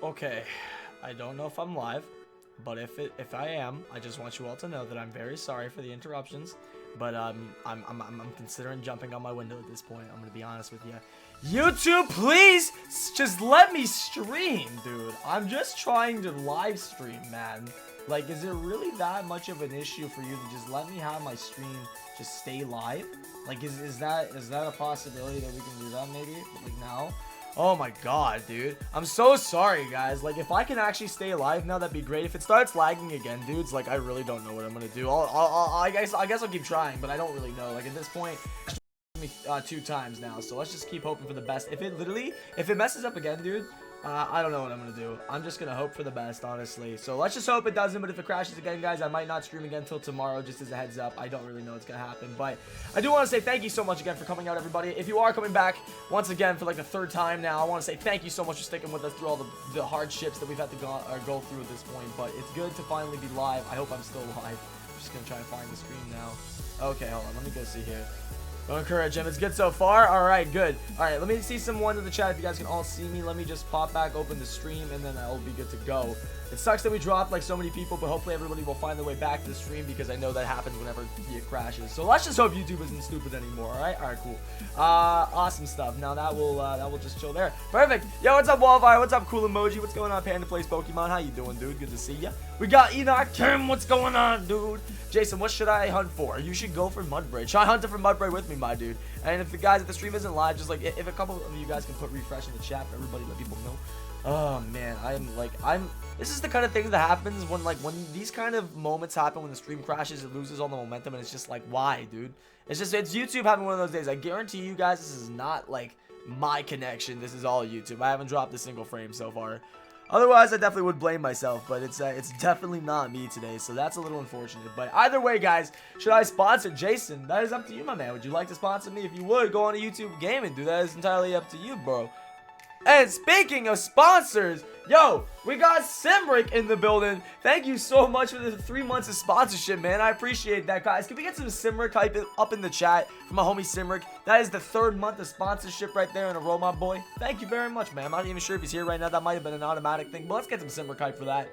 Okay, I don't know if I'm live, but if I am, I just want you all to know that I'm very sorry for the interruptions. But I'm considering jumping on my window at this point. I'm gonna be honest with you. YouTube, please just let me stream, dude. I'm just trying to live stream, man. Like, is it really that much of an issue for you to just let me have my stream just stay live? Like, is that a possibility that we can do that maybe? Like now? Oh my god, dude. I'm so sorry, guys. Like, if I can actually stay alive now, that'd be great. If it starts lagging again, dudes, like, I really don't know what I'm gonna do. I guess I'll keep trying, but I don't really know. Like, at this point, me 2 times now, so let's just keep hoping for the best. If it messes up again, dude, I don't know what I'm gonna do. I'm just gonna hope for the best, honestly. So let's just hope it doesn't. But if it crashes again, guys, I might not stream again until tomorrow, just as a heads up. I don't really know what's gonna happen, but I do want to say thank you so much again for coming out, everybody. If you are coming back once again for like the 3rd time now, I want to say thank you so much for sticking with us through all the hardships that we've had to go through at this point. But it's good to finally be live. I hope I'm still live. I'm just gonna try to find the stream now. Okay, hold on. Let me go see here. Don't encourage him. It's good so far. All right, good. All right, let me see some ones in the chat. If you guys can all see me, let me just pop back, open the stream, and then I'll be good to go. It sucks that we dropped like so many people, but hopefully everybody will find their way back to the stream because I know that happens whenever it crashes. So let's just hope YouTube isn't stupid anymore. All right, cool. Awesome stuff. Now that will just chill there. Perfect. Yo, what's up, Wallfire? What's up, Cool Emoji? What's going on, Panda Plays Pokemon? How you doing, dude? Good to see ya. We got Enoch Tim. What's going on, dude? Jason, what should I hunt for? You should go for Mudbray. Try hunting for Mudbray with me, my dude. And if the guys, if the stream isn't live, just like if a couple of you guys can put refresh in the chat for everybody, let people know. Oh man, this is the kind of thing that happens when these kind of moments happen when the stream crashes, it loses all the momentum, and it's just like, why, dude? It's YouTube having one of those days. I guarantee you guys, this is not like my connection. This is all YouTube. I haven't dropped a single frame so far. Otherwise, I definitely would blame myself, but it's definitely not me today, so that's a little unfortunate. But either way, guys, should I sponsor Jason? That is up to you, my man. Would you like to sponsor me? If you would, go on to YouTube Gaming, dude. That is entirely up to you, bro. And speaking of sponsors, yo, we got Simbrick in the building. Thank you so much for the 3 months of sponsorship, man. I appreciate that, guys. Can we get some Simbrick hype up in the chat from my homie Simbrick? That is the 3rd month of sponsorship right there in a row, my boy. Thank you very much, man. I'm not even sure if he's here right now. That might have been an automatic thing, but let's get some Simbrick hype for that.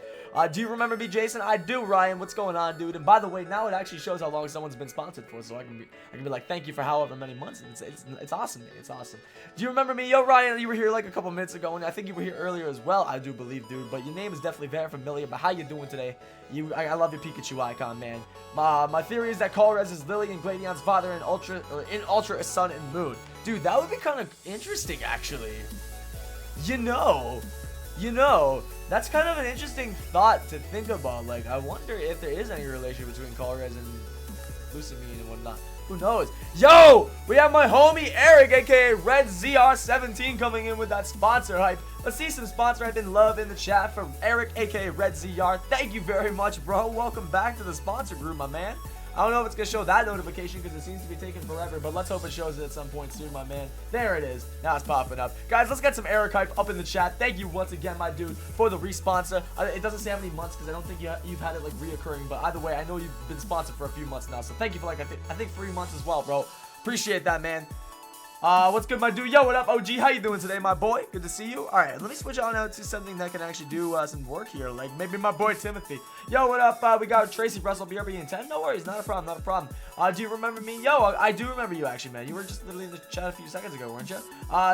Do you remember me, Jason? I do, Ryan. What's going on, dude? And by the way, now it actually shows how long someone's been sponsored for, so I can be like, thank you for however many months. It's awesome, man. It's awesome. Do you remember me? Yo, Ryan, you were here like a couple minutes ago, and I think you were here earlier as well, I do believe, dude. But your name is definitely very familiar. But how you doing today? I love your Pikachu icon, man. My theory is that Colress is Lily and Gladion's father in Ultra Sun and Moon. Dude, that would be kind of interesting, actually. You know, that's kind of an interesting thought to think about. Like, I wonder if there is any relation between Colress and Lucamine and whatnot. Who knows? Yo, we have my homie Eric, aka Red ZR17, coming in with that sponsor hype. Let's see some sponsor hype and love in the chat for Eric, aka Red ZR. Thank you very much, bro. Welcome back to the sponsor group, my man. I don't know if it's going to show that notification because it seems to be taking forever, but let's hope it shows it at some point soon, my man. There it is. Now it's popping up. Guys, let's get some Eric hype up in the chat. Thank you once again, my dude, for the responsor. It doesn't say how many months because I don't think you've had it, like, reoccurring, but either way, I know you've been sponsored for a few months now, so thank you for, like, I think 3 months as well, bro. Appreciate that, man. What's good, my dude? Yo, what up, OG? How you doing today, my boy? Good to see you. All right, let me switch on out to something that can actually do some work here, like maybe my boy Timothy. Yo, what up? We got Tracy Russell, BRB and 10. No worries, not a problem, not a problem. Do you remember me? Yo, I do remember you, actually, man. You were just literally in the chat a few seconds ago, weren't you?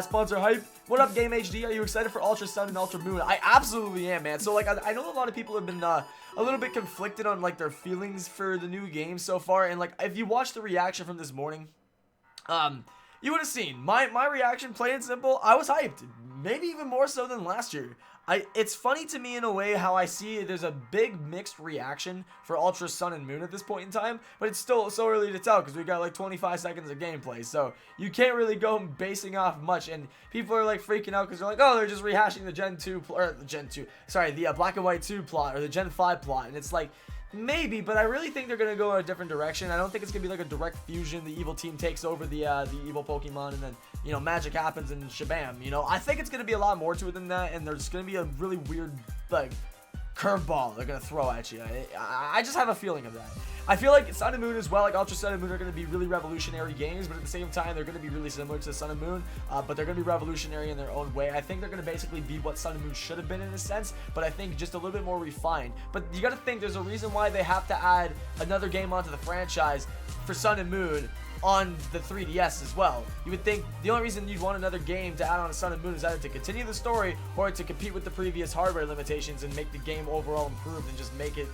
Sponsor hype. What up, Game HD? Are you excited for Ultra Sun and Ultra Moon? I absolutely am, man. So, like, I know a lot of people have been a little bit conflicted on, like, their feelings for the new game so far. And, like, if you watched the reaction from this morning, you would have seen my reaction, plain and simple. I was hyped, maybe even more so than last year. It's funny to me in a way how I see there's a big mixed reaction for Ultra Sun and Moon at this point in time, but it's still so early to tell because we got like 25 seconds of gameplay, so you can't really go basing off much. And people are like freaking out because they're like, oh, they're just rehashing the the Black and White 2 plot or the Gen 5 plot, and it's like, maybe, but I really think they're going to go in a different direction. I don't think it's going to be like a direct fusion. The evil team takes over the evil Pokemon and then, you know, magic happens and shabam, you know. I think it's going to be a lot more to it than that, and there's going to be a really weird, like, curveball they're gonna throw at you. I just have a feeling of that. I feel like Sun and Moon as well, like Ultra Sun and Moon are going to be really revolutionary games, but at the same time, they're going to be really similar to Sun and Moon, but they're going to be revolutionary in their own way. I think they're going to basically be what Sun and Moon should have been in a sense, but I think just a little bit more refined. But you got to think there's a reason why they have to add another game onto the franchise for Sun and Moon on the 3DS as well. You would think the only reason you'd want another game to add on to Sun and Moon is either to continue the story or to compete with the previous hardware limitations and make the game overall improved and just make it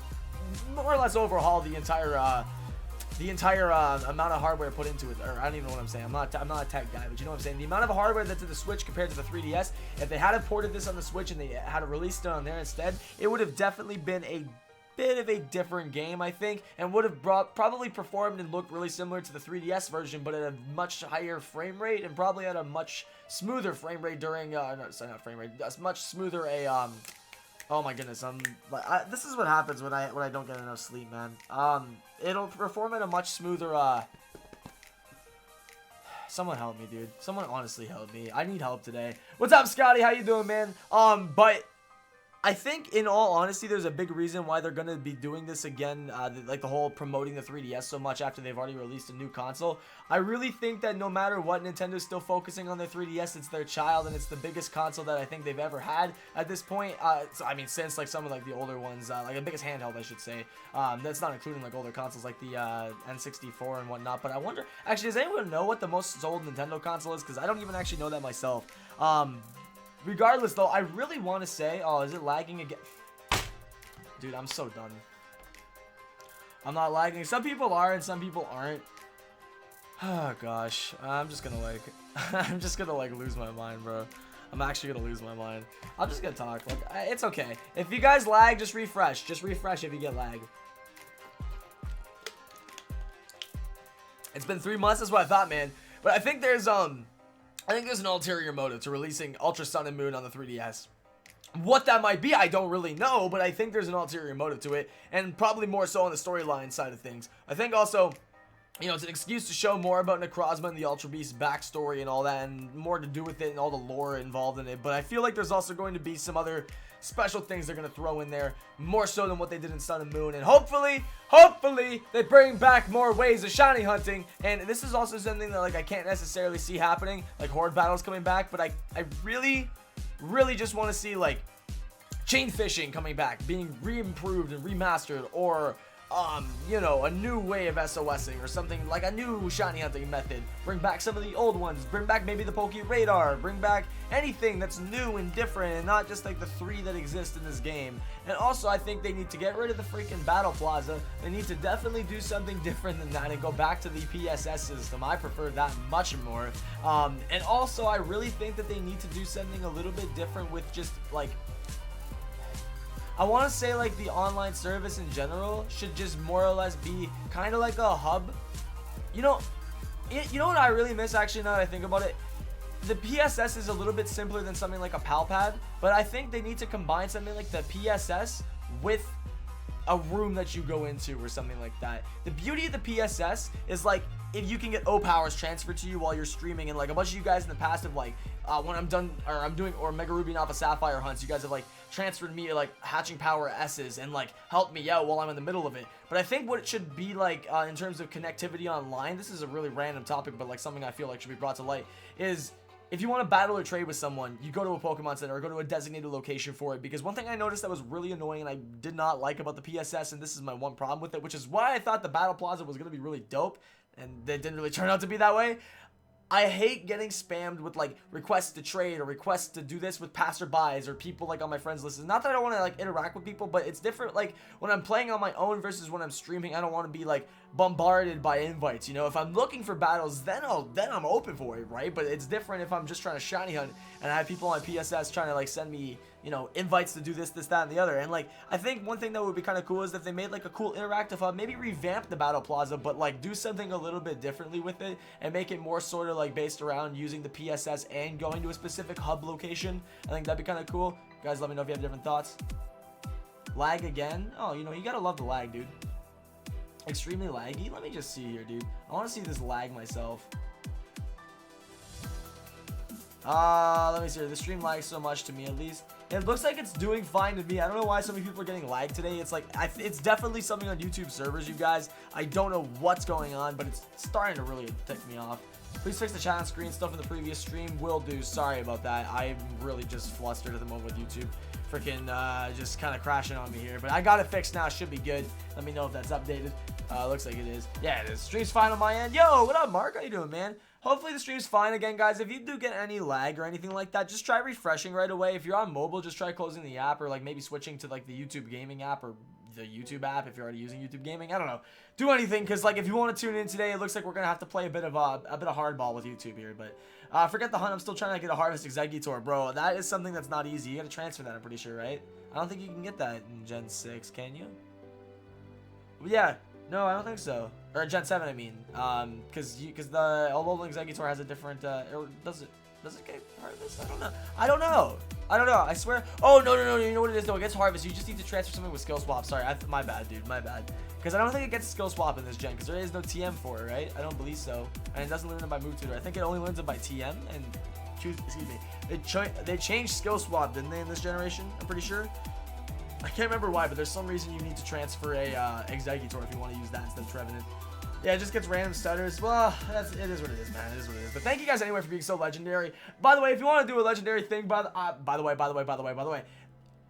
more or less overhaul the entire amount of hardware put into it. Or I don't even know what I'm saying. I'm not a tech guy, but you know what I'm saying. The amount of hardware that's in the Switch compared to the 3DS, if they had ported this on the Switch and they had released it on there instead, it would have definitely been a bit of a different game, I think, and would have probably performed and looked really similar to the 3DS version, but at a much higher frame rate and probably at a much smoother frame rate during not frame rate, much smoother oh my goodness, this is what happens when I don't get enough sleep, man. It'll perform at a much smoother, someone help me, dude. Someone honestly help me. I need help today. What's up, Scotty? How you doing, man? But I think, in all honesty, there's a big reason why they're going to be doing this again, like the whole promoting the 3DS so much after they've already released a new console. I really think that no matter what, Nintendo's still focusing on their 3DS. It's their child, and it's the biggest console that I think they've ever had at this point. So, I mean, since like some of like the older ones, like the biggest handheld, I should say. That's not including like older consoles like the N64 and whatnot. But I wonder, actually, does anyone know what the most sold Nintendo console is? Because I don't even actually know that myself. Regardless, though, I really want to say... Oh, is it lagging again? Dude, I'm so done. I'm not lagging. Some people are and some people aren't. Oh, gosh. I'm just gonna, like... I'm just gonna, like, lose my mind, bro. I'm actually gonna lose my mind. I'm just gonna talk. Like, it's okay. If you guys lag, just refresh. Just refresh if you get lag. It's been 3 months. That's what I thought, man. But I think there's, an ulterior motive to releasing Ultra Sun and Moon on the 3DS. What that might be, I don't really know, but I think there's an ulterior motive to it, and probably more so on the storyline side of things. I think also, you know, it's an excuse to show more about Necrozma and the Ultra Beast backstory and all that, and more to do with it and all the lore involved in it. But I feel like there's also going to be some other special things they're going to throw in there, more so than what they did in Sun and Moon. And hopefully they bring back more ways of shiny hunting. And this is also something that, like, I can't necessarily see happening, like horde battles coming back, but I really just want to see, like, chain fishing coming back, being re-improved and remastered, or you know, a new way of SOSing or something, like a new shiny hunting method. Bring back some of the old ones, bring back maybe the Poke Radar, bring back anything that's new and different and not just like the 3 that exist in this game. And also, I think they need to get rid of the freaking Battle Plaza. They need to definitely do something different than that and go back to the PSS system. I prefer that much more. And also, I really think that they need to do something a little bit different with just like, I want to say like the online service in general should just more or less be kind of like a hub. You know what I really miss, actually, now that I think about it? The PSS is a little bit simpler than something like a Palpad, but I think they need to combine something like the PSS with a room that you go into or something like that. The beauty of the PSS is like if you can get O powers transferred to you while you're streaming, and like a bunch of you guys in the past have like when I'm done or I'm doing Mega Ruby and Alpha Sapphire hunts, you guys have like transferred me like hatching power S's and like helped me out while I'm in the middle of it. But I think what it should be like in terms of connectivity online, this is a really random topic, but like something I feel like should be brought to light, is if you want to battle or trade with someone, you go to a Pokemon Center or go to a designated location for it. Because one thing I noticed that was really annoying and I did not like about the PSS, and this is my one problem with it, which is why I thought the Battle Plaza was going to be really dope, and it didn't really turn out to be that way. I hate getting spammed with like requests to trade or requests to do this with passerbys or people like on my friends list. Not that I don't want to like interact with people, but it's different like when I'm playing on my own versus when I'm streaming. I don't want to be like bombarded by invites, you know. If I'm looking for battles, then I'm open for it, right? But it's different if I'm just trying to shiny hunt and I have people on PSS trying to like send me, you know, invites to do this, that, and the other. And like, I think one thing that would be kind of cool is if they made like a cool interactive hub, maybe revamp the Battle Plaza, but like do something a little bit differently with it and make it more sort of like based around using the PSS and going to a specific hub location. I think that'd be kind of cool. Guys, let me know if you have different thoughts. Lag again? Oh, you know, you gotta love the lag, dude. Extremely laggy? Let me just see here, dude. I want to see this lag myself. Let me see here. The stream lags so much to me, at least. It looks like it's doing fine to me. I don't know why so many people are getting lag today. It's like, it's definitely something on YouTube servers, you guys. I don't know what's going on, but it's starting to really tick me off. Please fix the chat on screen stuff in the previous stream. Will do. Sorry about that. I'm really just flustered at the moment with YouTube. Freaking just kind of crashing on me here. But I got it fixed now. Should be good. Let me know if that's updated. Looks like it is. Yeah, it is. Stream's fine on my end. Yo, what up, Mark? How you doing, man? Hopefully the stream's fine again, guys. If you do get any lag or anything like that, just try refreshing right away. If you're on mobile, just try closing the app or like maybe switching to like the YouTube gaming app or the YouTube app if you're already using YouTube gaming. I don't know. Do anything, because like if you want to tune in today, it looks like we're gonna have to play a bit of hardball with YouTube here. But forget the hunt. I'm still trying to get a Harvest Executor, bro. That is something that's not easy. You gotta transfer that, I'm pretty sure, right? I don't think you can get that in Gen 6, can you? Yeah. No, I don't think so. Or Gen 7, I mean. Because the alolan Executor has a different, or does it get Harvest? I don't know. I swear. Oh, no. You know what it is, though? It gets Harvest. You just need to transfer something with skill swap. Sorry. My bad, dude. My bad. Because I don't think it gets skill swap in this gen. Because there is no TM for it, right? I don't believe so. And it doesn't learn them by move tutor. I think it only learns them by TM and choose. Excuse me. They changed skill swap, didn't they, in this generation? I'm pretty sure. I can't remember why, but there's some reason you need to transfer a Executor if you want to use that instead of Trevenant. Yeah, it just gets random stutters. Well, it is what it is, man. It is what it is. But thank you guys anyway for being so legendary. By the way, if you want to do a legendary thing, by the way,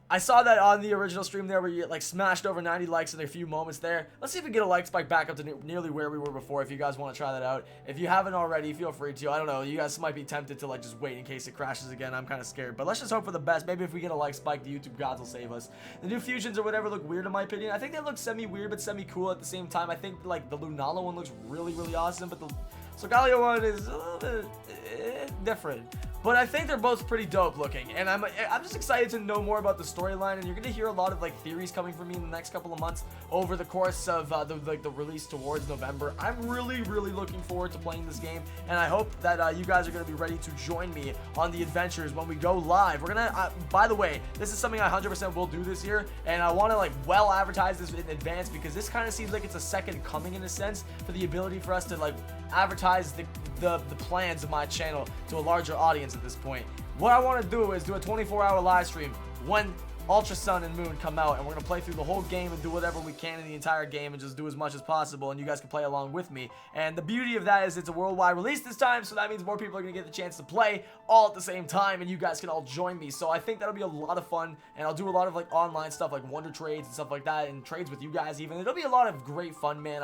I saw that on the original stream there where you like smashed over 90 likes in a few moments there. Let's see if we get a like spike back up to nearly where we were before if you guys want to try that out. If you haven't already, feel free to. I don't know. You guys might be tempted to like just wait in case it crashes again. I'm kind of scared. But let's just hope for the best. Maybe if we get a like spike, the YouTube gods will save us. The new fusions or whatever look weird in my opinion. I think they look semi-weird but semi-cool at the same time. I think like the Lunala one looks really, really awesome. But the Solgaleo one is a little bit different. But I think they're both pretty dope looking, and I'm just excited to know more about the storyline. And you're gonna hear a lot of like theories coming from me in the next couple of months over the course of the release towards November. I'm really looking forward to playing this game, and I hope that you guys are gonna be ready to join me on the adventures when we go live. We're gonna, by the way, this is something I 100% will do this year, and I want to like well advertise this in advance because this kind of seems like it's a second coming in a sense for the ability for us to like advertise the plans of my channel to a larger audience at this point. What I want to do is do a 24-hour live stream when Ultra Sun and Moon come out, and we're going to play through the whole game and do whatever we can in the entire game and just do as much as possible, and you guys can play along with me. And the beauty of that is it's a worldwide release this time, so that means more people are going to get the chance to play all at the same time, and you guys can all join me. So I think that'll be a lot of fun, and I'll do a lot of like online stuff like Wonder Trades and stuff like that, and trades with you guys even. It'll be a lot of great fun, man.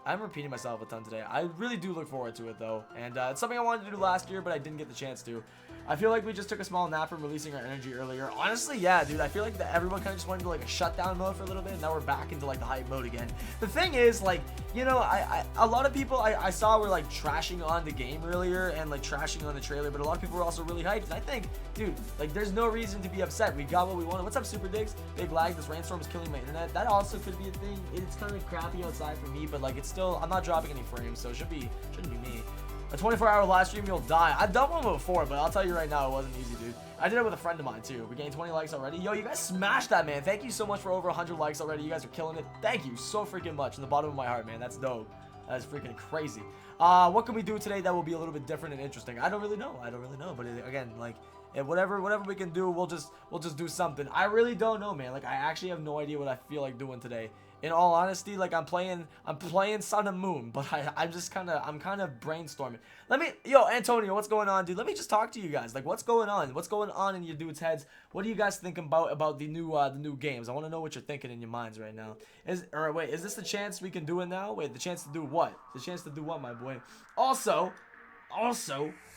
I'm repeating myself a ton today. I really do look forward to it, though. And it's something I wanted to do last year, but I didn't get the chance to. I feel like we just took a small nap from releasing our energy earlier. Honestly, yeah, dude. I feel like everyone kind of just went into like a shutdown mode for a little bit, and now we're back into like the hype mode again. The thing is, like, you know, a lot of people I saw were like trashing on the game earlier and like trashing on the trailer, but a lot of people were also really hyped. And I think, dude, like, there's no reason to be upset. We got what we wanted. What's up, Super Digs? Big lag. This rainstorm is killing my internet. That also could be a thing. It's kind of crappy outside for me, but like, it's still, I'm not dropping any frames, so it shouldn't be me. A 24-hour live stream, you'll die. I've done one before, but I'll tell you right now, it wasn't easy, dude. I did it with a friend of mine, too. We gained 20 likes already. Yo, you guys smashed that, man. Thank you so much for over 100 likes already. You guys are killing it. Thank you so freaking much from the bottom of my heart, man. That's dope. That is freaking crazy. What can we do today that will be a little bit different and interesting? I don't really know. But again, like, whatever we can do, we'll just do something. I really don't know, man. Like, I actually have no idea what I feel like doing today. In all honesty, like, I'm playing Sun and Moon, but I'm kind of brainstorming. Yo, Antonio, what's going on, dude? Let me just talk to you guys. Like, what's going on? What's going on in your dudes' heads? What do you guys think about the new games? I want to know what you're thinking in your minds right now. Is this the chance we can do it now? Wait, the chance to do what? The chance to do what, my boy? Also,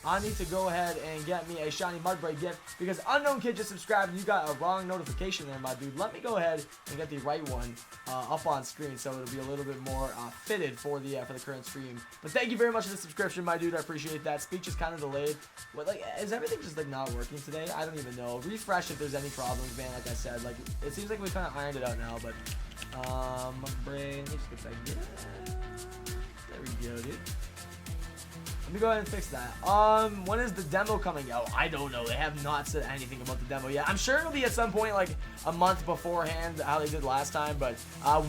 I need to go ahead and get me a shiny Mudbray gift because Unknown Kid just subscribed and you got a wrong notification there, my dude. Let me go ahead and get the right one up on screen so it'll be a little bit more fitted for the current stream. But thank you very much for the subscription, my dude. I appreciate that. Speech is kind of delayed. But like, is everything just like not working today? I don't even know. Refresh if there's any problems, man. Like I said, like, it seems like we kind of ironed it out now. But Mudbray, let me just get that. There we go, dude. Let me go ahead and fix that. When is the demo coming out? I don't know. They have not said anything about the demo yet. I'm sure it'll be at some point, like a month beforehand, how they did last time. But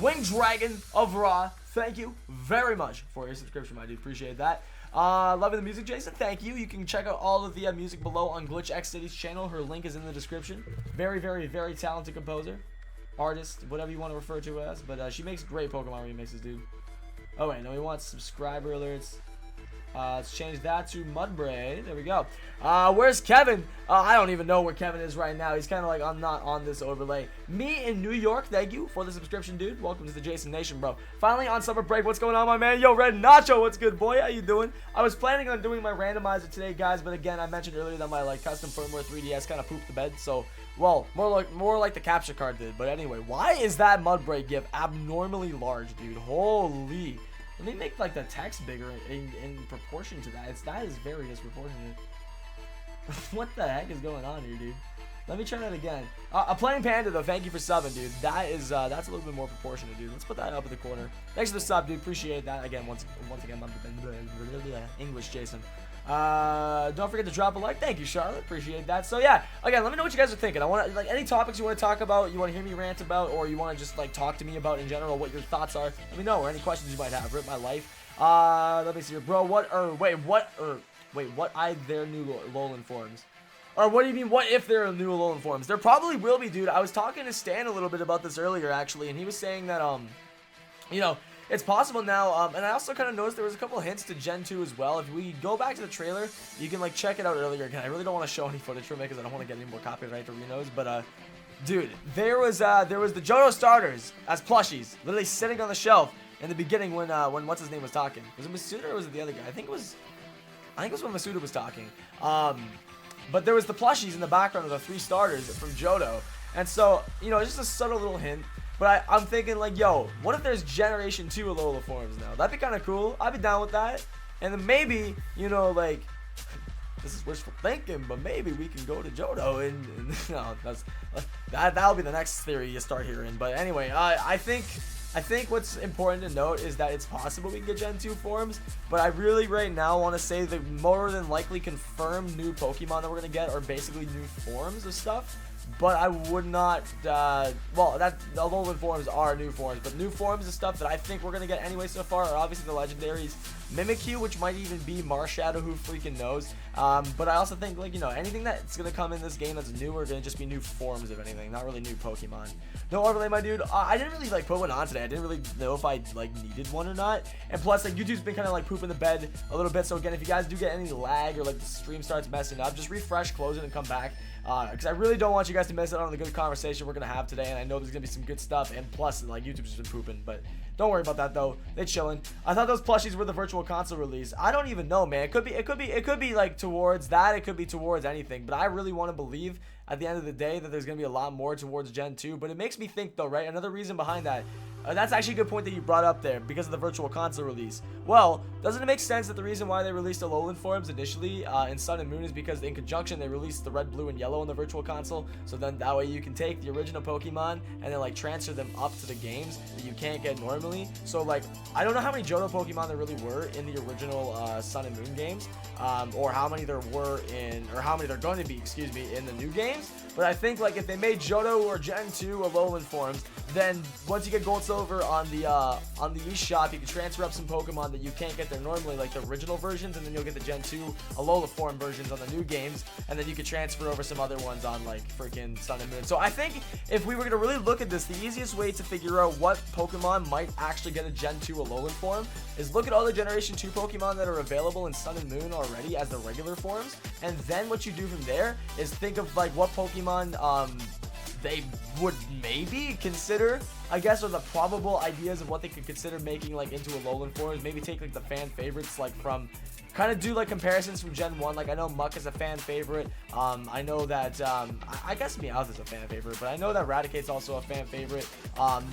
Winged Dragon of Raw, thank you very much for your subscription, my dude. Appreciate that. Loving the music, Jason. Thank you. You can check out all of the music below on Glitch X City's channel. Her link is in the description. Very, very, very talented composer, artist, whatever you want to refer to it as. But she makes great Pokemon remixes, dude. Oh wait, no, we want subscriber alerts. Let's change that to Mudbray. There we go. Where's Kevin? I don't even know where Kevin is right now. He's kind of like, I'm not on this overlay. Me in New York, thank you for the subscription, dude. Welcome to the Jason Nation, bro. Finally on summer break. What's going on, my man? Yo, Red Nacho, what's good, boy? How you doing? I was planning on doing my randomizer today, guys, but again, I mentioned earlier that my like custom firmware 3DS kind of pooped the bed, so well, more like the capture card did. But anyway, why is that Mudbray GIF abnormally large, dude? Holy. Let me make like the text bigger in proportion to that. That is very disproportionate. What the heck is going on here, dude? Let me try that again. A Playing Panda though, thank you for subbing, dude. That is that's a little bit more proportionate, dude. Let's put that up in the corner. Thanks for the sub, dude. Appreciate that. Again, once again, English Jason. Don't forget to drop a like. Thank you, Charlotte. Appreciate that. So yeah, again, let me know what you guys are thinking. I want to like any topics you want to talk about, you want to hear me rant about, or you want to just like talk to me about in general what your thoughts are. Let me know, or any questions you might have. Rip my life. Let me see here, bro. What I their new alolan forms? Or what do you mean, what if there are new alolan forms? There probably will be, dude. I was talking to Stan a little bit about this earlier, actually, and he was saying that, you know, it's possible now, and I also kind of noticed there was a couple of hints to Gen 2 as well. If we go back to the trailer, you can, like, check it out earlier again. I really don't want to show any footage from it because I don't want to get any more copyright or Renos, but, dude, there was the Johto starters as plushies, literally sitting on the shelf in the beginning when what's-his-name was talking. Was it Masuda or was it the other guy? I think it was when Masuda was talking. But there was the plushies in the background of the 3 starters from Johto. And so, you know, just a subtle little hint. But I'm thinking, like, yo, what if there's Generation 2 Alola forms now? That'd be kind of cool. I'd be down with that. And then maybe, you know, like, this is wishful thinking, but maybe we can go to Johto and no, that'll be the next theory you start hearing. But anyway, I think what's important to note is that it's possible we can get Gen 2 forms, but I really right now want to say the more than likely confirmed new Pokemon that we're going to get are basically new forms of stuff. But I would not, well, the Alolan forms are new forms, but new forms of stuff that I think we're going to get anyway so far are obviously the legendaries. Mimikyu, which might even be Marshadow, who freaking knows. But I also think, like, you know, anything that's going to come in this game that's new are going to just be new forms of anything, not really new Pokemon. No overlay, my dude. I didn't really, like, put one on today. I didn't really know if I, like, needed one or not. And plus, like, YouTube's been kind of, like, pooping the bed a little bit. So, again, if you guys do get any lag or, like, the stream starts messing up, just refresh, close it, and come back. Because I really don't want you guys to miss out on the good conversation we're going to have today, and I know there's going to be some good stuff, and plus, like, YouTube's just been pooping, but don't worry about that, though. They're chilling. I thought those plushies were the Virtual Console release. I don't even know, man. It could be, like, towards that. It could be towards anything, but I really want to believe at the end of the day that there's going to be a lot more towards Gen 2, but it makes me think, though, right? Another reason behind that, that's actually a good point that you brought up there, because of the Virtual Console release. Well, doesn't it make sense that the reason why they released Alolan forms initially in Sun and Moon is because in conjunction they released the Red, Blue, and Yellow in the Virtual Console, so then that way you can take the original Pokemon and then, like, transfer them up to the games that you can't get normally. So, like, I don't know how many Johto Pokemon there really were in the original Sun and Moon games, or how many there were in, or how many they're going to be, excuse me, in the new games. But I think, like, if they made Johto or Gen 2 Alolan forms, then once you get Gold Silver on the eShop, you can transfer up some Pokemon that you can't get there normally, like the original versions, and then you'll get the Gen 2 Alola form versions on the new games, and then you can transfer over some other ones on, like, freaking Sun and Moon. So I think if we were gonna really look at this, the easiest way to figure out what Pokemon might actually get a Gen 2 Alolan form is look at all the Generation 2 Pokemon that are available in Sun and Moon already as the regular forms, and then what you do from there is think of, like, what Pokemon they would maybe consider, I guess, or the probable ideas of what they could consider making, like, into Alolan forms. Maybe take, like, the fan favorites, like, from, kind of do, like, comparisons from Gen 1. Like, I know Muck is a fan favorite. I know that, I guess Meowth is a fan favorite, but I know that Raticate's also a fan favorite.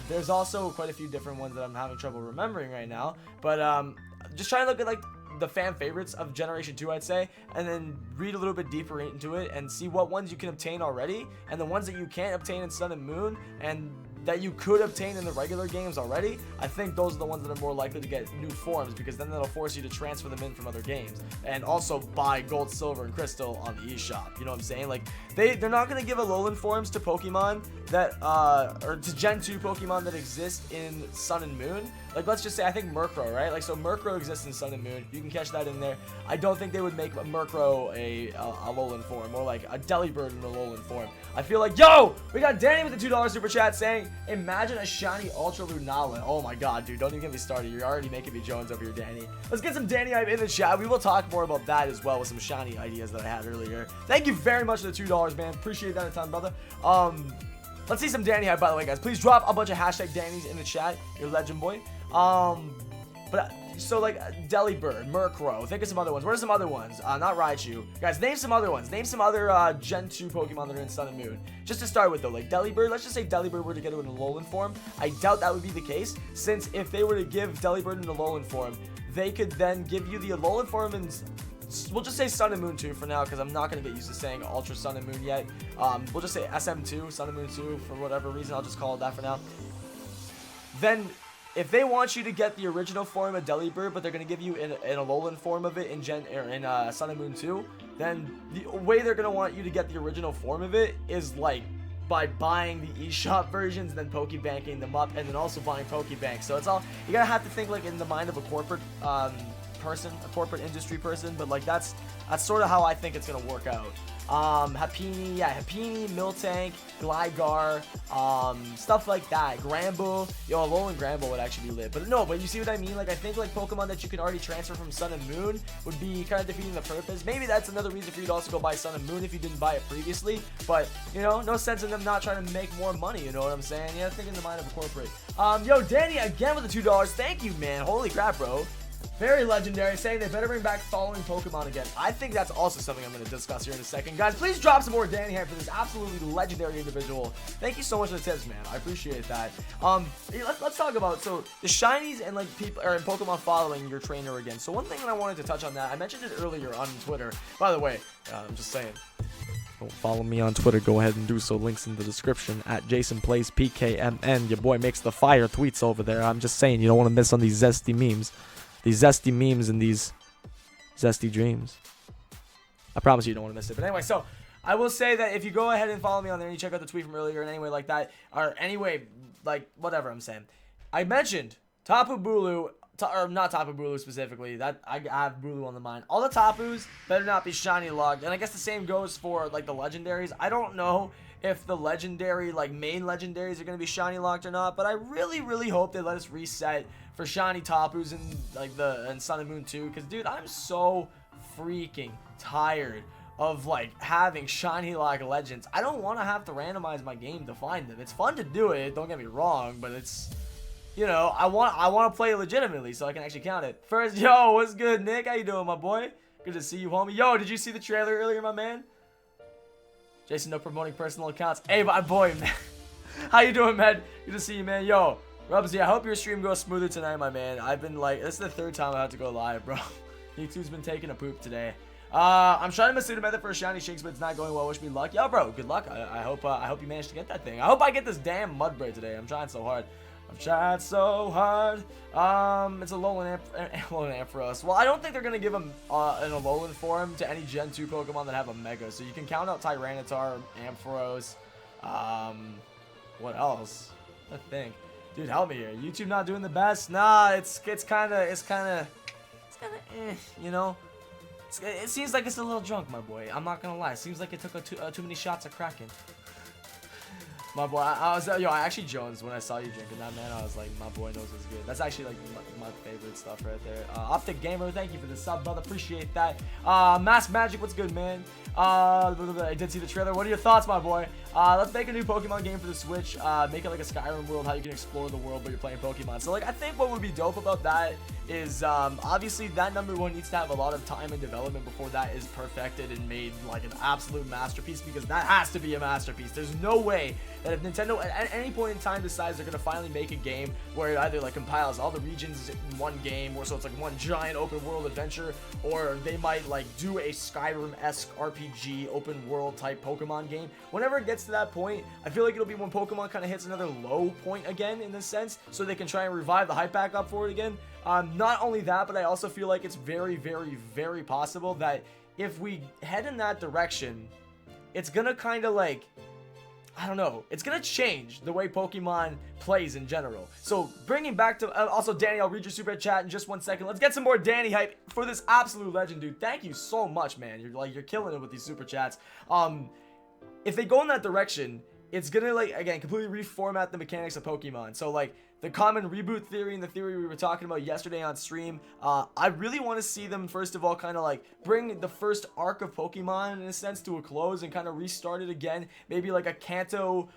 There's also quite a few different ones that I'm having trouble remembering right now. But, just trying to look at, like, the fan favorites of Generation 2, I'd say, and then read a little bit deeper into it and see what ones you can obtain already, and the ones that you can't obtain in Sun and Moon, and that you could obtain in the regular games already. I think those are the ones that are more likely to get new forms, because then that'll force you to transfer them in from other games, and also buy Gold, Silver, and Crystal on the eShop. You know what I'm saying? Like, they're not going to give Alolan forms to Pokemon that, or to Gen 2 Pokemon that exist in Sun and Moon, like, let's just say, I think Murkrow, right? Like, so Murkrow exists in Sun and Moon. You can catch that in there. I don't think they would make Murkrow a alolan form, or like a Delibird in alolan form. I feel like, yo, we got Danny with the $2 super chat saying, imagine a shiny Ultra Lunala. Oh my god, dude, don't even get me started. You're already making me Jones over here, Danny. Let's get some Danny hype in the chat. We will talk more about that as well with some shiny ideas that I had earlier. Thank you very much for the $2, man. Appreciate that a ton, brother. Let's see some Danny hype, by the way, guys. Please drop a bunch of hashtag Danny's in the chat. You're a legend, boy. So like Delibird, Murkrow, think of some other ones. What are some other ones? Not Raichu. Guys, name some other ones. Name some other Gen 2 Pokemon that are in Sun and Moon. Just to start with though, like Delibird, let's just say Delibird were to get it in Alolan form. I doubt that would be the case, since if they were to give Delibird in Alolan form, they could then give you the Alolan form in, we'll just say Sun and Moon 2 for now, because I'm not going to get used to saying Ultra Sun and Moon yet. We'll just say SM2, Sun and Moon 2, for whatever reason. I'll just call it that for now. Then, if they want you to get the original form of Delibird, but they're going to give you an Alolan form of it in Sun and Moon 2, then the way they're going to want you to get the original form of it is like by buying the eShop versions, then Pokebanking them up, and then also buying Pokebanks. So it's all, you gotta have to think like in the mind of a corporate person, a corporate industry person, but like that's sort of how I think it's gonna work out. Happiny, Miltank, Gligar, stuff like that. Granbull, yo, Alolan Granbull would actually be lit. But no, but you see what I mean? Like, I think like Pokemon that you can already transfer from Sun and Moon would be kind of defeating the purpose. Maybe that's another reason for you to also go buy Sun and Moon if you didn't buy it previously. But, you know, no sense in them not trying to make more money, you know what I'm saying? Yeah, think in the mind of a corporate. Yo, Danny, again with the $2. Thank you, man. Holy crap, bro. Very legendary, saying they better bring back following Pokemon again. I think that's also something I'm going to discuss here in a second. Guys, please drop some more Danny hype for this absolutely legendary individual. Thank you so much for the tips, man. I appreciate that. Let's talk about, so, the shinies and, like, people, or Pokemon following your trainer again. So, one thing that I wanted to touch on that, I mentioned it earlier on Twitter. By the way, I'm just saying, don't follow me on Twitter, go ahead and do so. Links in the description at JasonPlaysPKMN. Your boy makes the fire tweets over there. I'm just saying, you don't want to miss on these zesty memes. These zesty memes and these zesty dreams. I promise you don't want to miss it. But anyway, so I will say that if you go ahead and follow me on there and you check out the tweet from earlier and anyway like that, or anyway, like whatever I'm saying, I mentioned Tapu Bulu, or not Tapu Bulu specifically, that I have Bulu on the mind. All the Tapus better not be shiny logged, and I guess the same goes for like the legendaries. I don't know if the legendary, like main legendaries are going to be shiny locked or not, but I really hope they let us reset for shiny Tapus in like in Sun and Moon 2, because dude, I'm so freaking tired of like having shiny lock legends. I don't want to have to randomize my game to find them. It's fun to do it, don't get me wrong, but it's, you know, I want to play legitimately so I can actually count it. First, yo, what's good, Nick? How you doing, my boy? Good to see you, homie. Yo, did you see the trailer earlier, my man? Jason, no promoting personal accounts. Hey, my boy, man. How you doing, man? Good to see you, man. Yo, Rubsy, I hope your stream goes smoother tonight, my man. I've been like, this is the third time I had to go live, bro. YouTube's been taking a poop today. I'm trying to miss a method for a shiny Shinx, but it's not going well. Wish me luck. Yo, bro, good luck. I hope you managed to get that thing. I hope I get this damn Mudbray today. I'm trying so hard. It's a Alolan Ampharos. Well, I don't think they're going to give him an Alolan form to any Gen 2 Pokemon that have a Mega. So you can count out Tyranitar, Ampharos. What else? I think. Dude, help me here. YouTube not doing the best? Nah, it's kind of you know? It seems like it's a little drunk, my boy. I'm not going to lie. It seems like it took too many shots of Kraken. My boy, I actually Jones when I saw you drinking that, man. I was like, my boy knows what's good. That's actually like my favorite stuff right there. Optic Gamer, thank you for the sub, brother. Appreciate that. Mask Magic, what's good, man? I did see the trailer. What are your thoughts, my boy? Let's make a new Pokemon game for the Switch. Make it like a Skyrim world, how you can explore the world but you're playing Pokemon. So like, I think what would be dope about that is obviously that #1 needs to have a lot of time and development before that is perfected and made like an absolute masterpiece, because that has to be a masterpiece. There's no way that if Nintendo at any point in time decides they're gonna finally make a game where it either like compiles all the regions in one game, or so it's like one giant open world adventure, or they might like do a Skyrim-esque RPG open world type Pokemon game. Whenever it gets to that point, I feel like it'll be when Pokemon kind of hits another low point again in this sense, so they can try and revive the hype back up for it again. Not only that, but I also feel like it's very possible that if we head in that direction, it's gonna kind of like I don't know. It's gonna change the way Pokemon plays in general. So bringing back to also Danny, I'll read your super chat in just 1 second. Let's get some more Danny hype for this absolute legend, dude. Thank you so much, man. You're killing it with these super chats. If they go in that direction, it's gonna, like, again, completely reformat the mechanics of Pokemon. So, like, the common reboot theory and the theory we were talking about yesterday on stream, I really want to see them, first of all, kind of, like, bring the first arc of Pokemon, in a sense, to a close and kind of restart it again. Maybe, like, a Kanto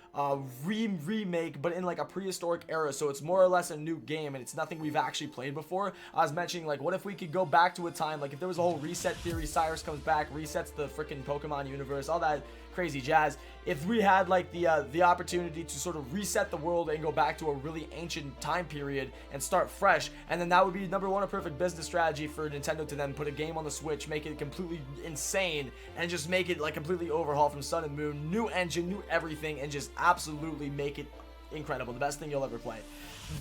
remake, but in, like, a prehistoric era, so it's more or less a new game, and it's nothing we've actually played before. I was mentioning, like, what if we could go back to a time, like, if there was a whole reset theory, Cyrus comes back, resets the freaking Pokemon universe, all that crazy jazz. If we had, like, the opportunity to sort of reset the world and go back to a really ancient time period and start fresh, and then that would be number one, a perfect business strategy for Nintendo to then put a game on the Switch, make it completely insane, and just make it, like, completely overhaul from Sun and Moon, new engine, new everything, and just absolutely make it incredible, the best thing you'll ever play.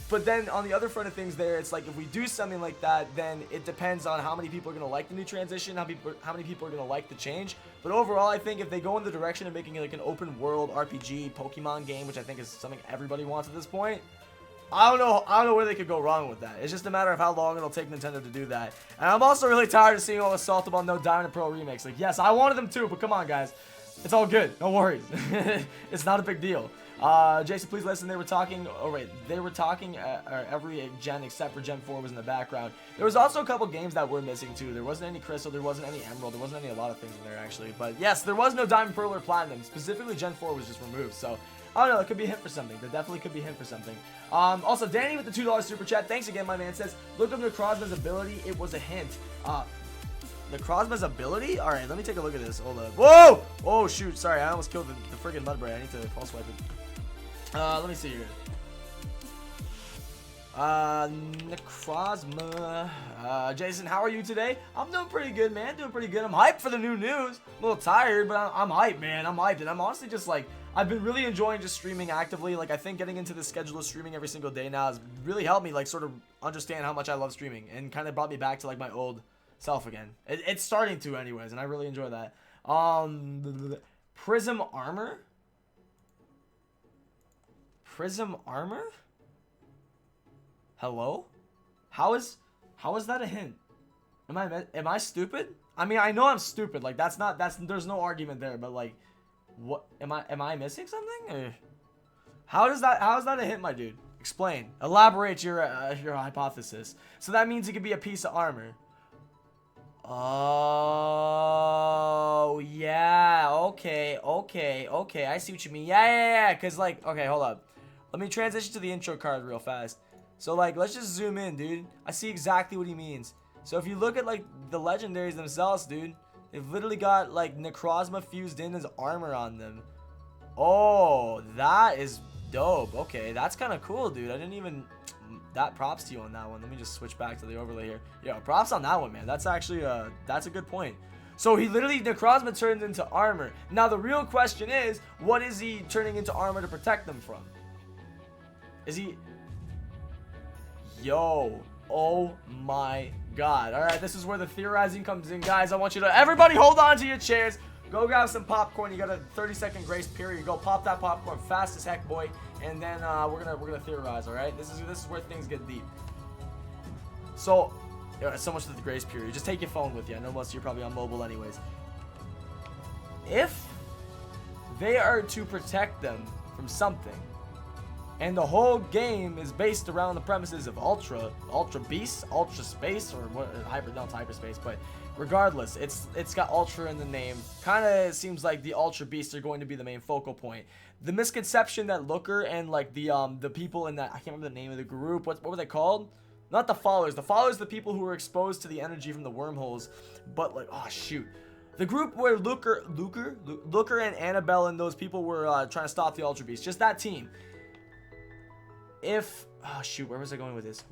But then on the other front of things there, it's like if we do something like that, then it depends on how many people are going to like the new transition, how many people are going to like the change. But overall, I think if they go in the direction of making it like an open world RPG Pokemon game, which I think is something everybody wants at this point, I don't know where they could go wrong with that. It's just a matter of how long it'll take Nintendo to do that. And I'm also really tired of seeing all the Saltabon No Diamond and Pearl remakes. Like, yes, I wanted them too, but come on, guys. It's all good. No worries. It's not a big deal. Jason, please listen. They were talking. Oh wait, they were talking. Every gen except for Gen 4 was in the background. There was also a couple games that were missing too. There wasn't any Crystal. There wasn't any Emerald. There wasn't a lot of things in there actually. But yes, there was no Diamond, Pearl, or Platinum. Specifically, Gen 4 was just removed. So I don't know. It could be a hint for something. There definitely could be a hint for something. Also, Danny with the $2 super chat. Thanks again, my man. Says, look up Necrozma's ability. It was a hint. Necrozma's ability? Alright, let me take a look at this. Hold up. Whoa! Oh, shoot. Sorry, I almost killed the friggin' Mudbray. I need to pulse wipe it. Let me see here. Necrozma. Jason, how are you today? I'm doing pretty good, man. Doing pretty good. I'm hyped for the new news. A little tired, but I'm hyped, man. I'm hyped. And I'm honestly just like, I've been really enjoying just streaming actively. Like, I think getting into the schedule of streaming every single day now has really helped me, like, sort of understand how much I love streaming and kind of brought me back to, like, my old self again. It's starting to, anyways, and I really enjoy that. Prism Armor? Prism Armor? Hello? How is that a hint? Am I stupid? I mean, I know I'm stupid. Like, there's no argument there, but like, what am I missing something? Or how is that a hint, my dude? Explain. Elaborate your hypothesis. So that means it could be a piece of armor. Oh, yeah. Okay. I see what you mean. Yeah. Cause like, okay, hold up. Let me transition to the intro card real fast. So like, let's just zoom in, dude. I see exactly what he means. So if you look at like the legendaries themselves, dude, they've literally got like Necrozma fused in as armor on them. Oh, that is dope. Okay, that's kind of cool, dude. I didn't even... That props to you on that one. Let me just switch back to the overlay here. Yeah, props on that one, man. That's actually that's a good point. So he literally, Necrozma turns into armor. Now the real question is, what is he turning into armor to protect them from? Is he... Yo, oh my god. Alright, this is where the theorizing comes in, guys. I want you to... Everybody hold on to your chairs. Go grab some popcorn. You got a 30-second grace period. Go pop that popcorn fast as heck, boy. And then we're gonna theorize, alright? This is where things get deep. So, so much for the grace period. Just take your phone with you. I know most of you are probably on mobile anyways. If they are to protect them from something, and the whole game is based around the premises of Ultra Beast, Ultra Space, or what? Not hyperspace, but regardless, it's got Ultra in the name. Kind of seems like the Ultra Beasts are going to be the main focal point. The misconception that Looker and like the people in that, I can't remember the name of the group. What were they called? Not the followers. The followers, the people who were exposed to the energy from the wormholes. But like, oh shoot. The group where Looker and Annabelle and those people were trying to stop the Ultra Beast. Just that team. If... Oh, shoot. Where was I going with this?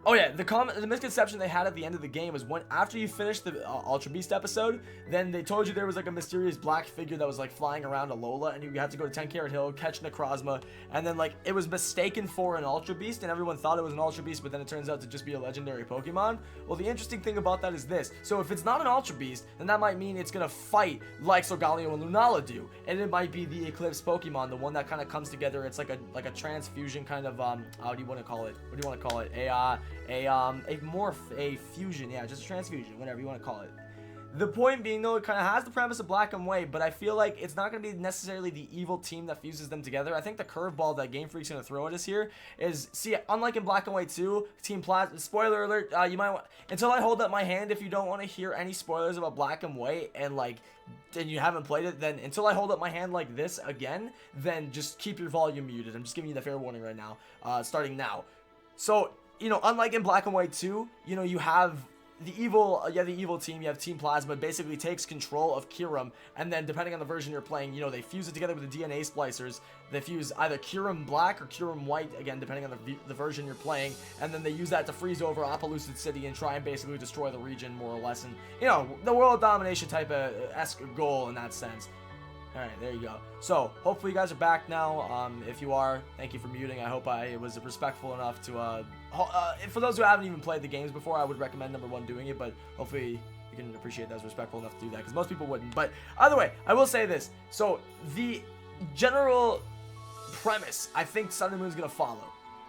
Oh yeah, the misconception they had at the end of the game was when after you finished the Ultra Beast episode, then they told you there was like a mysterious black figure that was like flying around Alola, and you had to go to 10 Carat Hill, catch Necrozma, and then like it was mistaken for an Ultra Beast, and everyone thought it was an Ultra Beast, but then it turns out to just be a legendary Pokemon. Well, the interesting thing about that is this: so if it's not an Ultra Beast, then that might mean it's gonna fight like Solgaleo and Lunala do, and it might be the Eclipse Pokemon, the one that kind of comes together. It's like a transfusion kind of how do you want to call it? What do you want to call it? A fusion, yeah, just a transfusion, whatever you want to call it. The point being, though, it kind of has the premise of Black and White, but I feel like it's not going to be necessarily the evil team that fuses them together. I think the curveball that Game Freak's going to throw at us here is, see, unlike in Black and White 2, Team Plasma, spoiler alert, you might want, until I hold up my hand, if you don't want to hear any spoilers about Black and White, and you haven't played it, then until I hold up my hand like this again, then just keep your volume muted. I'm just giving you the fair warning right now, starting now. So, you know, unlike in Black and White 2, you know, you have the evil team, you have Team Plasma, basically takes control of Kyurem, and then depending on the version you're playing, you know, they fuse it together with the DNA splicers. They fuse either Kyurem Black or Kyurem White, again, depending on the version you're playing, and then they use that to freeze over Appaloosa City and try and basically destroy the region, more or less, and, you know, the world domination type of esque goal in that sense. Alright, there you go. So, hopefully you guys are back now. If you are, thank you for muting. I hope I was respectful enough to, for those who haven't even played the games before, I would recommend #1 doing it, but hopefully you can appreciate that I was respectful enough to do that, because most people wouldn't. But, either way, I will say this. So, the general premise I think Sun and Moon's gonna follow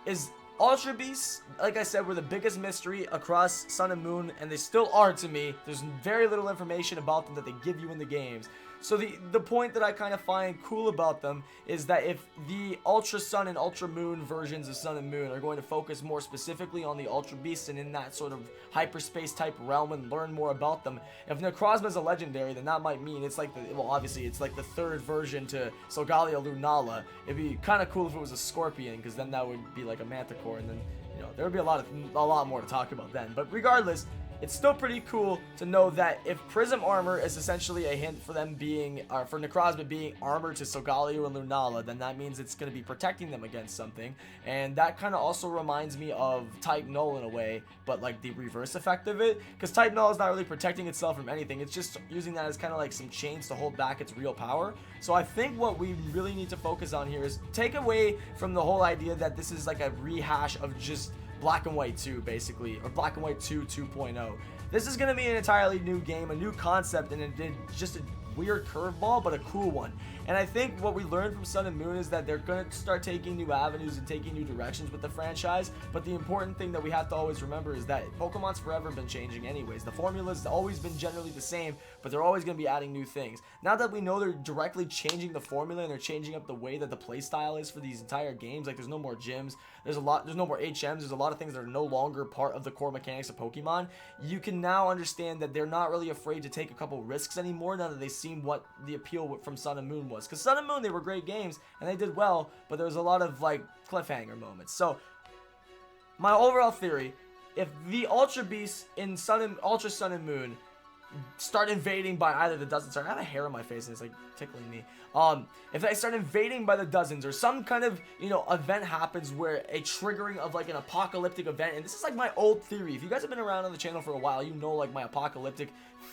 is Ultra Beasts, like I said, were the biggest mystery across Sun and Moon, and they still are to me. There's very little information about them that they give you in the games. So the point that I kind of find cool about them is that if the Ultra Sun and Ultra Moon versions of Sun and Moon are going to focus more specifically on the Ultra Beasts and in that sort of hyperspace type realm and learn more about them, if Necrozma is a legendary, then that might mean it's like obviously it's like the third version to Solgaleo Lunala. It'd be kind of cool if it was a Scorpion, because then that would be like a Manticore, and then, you know, there would be a lot more to talk about then. But regardless, it's still pretty cool to know that if Prism Armor is essentially a hint for them being, for Necrozma being armored to Solgaleo and Lunala, then that means it's going to be protecting them against something. And that kind of also reminds me of Type Null in a way, but like the reverse effect of it. Because Type Null is not really protecting itself from anything. It's just using that as kind of like some chains to hold back its real power. So I think what we really need to focus on here is take away from the whole idea that this is like a rehash of just Black and White 2, basically, or Black and White 2 2.0. This is going to be an entirely new game, a new concept, and just a weird curveball, but a cool one. And I think what we learned from Sun and Moon is that they're going to start taking new avenues and taking new directions with the franchise, but the important thing that we have to always remember is that Pokemon's forever been changing anyways. The formula's always been generally the same, but they're always going to be adding new things. Now that we know they're directly changing the formula and they're changing up the way that the playstyle is for these entire games, like there's no more gyms, there's no more HMs, there's a lot of things that are no longer part of the core mechanics of Pokemon, you can now understand that they're not really afraid to take a couple risks anymore now that they've seen what the appeal from Sun and Moon was. Because Sun and Moon, they were great games and they did well, but there was a lot of like cliffhanger moments. So my overall theory, if the Ultra Beasts in Ultra Sun and Moon start invading by either the dozens, sorry, I have a hair on my face and it's like tickling me. If they start invading by the dozens, or some kind of, you know, event happens where a triggering of like an apocalyptic event, and this is like my old theory. If you guys have been around on the channel for a while, you know like my apocalyptic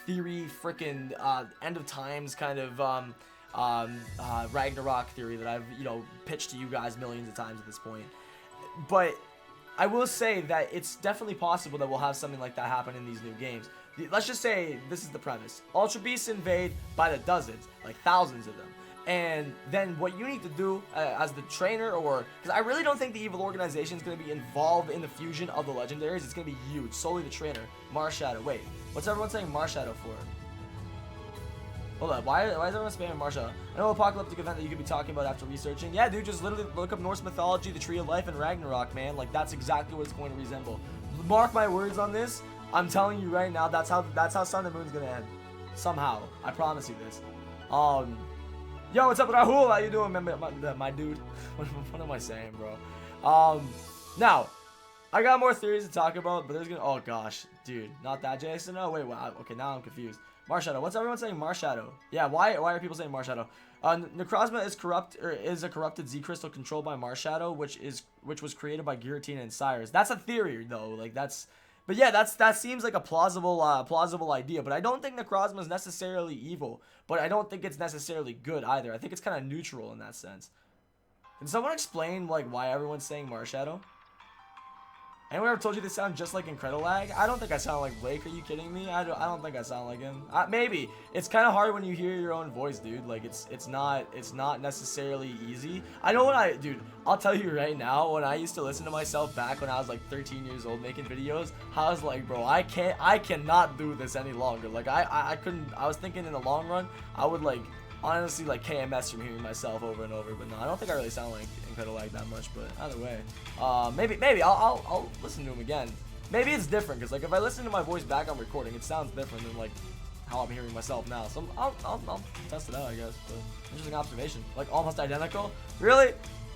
theory, freaking end of times kind of Ragnarok theory that I've, you know, pitched to you guys millions of times at this point. But I will say that it's definitely possible that we'll have something like that happen in these new games. Let's just say this is the premise. Ultra Beasts invade by the dozens, like thousands of them. And then what you need to do as the trainer, or because I really don't think the evil organization is going to be involved in the fusion of the legendaries. It's going to be you, solely the trainer. Marshadow. Wait, what's everyone saying Marshadow for? Hold up, why is everyone spamming Marshadow? I know apocalyptic event that you could be talking about after researching. Yeah, dude, just literally look up Norse mythology, the Tree of Life, and Ragnarok, man. Like, that's exactly what it's going to resemble. Mark my words on this. I'm telling you right now, that's how Sun and Moon's gonna end. Somehow. I promise you this. Yo, what's up, Rahul? How you doing, my dude? What am I saying, bro? Now, I got more theories to talk about, but there's gonna, oh gosh, dude, not that Jason. Oh, wait, wow, okay, now I'm confused. Marshadow. What's everyone saying Marshadow? Yeah, why are people saying Marshadow? Necrozma is a corrupted Z crystal controlled by Marshadow, which was created by Giratina and Cyrus. That's a theory though. Like but yeah, that seems like a plausible idea. But I don't think Necrozma is necessarily evil. But I don't think it's necessarily good either. I think it's kind of neutral in that sense. Can someone explain like why everyone's saying Marshadow? Anyone ever told you they sound just like Incredilag? I don't think I sound like Blake. Are you kidding me? I don't think I sound like him. Maybe. It's kind of hard when you hear your own voice, dude. Like it's not necessarily easy. I know dude, I'll tell you right now, when I used to listen to myself back when I was like 13 years old making videos, I was like, bro, I cannot do this any longer. Like I couldn't. I was thinking in the long run, I would like honestly like KMS from hearing myself over and over. But no, I don't think I really sound like Incredilag that much. But either way, maybe I'll listen to him again. Maybe it's different because like if I listen to my voice back on recording, it sounds different than like how I'm hearing myself now. So I'll test it out, I guess. But interesting observation. Like almost identical. Really?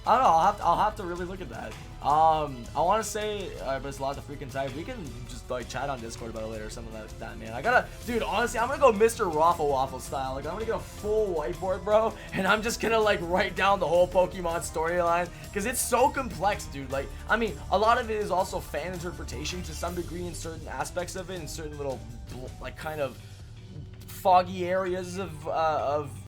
I don't know. I'll have to really look at that. I want to say, but it's a lot of freaking type. We can just like chat on Discord about it later or something like that, man. Dude, honestly, I'm gonna go Mr. Waffle style. Like I'm gonna get a full whiteboard, bro, and I'm just gonna like write down the whole Pokemon storyline because it's so complex, dude. Like, I mean, a lot of it is also fan interpretation to some degree in certain aspects of it, in certain little like kind of foggy areas of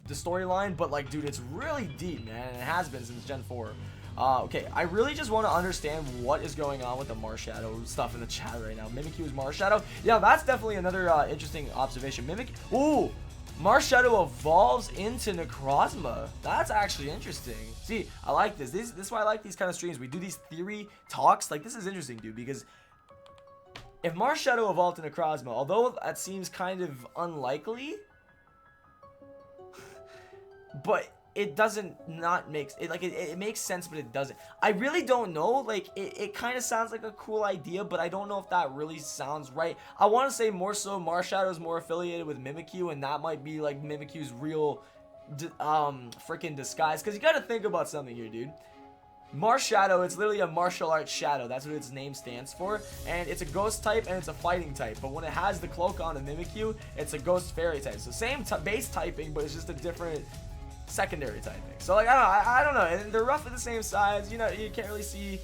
the storyline, but like, dude, it's really deep, man, and it has been since Gen 4. Okay, I really just want to understand what is going on with the Marshadow stuff in the chat right now. Mimikyu's Marshadow? Yeah, that's definitely another interesting observation. Marshadow evolves into Necrozma. That's actually interesting. See, I like this. This is why I like these kind of streams. We do these theory talks. Like, this is interesting, dude, because if Marshadow evolved to Necrozma, although that seems kind of unlikely, but it doesn't not make it like it makes sense, but it doesn't. I really don't know. Like it kind of sounds like a cool idea, but I don't know if that really sounds right. I want to say more so Marshadow is more affiliated with Mimikyu, and that might be like Mimikyu's real freaking disguise. Because you got to think about something here, dude. Marshadow, it's literally a martial arts shadow. That's what its name stands for. And it's a ghost type and it's a fighting type. But when it has the cloak on a Mimikyu, it's a ghost fairy type. So same base typing, but it's just a different secondary typing. So like I don't know. And they're roughly the same size. You know, you can't really see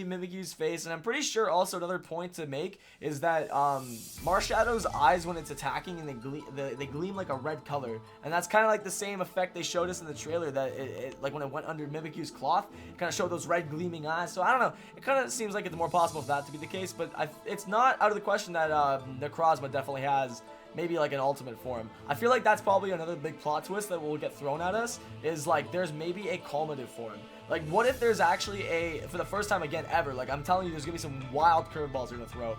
Mimikyu's face. And I'm pretty sure also another point to make is that Marshadow's eyes, when it's attacking, and they gleam like a red color, and that's kind of like the same effect they showed us in the trailer, that it like when it went under Mimikyu's cloth, it kind of showed those red gleaming eyes. So I don't know, it kind of seems like it's more possible for that to be the case, but it's not out of the question that Necrozma definitely has maybe like an ultimate form. I feel like that's probably another big plot twist that will get thrown at us, is like there's maybe a culminative form. Like, what if there's actually for the first time again ever, like I'm telling you, there's gonna be some wild curveballs they're gonna throw.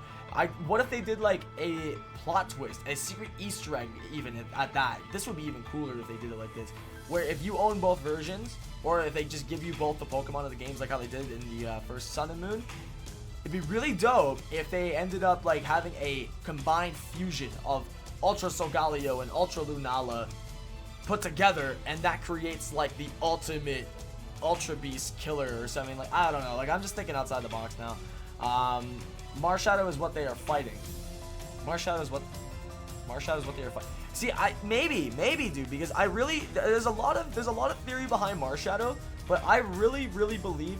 What if they did like a plot twist, a secret Easter egg even at that? This would be even cooler if they did it like this, where if you own both versions, or if they just give you both the Pokemon of the games like how they did in the first Sun and Moon. It'd be really dope if they ended up like having a combined fusion of Ultra Solgaleo and Ultra Lunala put together, and that creates like the ultimate Ultra Beast killer or something. Like, I don't know, like I'm just thinking outside the box now. Marshadow is what they are fighting. Marshadow is what they are fighting. See, maybe dude, because I really there's a lot of theory behind Marshadow, but I really believe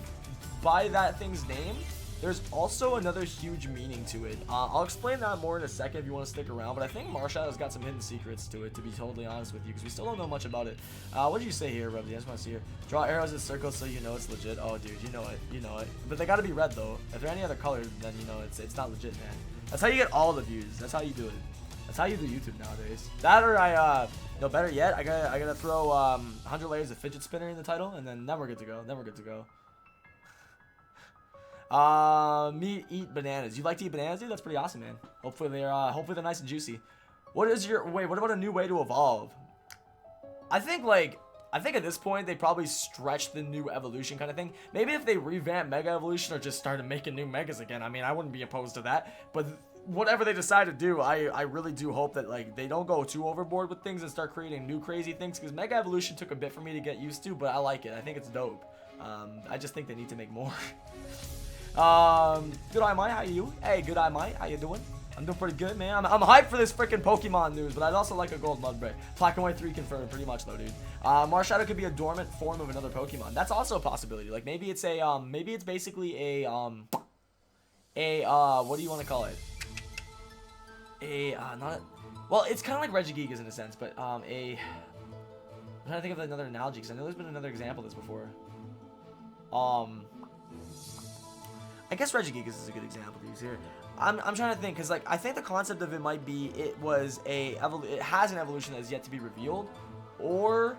by that thing's name there's also another huge meaning to it. I'll explain that more in a second if you want to stick around, but I think Marshadow's got some hidden secrets to it, to be totally honest with you, because we still don't know much about it. What did you say here, Rubsy? I just want to see here. Draw arrows in circles so you know it's legit. Oh, dude, you know it. But they got to be red, though. If they're any other color, then you know it's not legit, man. That's how you get all the views. That's how you do it. That's how you do YouTube nowadays. That, or no, better yet, I gotta throw 100 layers of fidget spinner in the title, and then we're good to go. Then we're good to go. Eat bananas. You like to eat bananas, dude? That's pretty awesome, man. Hopefully they're nice and juicy. What about a new way to evolve? I think at this point they probably stretched the new evolution kind of thing. Maybe if they revamp Mega Evolution or just started making new Megas again. I mean, I wouldn't be opposed to that. But whatever they decide to do, I really do hope that like they don't go too overboard with things and start creating new crazy ththings, because Mega Evolution took a bit for me to get used to, but I like it. I think it's dope. I just think they need to make more. Good Eye Mike, how you? Hey, Good Eye Mike, how you doing? I'm doing pretty good, man. I'm hyped for this freaking Pokemon news, but I'd also like a gold Mudbray. Black and White 3 confirmed, pretty much though, dude. Marshadow could be a dormant form of another Pokemon. That's also a possibility. Like maybe it's a maybe it's basically a what do you want to call it? Well, it's kind of like Regigigas in a sense, but I'm trying to think of another analogy because I know there's been another example of this before. I guess Regigigas is a good example to use here. I'm trying to think because like I think the concept of it might be it has an evolution that is yet to be revealed, or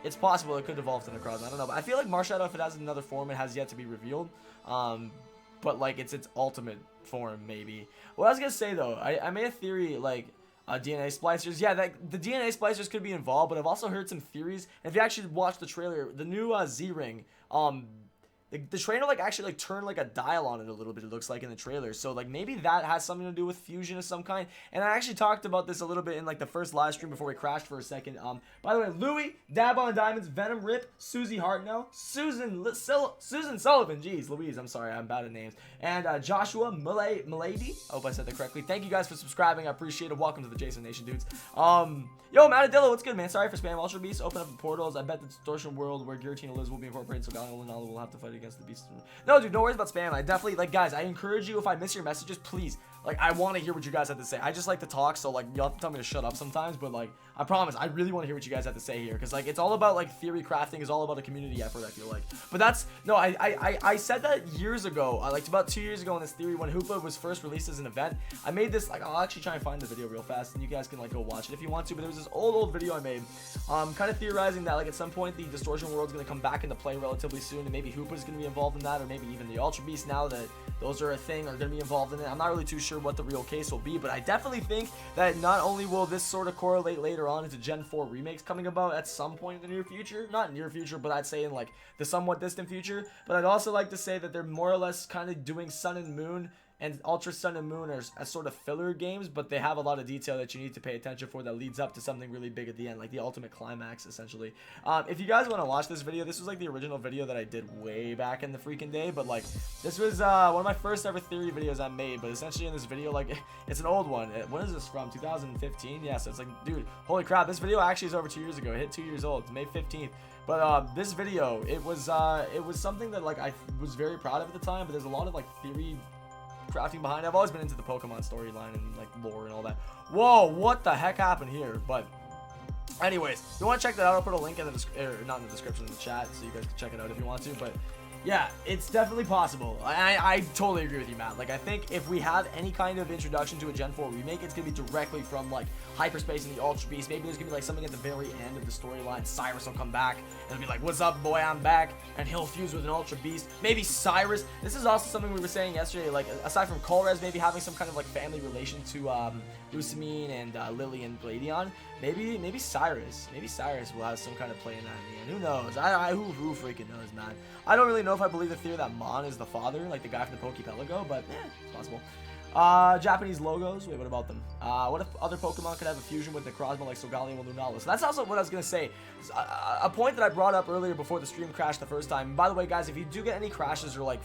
it's possible it could evolve to Necrozma. I don't know, but I feel like Marshadow, if it has another form, it has yet to be revealed. But like it's its ultimate form maybe. What I was gonna say though, I made a theory like DNA splicers. Yeah, the DNA splicers could be involved, but I've also heard some theories. And if you actually watch the trailer, the new Z-Ring, the trainer like actually like turned like a dial on it a little bit, it looks like in the trailer. So like maybe that has something to do with fusion of some kind. And I actually talked about this a little bit in like the first live stream before we crashed for a second. By the way, Louie, Dab on Diamonds, Venom Rip, Susie Hartnell, Susan Sullivan, jeez Louise, I'm sorry, I'm bad at names, and Joshua Milady. I hope I said that correctly. Thank you guys for subscribing, I appreciate it. Welcome to the Jason Nation, dudes. Yo, Mattadillo, what's good, man? Sorry for spam. Ultra Beast, open up the portals. I bet the distortion world where Giratina lives will be incorporated, so Gallion and Nala will have to fight against the beast. No, dude, no worries about spam. I definitely, like, guys, I encourage you, if I miss your messages, please, like, I want to hear what you guys have to say. I just like to talk, so, like, you'll have to tell me to shut up sometimes, but, like, I promise, I really want to hear what you guys have to say here, because, like, it's all about, like, theory crafting is all about a community effort, I feel like. But that's, no, I said that years ago, like, about 2 years ago in this theory, when Hoopa was first released as an event. I made this, like, I'll actually try and find the video real fast, and you guys can, like, go watch it if you want to, but there was this old video I made, kind of theorizing that, like, at some point, the distortion world's going to come back into play relatively soon, and maybe Hoopa's going to be involved in that, or maybe even the Ultra Beast, now that those are a thing, are going to be involved in it. I'm not really too sure what the real case will be, but I definitely think that not only will this sort of correlate later on into Gen 4 remakes coming about at some point in the near future, not near future, but I'd say in like the somewhat distant future, but I'd also like to say that they're more or less kind of doing Sun and Moon and Ultra Sun and Moon as sort of filler games, but they have a lot of detail that you need to pay attention for that leads up to something really big at the end, like the ultimate climax, essentially. If you guys want to watch this video, this was like the original video that I did way back in the freaking day, but like this was one of my first ever theory videos I made, but essentially in this video, like it's an old one. When is this from? 2015? Yeah, so it's like, dude, holy crap, this video actually is over 2 years ago. It hit 2 years old. It's May 15th. But this video, it was something that like I was very proud of at the time, but there's a lot of like theory crafting behind it. I've always been into the Pokemon storyline and like lore and all that. Whoa, what the heck happened here? But anyways, if you want to check that out, I'll put a link in the not in the description, in the chat, so you guys can check it out if you want to. But yeah, it's definitely possible. I totally agree with you, Matt. Like, I think if we have any kind of introduction to a Gen 4 remake, it's going to be directly from, like, Hyperspace and the Ultra Beast. Maybe there's going to be, like, something at the very end of the storyline. Cyrus will come back and be like, what's up, boy, I'm back. And he'll fuse with an Ultra Beast. Maybe Cyrus. This is also something we were saying yesterday. Like, aside from Colress maybe having some kind of, like, family relation to Lusamine and Lily and Gladion, maybe Cyrus. Maybe Cyrus will have some kind of play in that in the end. Who knows? Who freaking knows, man? I don't really know if I believe the theory that Mon is the father, like the guy from the Pokepelago, but it's possible. Japanese logos. Wait, what about them? What if other Pokemon could have a fusion with Necrozma like Solgaleo and Lunala? So that's also what I was going to say. A point that I brought up earlier before the stream crashed the first time. By the way, guys, if you do get any crashes or like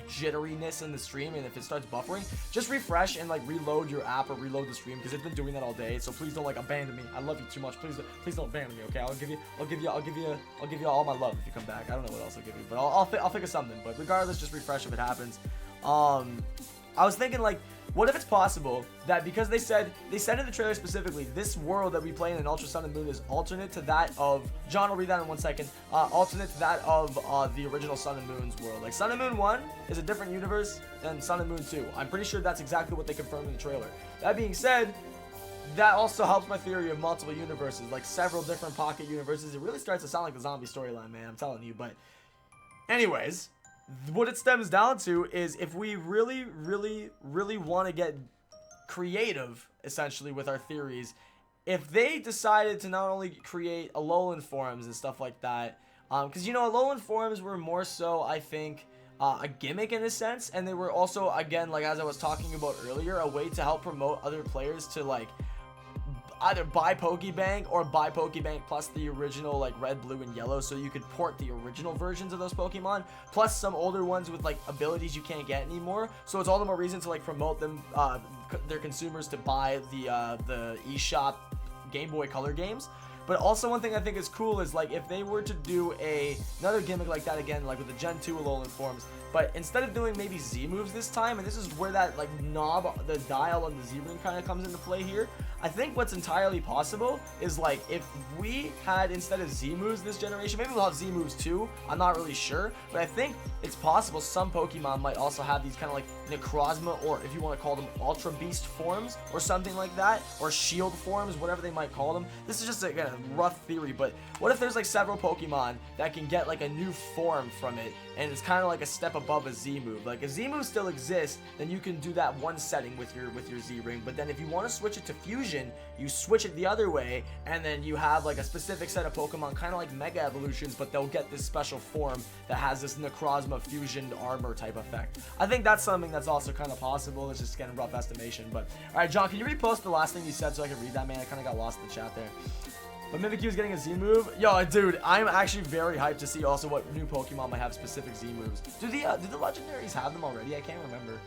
jitteriness in the stream and if it starts buffering, just refresh and like reload your app or reload the stream because it's been doing that all day. So please don't like abandon me. I love you too much. Please don't abandon me, okay? I'll give you all my love if you come back. I don't know what else I'll give you, but I'll think of something. But regardless, just refresh if it happens. I was thinking, like, what if it's possible that because they said in the trailer specifically, this world that we play in Ultra Sun and Moon is alternate to that of, John will read that in 1 second, alternate to that of the original Sun and Moon's world. Like, Sun and Moon 1 is a different universe than Sun and Moon 2. I'm pretty sure that's exactly what they confirmed in the trailer. That being said, that also helps my theory of multiple universes, like several different pocket universes. It really starts to sound like the zombie storyline, man, I'm telling you. But anyways, what it stems down to is if we really want to get creative, essentially, with our theories, if they decided to not only create alolan forms and stuff like that, because, you know, alolan forms were more so, I think, a gimmick in a sense, and they were also, again, like as I was talking about earlier, a way to help promote other players to, like, either buy Pokebank or buy Pokebank plus the original like red, blue, and yellow, so you could port the original versions of those Pokemon plus some older ones with like abilities you can't get anymore. So it's all the more reason to like promote them, their consumers to buy the eShop Game Boy Color games. But also one thing I think is cool is like if they were to do another gimmick like that again, like with the Gen 2 alolan forms, but instead of doing maybe Z moves this time, and this is where that like knob, the dial on the Z ring kind of comes into play here. I think what's entirely possible is like if we had, instead of Z moves this generation, maybe we'll have Z moves too, I'm not really sure, but I think it's possible some Pokemon might also have these kind of like Necrozma, or if you want to call them Ultra Beast forms or something like that, or Shield forms, whatever they might call them. This is just again a rough theory, but what if there's like several Pokemon that can get like a new form from it, and it's kind of like a step above a Z move. Like if Z move still exists, then you can do that one setting with your Z ring, but then if you want to switch it to Fusion, you switch it the other way, and then you have like a specific set of Pokemon, kind of like Mega Evolutions, but they'll get this special form that has this Necrozma fusion armor type effect. I think that's something that's also kind of possible. It's just getting rough estimation. But all right, John, can you repost the last thing you said so I can read that, man? I kind of got lost in the chat there. But Mimikyu is getting a Z move. Yo, dude, I'm actually very hyped to see also what new Pokemon might have specific Z moves. Do the legendaries have them already? I can't remember.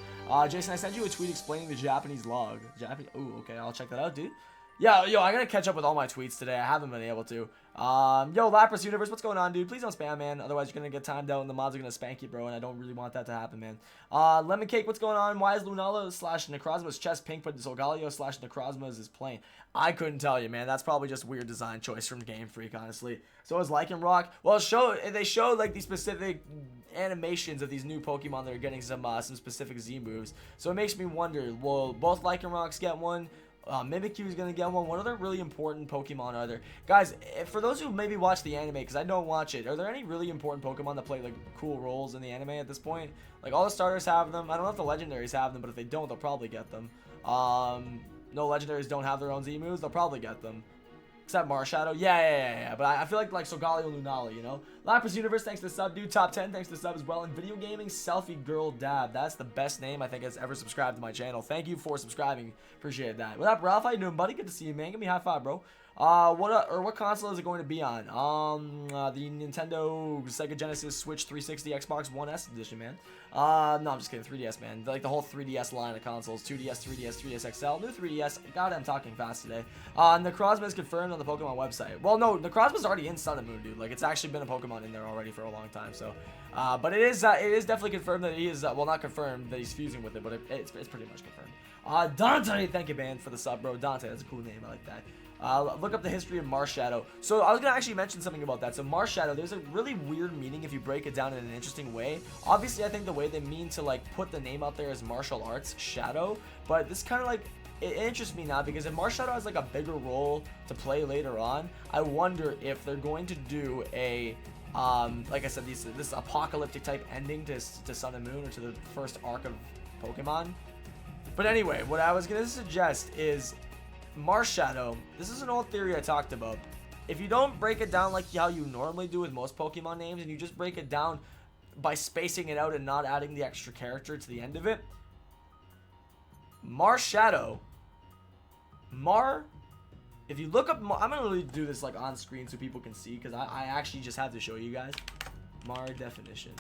Jason, I sent you a tweet explaining the Japanese log. Ooh, okay, I'll check that out, dude. Yeah, yo, I'm gonna catch up with all my tweets today. I haven't been able to. Yo, Lapras Universe, what's going on, dude? Please don't spam, man. Otherwise, you're gonna get timed out and the mods are gonna spank you, bro. And I don't really want that to happen, man. Lemon Cake, what's going on? Why is Lunala / Necrozma's chest pink, but Solgaleo / Necrozma's is plain? I couldn't tell you, man. That's probably just weird design choice from Game Freak, honestly. So is Lycanroc. Well, they showed like these specific animations of these new Pokemon that are getting some specific Z moves. So it makes me wonder, will both Lycanrocs get one? Mimikyu is going to get one. What other really important Pokemon are there? Guys, for those who maybe watch the anime, because I don't watch it, are there any really important Pokemon that play like cool roles in the anime at this point? Like all the starters have them. I don't know if the legendaries have them, but if they don't, they'll probably get them. No legendaries don't have their own Z moves. They'll probably get them. Except Marshadow. Yeah. But I feel like Solgaleo, Lunala, you know? Lapras Universe, thanks to the sub, dude. Top 10, thanks to the sub as well. And Video Gaming Selfie Girl Dab. That's the best name I think has ever subscribed to my channel. Thank you for subscribing. Appreciate that. What up, Ralph? How you doing, buddy? Good to see you, man. Give me a high five, bro. What console is it going to be on? The Nintendo, Sega Genesis, Switch 360, Xbox One S edition, man. No, I'm just kidding. 3DS, man. Like the whole 3DS line of consoles. 2DS, 3DS, 3DS XL, new 3DS. God, I'm talking fast today. Necrozma is confirmed on the Pokemon website. Well, no, Necrozma's already in Sun and Moon, dude. Like it's actually been a Pokemon in there already for a long time. So, but it is definitely confirmed that he is. Well, not confirmed that he's fusing with it, but it's pretty much confirmed. Dante, thank you, man, for the sub, bro. Dante, that's a cool name. I like that. Look up the history of Marshadow. So I was going to actually mention something about that. So Marshadow, there's a really weird meaning if you break it down in an interesting way. Obviously, I think the way they mean to like put the name out there is martial arts shadow. But this kind of like, it interests me now because if Marshadow has like a bigger role to play later on, I wonder if they're going to do a, like I said, this apocalyptic type ending to Sun and Moon or to the first arc of Pokemon. But anyway, what I was going to suggest is Marshadow, this is an old theory I talked about. If you don't break it down like how you normally do with most Pokemon names, and you just break it down by spacing it out and not adding the extra character to the end of it, Marshadow, if you look up, I'm going to really do this like on screen so people can see, because I actually just have to show you guys. Mar definition.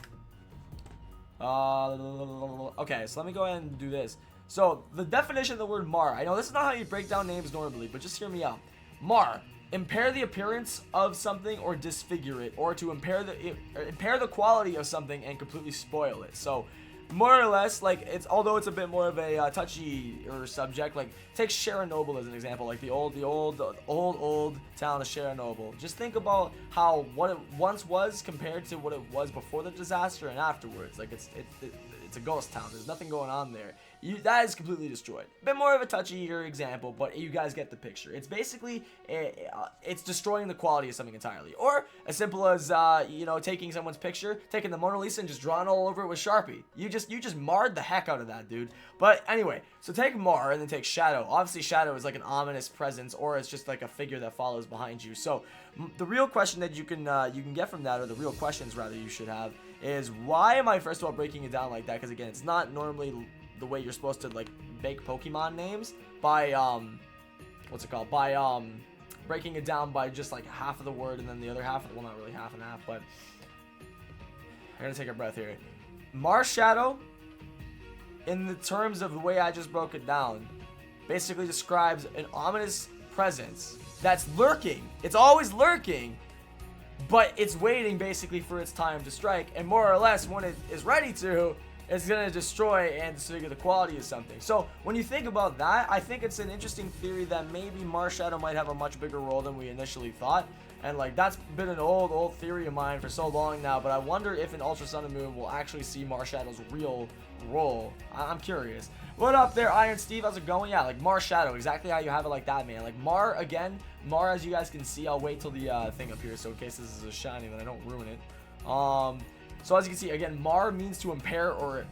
Okay, so let me go ahead and do this. So, the definition of the word Mar. I know this is not how you break down names normally, but just hear me out. Mar. Impair the appearance of something or disfigure it, or to impair the quality of something and completely spoil it. So, more or less, like, although it's a bit more of a touchy subject, like, take Chernobyl as an example, like the old town of Chernobyl. Just think about how what it once was compared to what it was before the disaster and afterwards. Like, it's a ghost town. There's nothing going on there. That is completely destroyed. Bit more of a touchier example, but you guys get the picture. It's basically, it's destroying the quality of something entirely. Or as simple as, taking someone's picture, taking the Mona Lisa and just drawing all over it with Sharpie. You just marred the heck out of that, dude. But anyway, so take Mar and then take Shadow. Obviously, Shadow is like an ominous presence, or it's just like a figure that follows behind you. So the real question that you can get from that, or the real questions rather you should have, is why am I first of all breaking it down like that? Because again, it's not normally the way you're supposed to like make Pokemon names by what's it called, by breaking it down by just like half of the word and then the other half, well, not really half and half, but I gotta take a breath here. Marshadow, in the terms of the way I just broke it down, basically describes an ominous presence that's lurking. It's always lurking, but it's waiting basically for its time to strike, and more or less when it is ready to, it's going to destroy and disfigure the quality of something. So when you think about that, I think it's an interesting theory that maybe Marshadow might have a much bigger role than we initially thought. And like, that's been an old theory of mine for so long now, but I wonder if in Ultra Sun and Moon we'll actually see Marshadow's real role. I'm curious. What up there, Iron Steve? How's it going? Yeah, like Marshadow, exactly how you have it like that, man. Like Mar, as you guys can see, I'll wait till the thing up here, so in case this is a shiny, then I don't ruin it. So as you can see, again, Mar means to impair or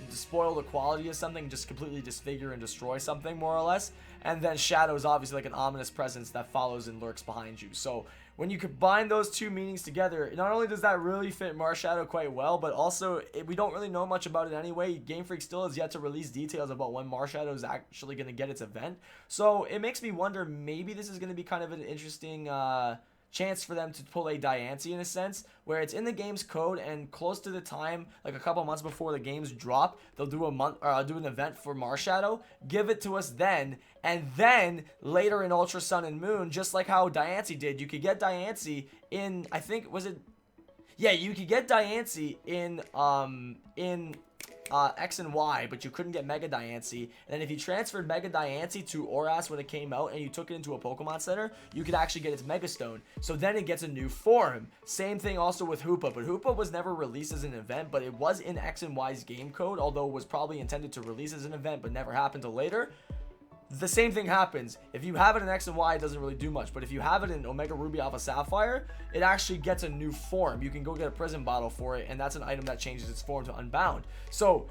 spoil the quality of something, just completely disfigure and destroy something, more or less. And then Shadow is obviously like an ominous presence that follows and lurks behind you. So when you combine those two meanings together, not only does that really fit Marshadow quite well, but also we don't really know much about it anyway. Game Freak still has yet to release details about when Marshadow is actually going to get its event. So it makes me wonder, maybe this is going to be kind of an interesting chance for them to pull a Diancie in a sense, where it's in the game's code, and close to the time, like a couple months before the games drop, they'll do an event for Marshadow, give it to us then, and then later in Ultra Sun and Moon, just like how Diancie did, you could get Diancie in, I think, you could get Diancie in X and Y, but you couldn't get Mega Diancie. And then if you transferred Mega Diancie to Oras when it came out and you took it into a Pokemon Center, you could actually get its Mega Stone. So then it gets a new form. Same thing also with Hoopa, but Hoopa was never released as an event, but it was in X and Y's game code, although it was probably intended to release as an event, but never happened till later. The same thing happens. If you have it in X and Y, it doesn't really do much. But if you have it in Omega Ruby Alpha Sapphire, it actually gets a new form. You can go get a prison bottle for it, and that's an item that changes its form to Unbound. So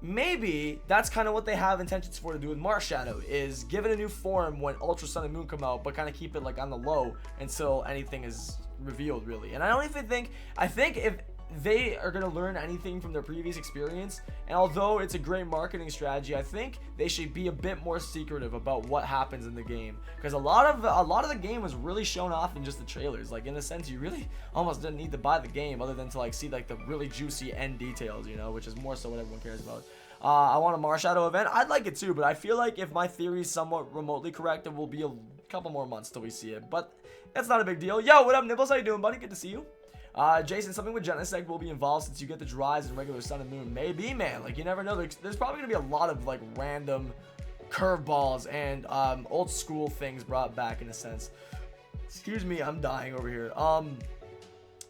maybe that's kind of what they have intentions for to do with Marshadow, is give it a new form when Ultra Sun and Moon come out, but kind of keep it like on the low until anything is revealed, really. And I don't even think, I think if they are going to learn anything from their previous experience, and although it's a great marketing strategy, I think they should be a bit more secretive about what happens in the game, because a lot of the game was really shown off in just the trailers. Like, in a sense, you really almost didn't need to buy the game other than to like see like the really juicy end details, you know, which is more so what everyone cares about. I want a Marshadow event. I'd like it too, but I feel like if my theory is somewhat remotely correct, it will be a couple more months till we see it, but that's not a big deal. Yo, what up, Nibbles? How you doing, buddy? Good to see you. Jason, something with Genesect will be involved since you get the drives in regular Sun and Moon. Maybe, man. Like, you never know. There's probably going to be a lot of, like, random curveballs and old school things brought back, in a sense. Excuse me, I'm dying over here.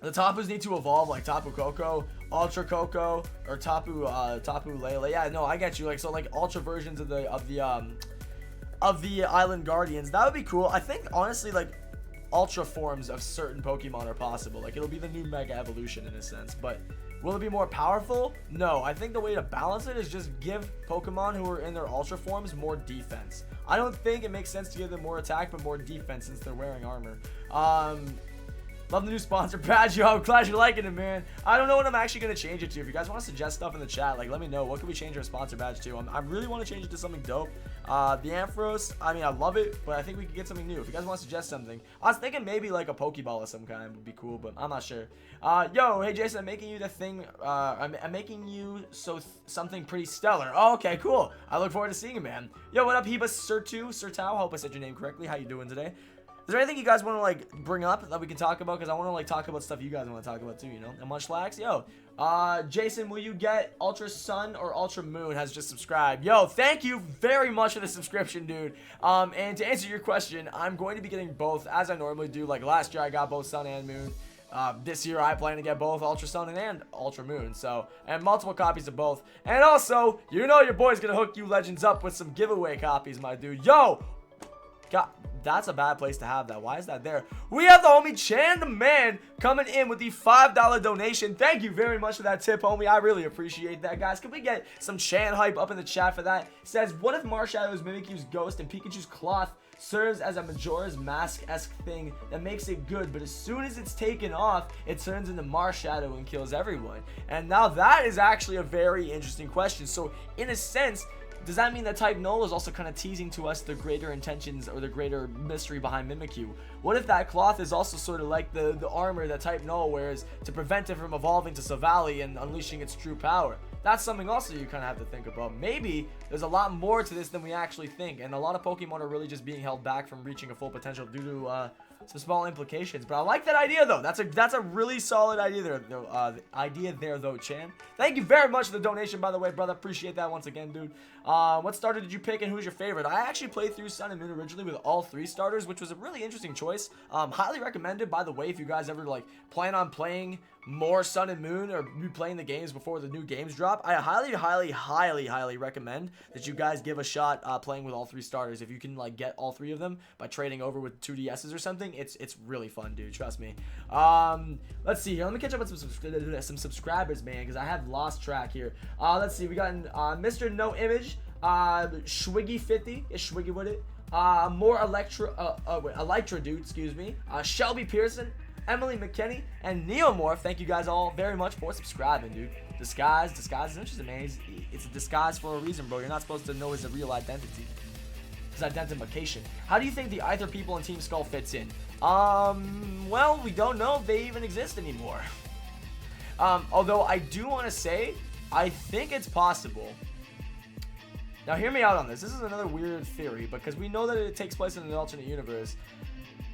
The Tapus need to evolve, like Tapu Koko, Ultra Koko, or Tapu Lele. Yeah, no, I get you. Like, so, like, Ultra versions of the Island Guardians. That would be cool. I think, honestly, like, Ultra forms of certain Pokemon are possible. Like, it'll be the new Mega Evolution in a sense, but will it be more powerful? No. I think the way to balance it is just give Pokemon who are in their Ultra forms more defense. I don't think it makes sense to give them more attack, but more defense since they're wearing armor. Love the new sponsor badge, yo. I'm glad you're liking it, man. I don't know what I'm actually going to change it to. If you guys want to suggest stuff in the chat, like, let me know. What can we change our sponsor badge to? I really want to change it to something dope. The Ampharos, I mean, I love it, but I think we could get something new. If you guys want to suggest something, I was thinking maybe like a Pokeball of some kind would be cool, but I'm not sure. Yo, hey Jason, I'm making you the thing. I'm making you something pretty stellar. Oh, okay, cool. I look forward to seeing it, man. Yo, what up, Heba Sertau? Hope I said your name correctly. How you doing today? Is there anything you guys want to like bring up that we can talk about? Because I want to like talk about stuff you guys want to talk about too, you know? And Munchlax, yo. Jason, will you get Ultra Sun or Ultra Moon? Has just subscribed. Yo, thank you very much for the subscription, dude. And to answer your question, I'm going to be getting both as I normally do. Like last year, I got both Sun and Moon. This year, I plan to get both Ultra Sun and Ultra Moon. So, and multiple copies of both. And also, you know your boy's gonna hook you legends up with some giveaway copies, my dude. Yo, God. That's a bad place to have that. Why is that there? We have the homie Chan the Man coming in with the $5 donation. Thank you very much for that tip, homie. I really appreciate that, guys. Can we get some Chan hype up in the chat for that? It says, what if Marshadow's Mimikyu's ghost and Pikachu's cloth serves as a Majora's Mask-esque thing that makes it good, but as soon as it's taken off, it turns into Marshadow and kills everyone? And now that is actually a very interesting question. So, in a sense, does that mean that Type Null is also kind of teasing to us the greater intentions or the greater mystery behind Mimikyu? What if that cloth is also sort of like the armor that Type Null wears to prevent it from evolving to Savali and unleashing its true power? That's something also you kind of have to think about. Maybe there's a lot more to this than we actually think, and a lot of Pokemon are really just being held back from reaching a full potential due to some small implications. But I like that idea though. That's a really solid idea there though, Chan. Thank you very much for the donation, by the way, brother. Appreciate that once again, dude. What starter did you pick and who's your favorite? I actually played through Sun and Moon originally with all 3 starters, which was a really interesting choice. Highly recommended, by the way, if you guys ever like plan on playing more Sun and Moon or replaying the games before the new games drop. I highly recommend that you guys give a shot playing with all 3 starters. If you can like get all 3 of them by trading over with 2DSs or something, it's really fun, dude. Trust me. Let's see here. Let me catch up with some subscribers, man, because I have lost track here. Let's see. We got Mr. No Image, Schwiggy50. Is Schwiggy with it? More Electra dude, excuse me. Shelby Pearson, Emily McKinney, and Neomorph. Thank you guys all very much for subscribing, dude. Disguise is interesting, man. It's a disguise for a reason, bro. You're not supposed to know his real identity. His identification. How do you think the Aether people in Team Skull fits in? Well, we don't know if they even exist anymore. Although I do want to say, I think it's possible. Now, hear me out on this. This is another weird theory, because we know that it takes place in an alternate universe.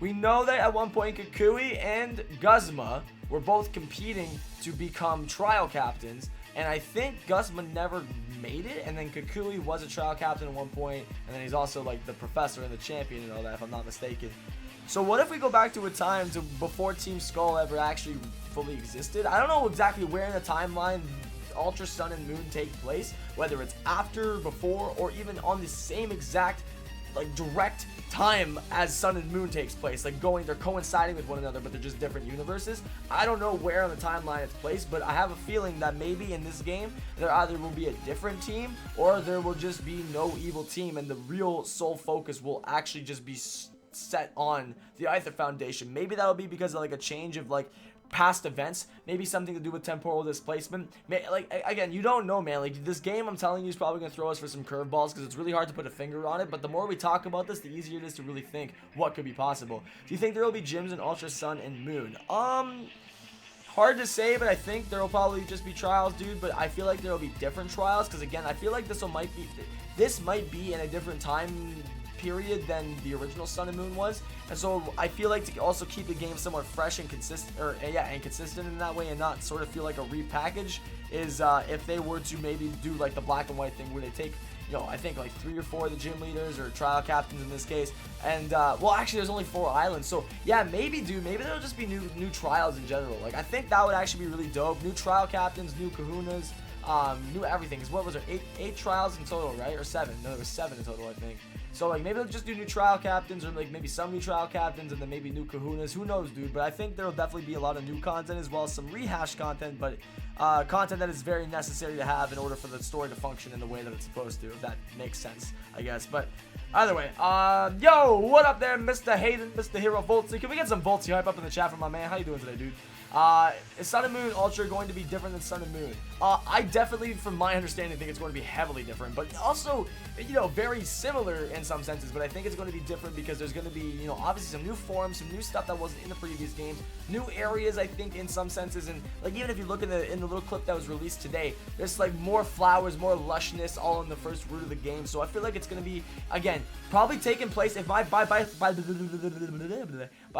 We know that at one point Kukui and Guzma were both competing to become trial captains, and I think Guzma never made it, and then Kukui was a trial captain at one point, and then he's also like the professor and the champion and all that, if I'm not mistaken. So what if we go back to a time before Team Skull ever actually fully existed? I don't know exactly where in the timeline Ultra Sun and Moon take place, whether it's after, before, or even on the same exact like direct time as Sun and Moon takes place, like they're coinciding with one another, but they're just different universes. I don't know where on the timeline it's placed, but I have a feeling that maybe in this game there either will be a different team or there will just be no evil team, and the real sole focus will actually just be set on the Aether Foundation. Maybe that'll be because of like a change of like past events, maybe something to do with temporal displacement. Like, again, you don't know, man. Like, this game, I'm telling you, is probably gonna throw us for some curveballs because it's really hard to put a finger on it, but the more we talk about this, the easier it is to really think what could be possible. Do you think there will be gyms in Ultra Sun and Moon? Hard to say, but I think there will probably just be trials, dude, but I feel like there will be different trials, because again, I feel like this might be in a different time period than the original Sun and Moon was, and so I feel like to also keep the game somewhat fresh and consistent, and consistent in that way, and not sort of feel like a repackage, is if they were to maybe do like the black and white thing where they take, you know, I think like 3 or 4 of the gym leaders or trial captains in this case, and well, actually there's only 4 islands, so yeah, maybe there'll just be new trials in general. Like, I think that would actually be really dope. New trial captains, new kahunas, new everything. Because what was there, 8 trials in total, right? Or 7? No, there was 7 in total, I think. So like maybe they'll just do new trial captains, or like maybe some new trial captains and then maybe new kahunas. Who knows, dude? But I think there will definitely be a lot of new content as well as some rehashed content, but content that is very necessary to have in order for the story to function in the way that it's supposed to, if that makes sense, I guess. But either way, yo, what up there, Mr. Hayden, Mr. Hero Voltsy? Can we get some Voltsy hype up in the chat from my man? How you doing today, dude? Is Sun and Moon Ultra going to be different than Sun and Moon? I definitely, from my understanding, think it's going to be heavily different, but also, you know, very similar in some senses, but I think it's going to be different because there's going to be, you know, obviously some new forms, some new stuff that wasn't in the previous games, new areas, I think, in some senses, and like even if you look in the little clip that was released today, there's like more flowers, more lushness all in the first route of the game, so I feel like it's going to be, again, probably taking place, if by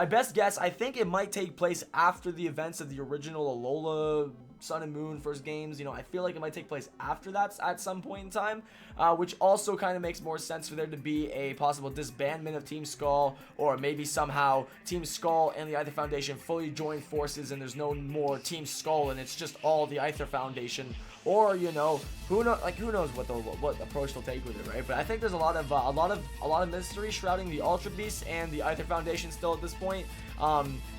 best guess, I think it might take place after the events of the original Alola Sun and Moon first games. You know, I feel like it might take place after that at some point in time, which also kind of makes more sense for there to be a possible disbandment of Team Skull, or maybe somehow Team Skull and the Aether Foundation fully join forces and there's no more Team Skull and it's just all the Aether Foundation, or, you know, who knows what approach they'll take with it, right? But I think there's a lot of mystery shrouding the Ultra Beasts and the Aether Foundation still at this point.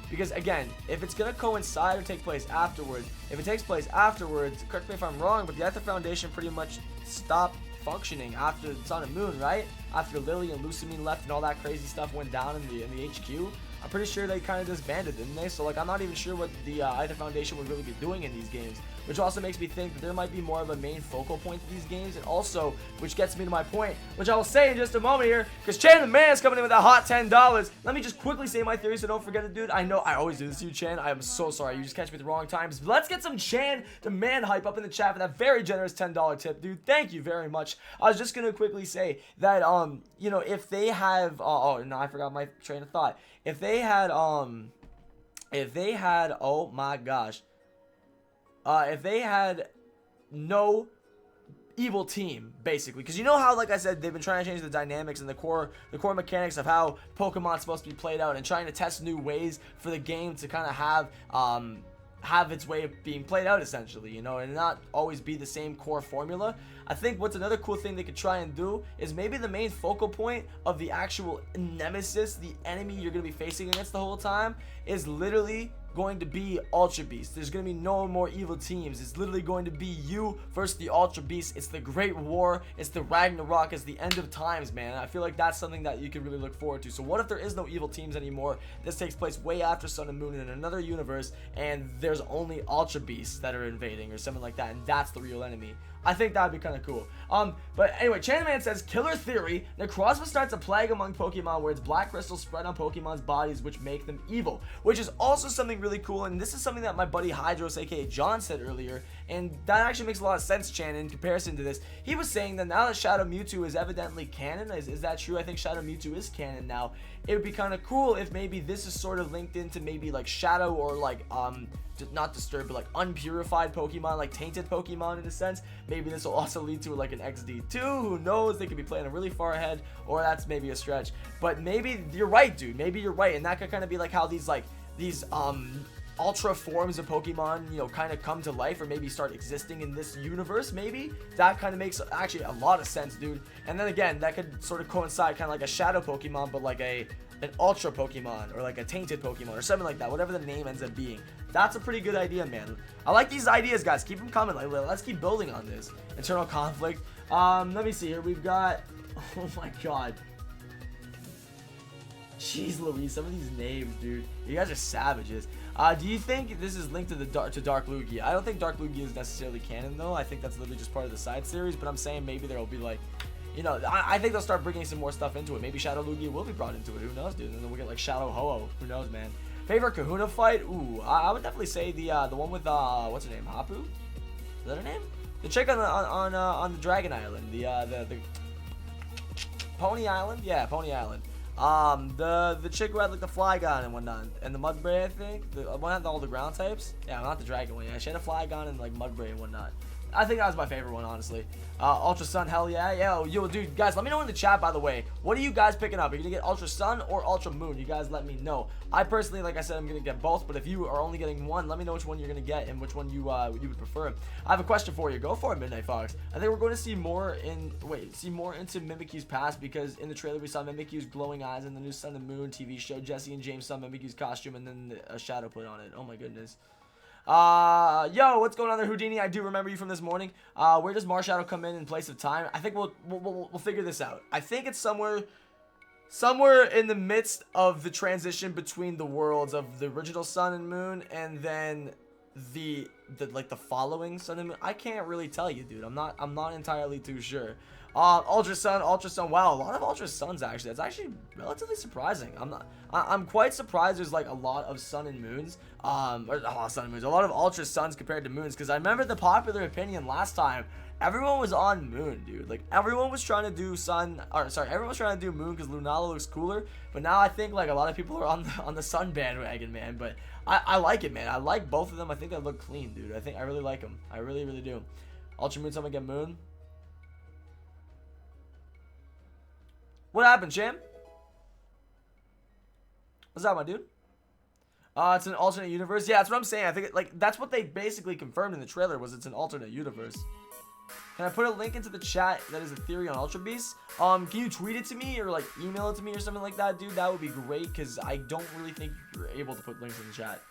Because again, if it's gonna coincide or take place afterwards, if it takes place afterwards, correct me if I'm wrong, but the Aether Foundation pretty much stopped functioning after Sun and Moon, right? After Lily and Lucamine left and all that crazy stuff went down in the HQ, I'm pretty sure they kind of disbanded, didn't they? So like, I'm not even sure what the Aether Foundation would really be doing in these games. which also makes me think that there might be more of a main focal point to these games. And also, which gets me to my point, which I will say in just a moment here, because Chan the Man is coming in with a hot $10. Let me just quickly say my theory so don't forget it, dude. I know I always do this to you, Chan. I am so sorry. You just catch me at the wrong times. But let's get some Chan the Man hype up in the chat for that very generous $10 tip, dude. Thank you very much. I was just going to quickly say that, you know, if they have, oh, no, I forgot my train of thought. If they had, oh my gosh, if they had no evil team, basically, because you know how, like I said, they've been trying to change the dynamics and the core mechanics of how Pokemon's supposed to be played out, and trying to test new ways for the game to kind of have its way of being played out, essentially, you know, and not always be the same core formula. I think what's another cool thing they could try and do is maybe the main focal point of the actual nemesis, the enemy you're going to be facing against the whole time, is literally going to be Ultra Beast. There's going to be no more evil teams. It's literally going to be you versus the Ultra Beast. It's the Great War. It's the Ragnarok. It's the end of times, man. I feel like that's something that you can really look forward to. So what if there is no evil teams anymore? This takes place way after Sun and Moon in another universe, and there's only Ultra Beasts that are invading or something like that, and that's the real enemy. I think that would be kind of cool. But anyway, Chanman says, killer theory, Necrozma starts a plague among Pokemon where its black crystals spread on Pokemon's bodies, which make them evil, which is also something really cool. And this is something that my buddy Hydros, aka John, said earlier, and that actually makes a lot of sense, Chan, in comparison to this. He was saying that now that Shadow Mewtwo is evidently canon, is that true? I think Shadow Mewtwo is canon now. It would be kind of cool if maybe this is sort of linked into maybe like Shadow, or like not disturbed, but like unpurified Pokemon, like tainted Pokemon in a sense. Maybe this will also lead to like an XD2. Who knows? They could be playing really far ahead, or that's maybe a stretch. But maybe you're right, dude. Maybe you're right, and that could kind of be like how these ultra forms of Pokemon, you know, kind of come to life, or maybe start existing in this universe. Maybe that kind of makes actually a lot of sense, dude. And then again, that could sort of coincide kind of like a Shadow Pokemon, but like an Ultra Pokemon, or like a Tainted Pokemon, or something like that, whatever the name ends up being. That's a pretty good idea, man. I like these ideas, guys. Keep them coming. Like, let's keep building on this. Internal conflict. Let me see here. We've got, oh my god, jeez Louise, some of these names, dude. You guys are savages. Do you think this is linked to the Dark Lugia? I don't think Dark Lugia is necessarily canon, though. I think that's literally just part of the side series, but I'm saying maybe there will be like, you know, I think they'll start bringing some more stuff into it. Maybe Shadow Lugia will be brought into it. Who knows, dude? And then we'll get like Shadow Ho-Oh. Who knows, man? Favorite Kahuna fight? Ooh, I would definitely say the one with what's her name? Hapu? Is that her name? The chick on the Dragon Island. The Pony Island? Yeah, Pony Island. The chick who had like the Flygon and whatnot, and the Mudbray, I think. The one had all the ground types. Yeah, not the Dragon one. Yeah, she had a Flygon and like Mudbray and whatnot. I think that was my favorite one, honestly. Ultra Sun, hell yeah. Yo, dude, guys, let me know in the chat, by the way. What are you guys picking up? Are you going to get Ultra Sun or Ultra Moon? You guys let me know. I personally, like I said, I'm going to get both, but if you are only getting one, let me know which one you're going to get and which one you would prefer. I have a question for you. Go for it, Midnight Fox. I think we're going to see more into Mimikyu's past, because in the trailer we saw Mimikyu's glowing eyes in the new Sun and Moon TV show. Jesse and James saw Mimikyu's costume and then a shadow put on it. Oh my goodness. Yo, what's going on there, Houdini? I do remember you from this morning. Where does Marshadow come in place of time? I think we'll figure this out. I think it's somewhere in the midst of the transition between the worlds of the original Sun and Moon and then the following Sun and Moon. I can't really tell you, dude. I'm not entirely too sure. Ultra Sun. Wow, a lot of Ultra Suns actually. That's actually relatively surprising. I'm quite surprised there's like a lot of Sun and Moons. A lot of Ultra Suns compared to Moons, because I remember the popular opinion last time, everyone was on Moon, dude. Like everyone was trying to do everyone was trying to do Moon because Lunala looks cooler. But now I think like a lot of people are on the Sun bandwagon, man. But I like it, man. I like both of them. I think they look clean, dude. I really like them. I really do. Ultra Moon, someone get Moon. What happened, champ? What's up, my dude? It's an alternate universe. Yeah, that's what I'm saying. I think that's what they basically confirmed in the trailer, was it's an alternate universe. Can I put a link into the chat that is a theory on Ultra Beasts? Can you tweet it to me or like email it to me or something like that, dude? That would be great, because I don't really think you're able to put links in the chat.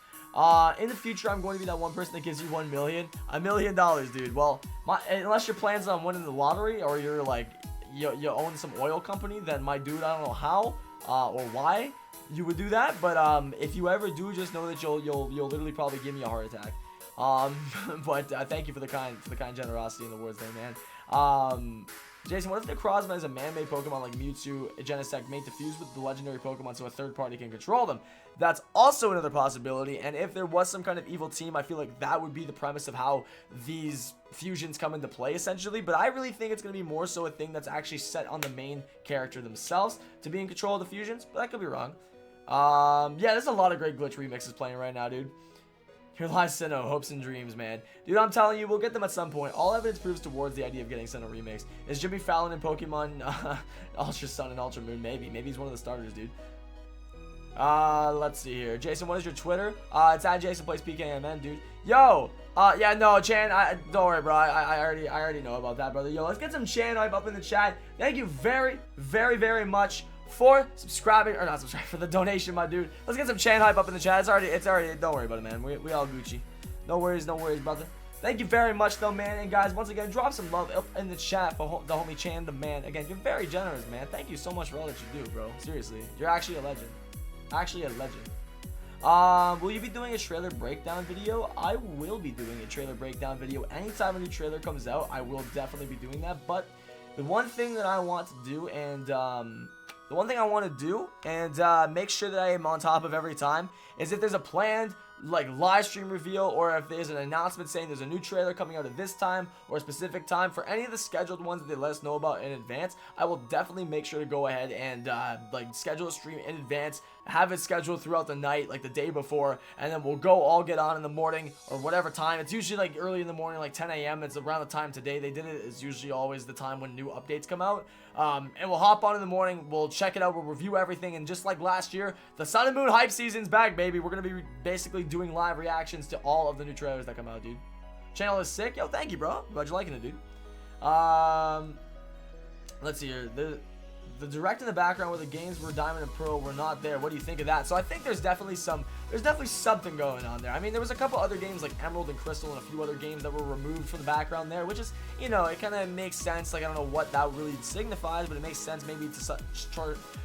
In the future, I'm going to be that one person that gives you $1 million. $1 million, dude. Well, unless your plans on winning the lottery, or you're like, you own some oil company, then my dude, I don't know how or why you would do that, but if you ever do, just know that you'll literally probably give me a heart attack. But thank you for the kind generosity in the words there, man. Jason, what if Necrozma is a man-made Pokemon like Mewtwo, Genesect, made to fuse with the legendary Pokemon so a third party can control them? That's also another possibility, and if there was some kind of evil team, I feel like that would be the premise of how these fusions come into play, essentially. But I really think it's going to be more so a thing that's actually set on the main character themselves to be in control of the fusions, but I could be wrong. Yeah, there's a lot of great glitch remixes playing right now, dude. Your live Sinnoh, hopes and dreams, man. Dude, I'm telling you, we'll get them at some point. All evidence proves towards the idea of getting Sinnoh remix. Is Jimmy Fallon in Pokemon Ultra Sun and Ultra Moon? Maybe. Maybe he's one of the starters, dude. Let's see here. Jason, what is your Twitter? It's at Jason Plays PKMN, dude. Yo! Yeah, no, Chan, don't worry, bro. I already know about that, brother. Yo, let's get some Chan hype up in the chat. Thank you very, very, very much for subscribing, or not subscribing, for the donation, my dude. Let's get some Chan hype up in the chat. It's already, don't worry about it, man. We all Gucci. No worries, brother. Thank you very much, though, man. And guys, once again, drop some love up in the chat for the homie Chan, the man. Again, you're very generous, man. Thank you so much for all that you do, bro. Seriously, you're actually a legend. Actually a legend. Will you be doing a trailer breakdown video? I will be doing a trailer breakdown video. Anytime a new trailer comes out, I will definitely be doing that. But the one thing that I want to do, and make sure that I am on top of every time, is if there's a planned like live stream reveal, or if there's an announcement saying there's a new trailer coming out at this time or a specific time, for any of the scheduled ones that they let us know about in advance, I will definitely make sure to go ahead and like schedule a stream in advance, have it scheduled throughout the night, like the day before, and then we'll go all get on in the morning or whatever time. It's usually like early in the morning, like 10 a.m. It's around the time today they did it. It's usually always the time when new updates come out. And we'll hop on in the morning, we'll check it out, we'll review everything, and just like last year, the Sun and Moon hype season's back, baby. We're gonna be basically doing live reactions to all of the new trailers that come out, dude. Channel is sick. Yo, thank you, bro. Glad you're liking it, dude. Let's see here. The direct in the background where the games were Diamond and Pearl were not there. What do you think of that? So I think there's definitely something going on there. I mean, there was a couple other games like Emerald and Crystal and a few other games that were removed from the background there, which is, you know, it kind of makes sense. Like, I don't know what that really signifies, but it makes sense maybe to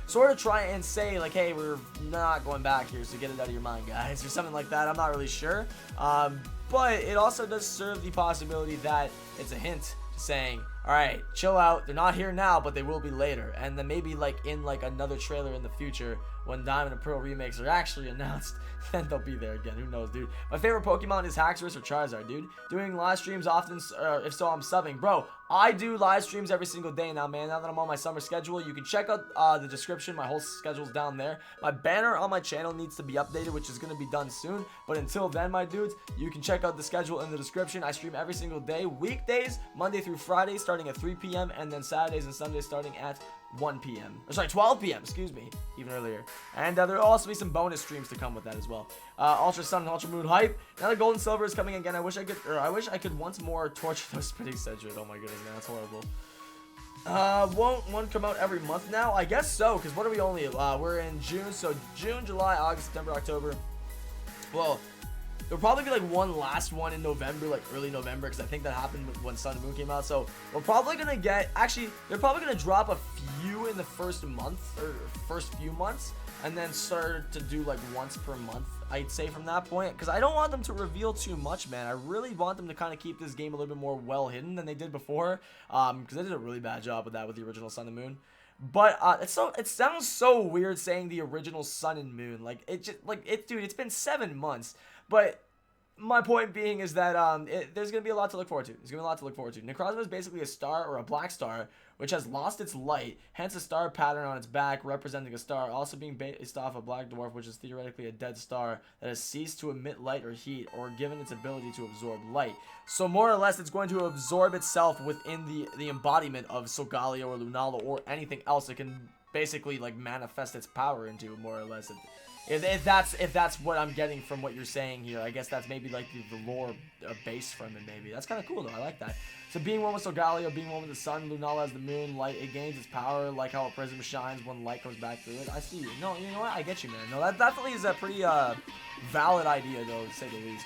sort of try and say, like, hey, we're not going back here, so get it out of your mind, guys, or something like that. I'm not really sure. But it also does serve the possibility that it's a hint saying, all right, chill out, they're not here now, but they will be later. And then maybe like in like another trailer in the future, when Diamond and Pearl remakes are actually announced, then they'll be there again. Who knows, dude? My favorite Pokemon is Haxorus or Charizard, dude. Doing live streams often, if so, I'm subbing. Bro, I do live streams every single day now, man. Now that I'm on my summer schedule, you can check out the description. My whole schedule's down there. My banner on my channel needs to be updated, which is going to be done soon. But until then, my dudes, you can check out the schedule in the description. I stream every single day, weekdays, Monday through Friday, starting at 3 p.m. and then Saturdays and Sundays starting at 1 p.m. Or sorry, 12 p.m. Excuse me, even earlier. And there will also be some bonus streams to come with that as well. Ultra Sun and Ultra Moon hype. Now the Gold and Silver is coming again. I wish I could once more torture those pretty centuries. Oh my goodness, man, that's horrible. Won't one come out every month now? I guess so, because what are we only? We're in June, so June, July, August, September, October. Well, there'll probably be like one last one in November, like early November, because I think that happened when Sun and Moon came out. So we're probably gonna get, actually, they're probably gonna drop a few in the first month or first few months, and then start to do like once per month, I'd say, from that point, because I don't want them to reveal too much, man. I really want them to kind of keep this game a little bit more well hidden than they did before, because they did a really bad job with that with the original Sun and Moon. But it sounds so weird saying the original Sun and Moon, like it just dude, it's been 7 months. But my point being is that there's going to be a lot to look forward to. There's going to be a lot to look forward to. Necrozma is basically a star, or a black star, which has lost its light, hence a star pattern on its back representing a star, also being based off a black dwarf, which is theoretically a dead star that has ceased to emit light or heat, or given its ability to absorb light. So more or less, it's going to absorb itself within the embodiment of Solgaleo or Lunala or anything else it can basically like manifest its power into, more or less. If that's what I'm getting from what you're saying here, I guess that's maybe like the lore base from it, maybe. That's kind of cool, though. I like that. So being one with Solgaleo, being one with the sun, Lunala has the moon, light, it gains its power, like how a prism shines when light comes back through it. I see you. No, you know what? I get you, man. No, that definitely is a pretty valid idea, though, to say the least.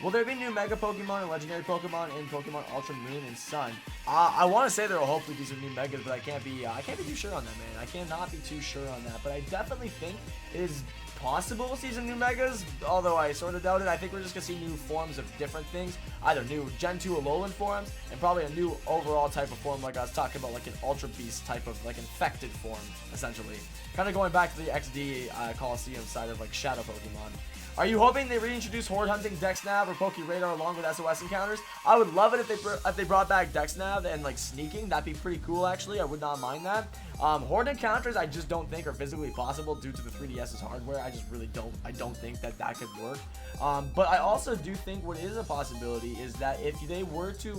Will there be new Mega Pokemon and Legendary Pokemon in Pokemon Ultra Moon and Sun? I want to say there will hopefully be some new Megas, but I can't be too sure on that, man. I cannot be too sure on that, but I definitely think it is possible we'll see some new megas, although I sort of doubt it. I think we're just going to see new forms of different things, either new Gen 2 alolan forms, and probably a new overall type of form, like I was talking about, like an Ultra Beast type of, like, infected form, essentially. Kind of going back to the XD Coliseum side of, like, Shadow Pokemon. Are you hoping they reintroduce Horde Hunting, Dexnav, or Pokeradar along with SOS encounters? I would love it if they brought back Dexnav and like sneaking. That'd be pretty cool, actually. I would not mind that. Horde encounters, I just don't think are physically possible due to the 3DS's hardware. I just really don't. I don't think that could work. But I also do think what is a possibility is that if they were to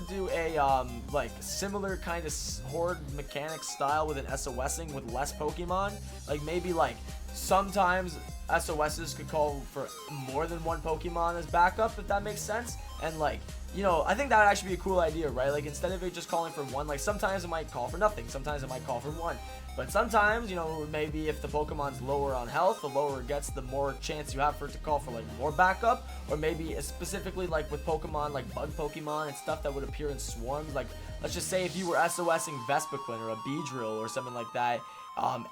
do a like similar kind of horde mechanic style with an SOSing with less Pokemon, like maybe like sometimes SOSs could call for more than one Pokemon as backup, if that makes sense. And like, you know, I think that would actually be a cool idea, right? Like instead of it just calling for one, like sometimes it might call for nothing, sometimes it might call for one. But sometimes, you know, maybe if the Pokemon's lower on health, the lower it gets, the more chance you have for it to call for, like, more backup. Or maybe specifically, like, with Pokemon, like, bug Pokemon and stuff that would appear in swarms. Like, let's just say if you were SOSing Vespiquen or a Beedrill or something like that,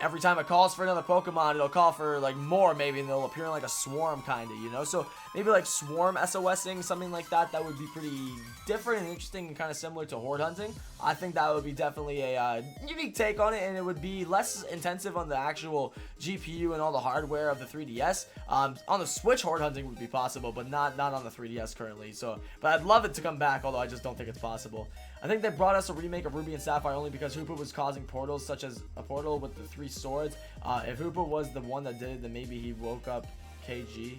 every time it calls for another Pokemon, it'll call for, like, more, maybe, and they'll appear in, like, a swarm, kind of, you know? So, maybe, like, swarm SOSing, something like that, that would be pretty different and interesting and kind of similar to Horde Hunting. I think that would be definitely a unique take on it, and it would be less intensive on the actual GPU and all the hardware of the 3DS. On the Switch, Horde Hunting would be possible, but not on the 3DS currently. So, but I'd love it to come back, although I just don't think it's possible. I think they brought us a remake of Ruby and Sapphire only because Hoopa was causing portals, such as a portal with the 3 swords. If Hoopa was the one that did it, then maybe he woke up KG?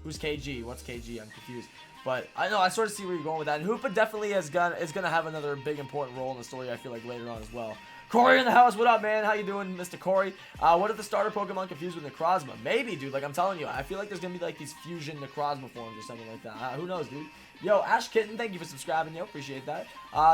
Who's KG? What's KG? I'm confused. But I know I sort of see where you're going with that. And Hoopa definitely is gonna have another big important role in the story, I feel like, later on as well. Corey in the house, what up, man? How you doing, Mr. Corey? What if the starter Pokemon confused with Necrozma? Maybe, dude. Like, I'm telling you, I feel like there's gonna be, like, these fusion Necrozma forms or something like that. Who knows, dude? Yo, Ash Kitten, thank you for subscribing, yo. Appreciate that.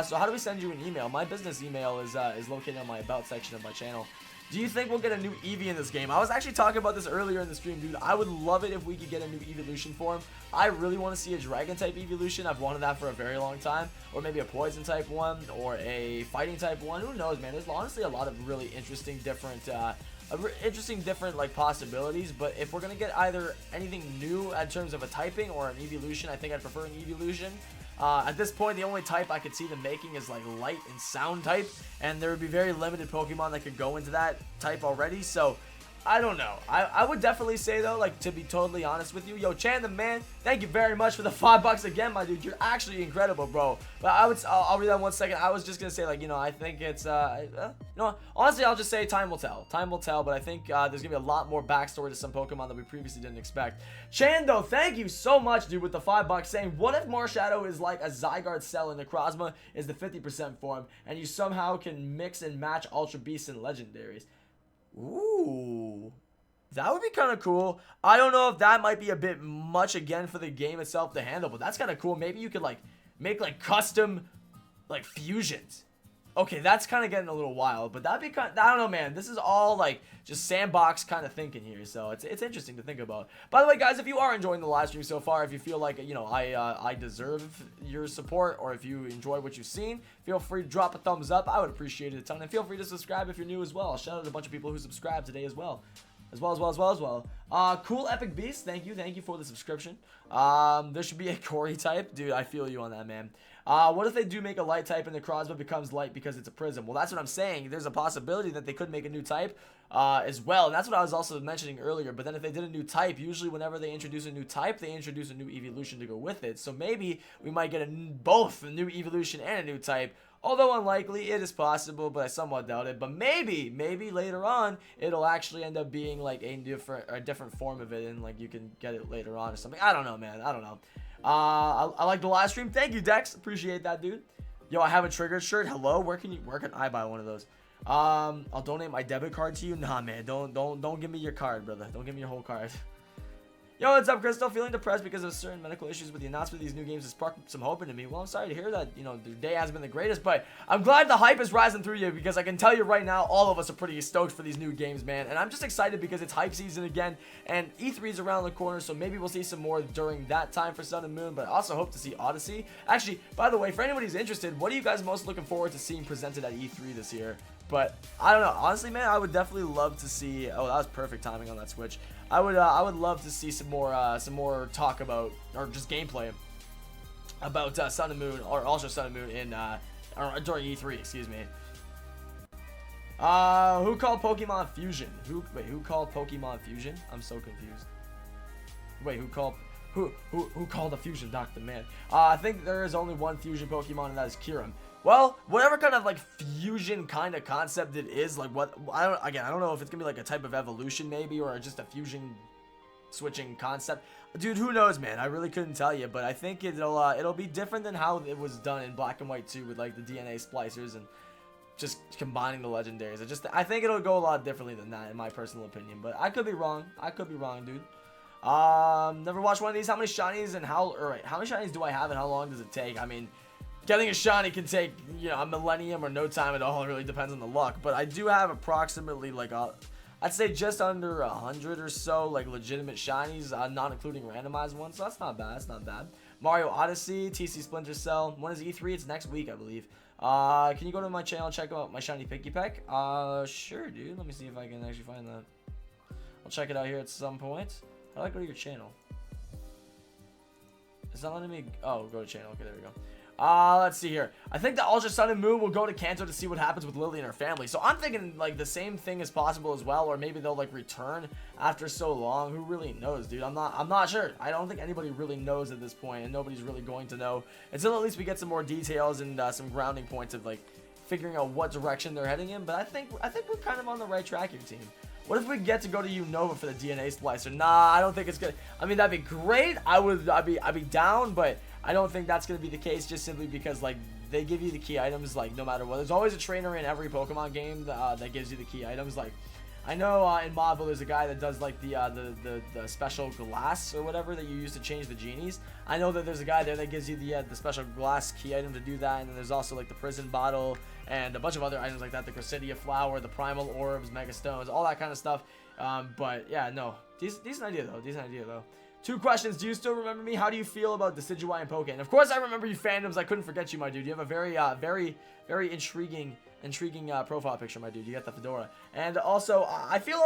So how do we send you an email? My business email is located on my About section of my channel. Do you think we'll get a new Eevee in this game? I was actually talking about this earlier in the stream, dude. I would love it if we could get a new evolution form. I really want to see a Dragon-type evolution. I've wanted that for a very long time. Or maybe a Poison-type one, or a Fighting-type one. Who knows, man? There's honestly a lot of really interesting different like possibilities. But if we're gonna get either anything new in terms of a typing or an evolution, I think I'd prefer an evolution. At this point, the only type I could see them making is like light and sound type, and there would be very limited Pokemon that could go into that type already. So I don't know. I would definitely say though, like, to be totally honest with you, yo, Chan the man, thank you very much for the $5 again, my dude. You're actually incredible, bro. But I'll read that in 1 second. I was just gonna say, like, you know, I think it's you know, honestly, I'll just say time will tell. Time will tell. But I think there's gonna be a lot more backstory to some Pokemon that we previously didn't expect. Chan, though, thank you so much, dude, with the $5, saying, what if Marshadow is like a Zygarde cell and Necrozma is the 50% form, and you somehow can mix and match Ultra Beasts and Legendaries? Ooh, that would be kind of cool. I don't know if that might be a bit much again for the game itself to handle, but that's kind of cool. Maybe you could like make like custom like fusions. Okay, that's kind of getting a little wild, but that'd be kind of, I don't know, man. This is all like just sandbox kind of thinking here, so it's interesting to think about. By the way, guys, if you are enjoying the live stream so far, if you feel like, you know, I deserve your support, or if you enjoy what you've seen, feel free to drop a thumbs up. I would appreciate it a ton, and feel free to subscribe if you're new as well. I'll shout out a bunch of people who subscribed today as well. Cool Epic Beast, thank you for the subscription. There should be a Corey type. Dude, I feel you on that, man. What if they do make a light type and Necrozma becomes light because it's a prism? Well, that's what I'm saying. There's a possibility that they could make a new type as well. And that's what I was also mentioning earlier. But then if they did a new type, usually whenever they introduce a new type, they introduce a new evolution to go with it. So maybe we might get both a new evolution and a new type. Although unlikely, it is possible, but I somewhat doubt it. But maybe later on, it'll actually end up being like a different form of it, and like you can get it later on or something. I don't know, man. I don't know. I like the live stream. Thank you, Dex. Appreciate that, dude. Yo, I have a Triggered shirt. Hello. Where can I buy one of those? I'll donate my debit card to you. Nah, man. Don't give me your card, brother. Don't give me your whole card. Yo, what's up, Crystal? Feeling depressed because of certain medical issues with the announcement of these new games has sparked some hope into me. Well, I'm sorry to hear that, you know, the day hasn't been the greatest, but I'm glad the hype is rising through you, because I can tell you right now, all of us are pretty stoked for these new games, man. And I'm just excited because it's hype season again, and E3 is around the corner, so maybe we'll see some more during that time for Sun and Moon, but I also hope to see Odyssey. Actually, by the way, for anybody who's interested, what are you guys most looking forward to seeing presented at E3 this year? But I don't know. Honestly, man, I would definitely love to see. Oh, that was perfect timing on that switch. I would love to see some more talk about, or just gameplay about Sun and Moon, or also Sun and Moon in or during E3. Excuse me. Who called Pokemon Fusion? Who called Pokemon Fusion? I'm so confused. Wait, who called a fusion Dr. Man? I think there is only one fusion Pokemon, and that is Kyurem. Well, whatever kind of like fusion kind of concept it is, like what I don't know if it's gonna be like a type of evolution maybe, or just a fusion switching concept. Dude, who knows, man? I really couldn't tell you, but I think it'll be different than how it was done in Black and White 2 with like the DNA splicers and just combining the legendaries. I think it'll go a lot differently than that in my personal opinion, but I could be wrong. I could be wrong, dude. Never watched one of these. How many shinies and how many shinies do I have and how long does it take? I mean, getting a shiny can take, you know, a millennium or no time at all. It really depends on the luck. But I do have approximately like I'd say just under 100 or so like legitimate shinies, not including randomized ones. So that's not bad. That's not bad. Mario Odyssey, TC Splinter Cell. When is E3? It's next week, I believe. Can you go to my channel and check out my shiny Picky Peck? Sure, dude. Let me see if I can actually find that. I'll check it out here at some point. How do I go to your channel? It's not letting me. Oh, go to channel. Okay, there we go. Let's see here. I think the Ultra Sun and Moon will go to Kanto to see what happens with Lily and her family. So I'm thinking like the same thing is possible as well, or maybe they'll like return after so long. Who really knows, dude? I'm not sure. I don't think anybody really knows at this point, and nobody's really going to know until at least we get some more details and some grounding points of like figuring out what direction they're heading in. But I think we're kind of on the right track here, team. What if we get to go to Unova for the DNA splicer? Nah, I don't think it's good. I mean, that'd be great. I'd be down, but I don't think that's gonna be the case, just simply because like they give you the key items like no matter what. There's always a trainer in every Pokemon game that gives you the key items. Like I know in Mobile there's a guy that does like the special glass or whatever that you use to change the genies. I know that there's a guy there that gives you the special glass key item to do that, and then there's also like the prison bottle and a bunch of other items like that, the Gracidia flower, the primal orbs, mega stones, all that kind of stuff. But yeah, no, decent idea though. 2 questions. Do you still remember me? How do you feel about Decidueye and Poké? And of course I remember you, fandoms. I couldn't forget you, my dude. You have a very intriguing profile picture, my dude. You got the fedora. And also I feel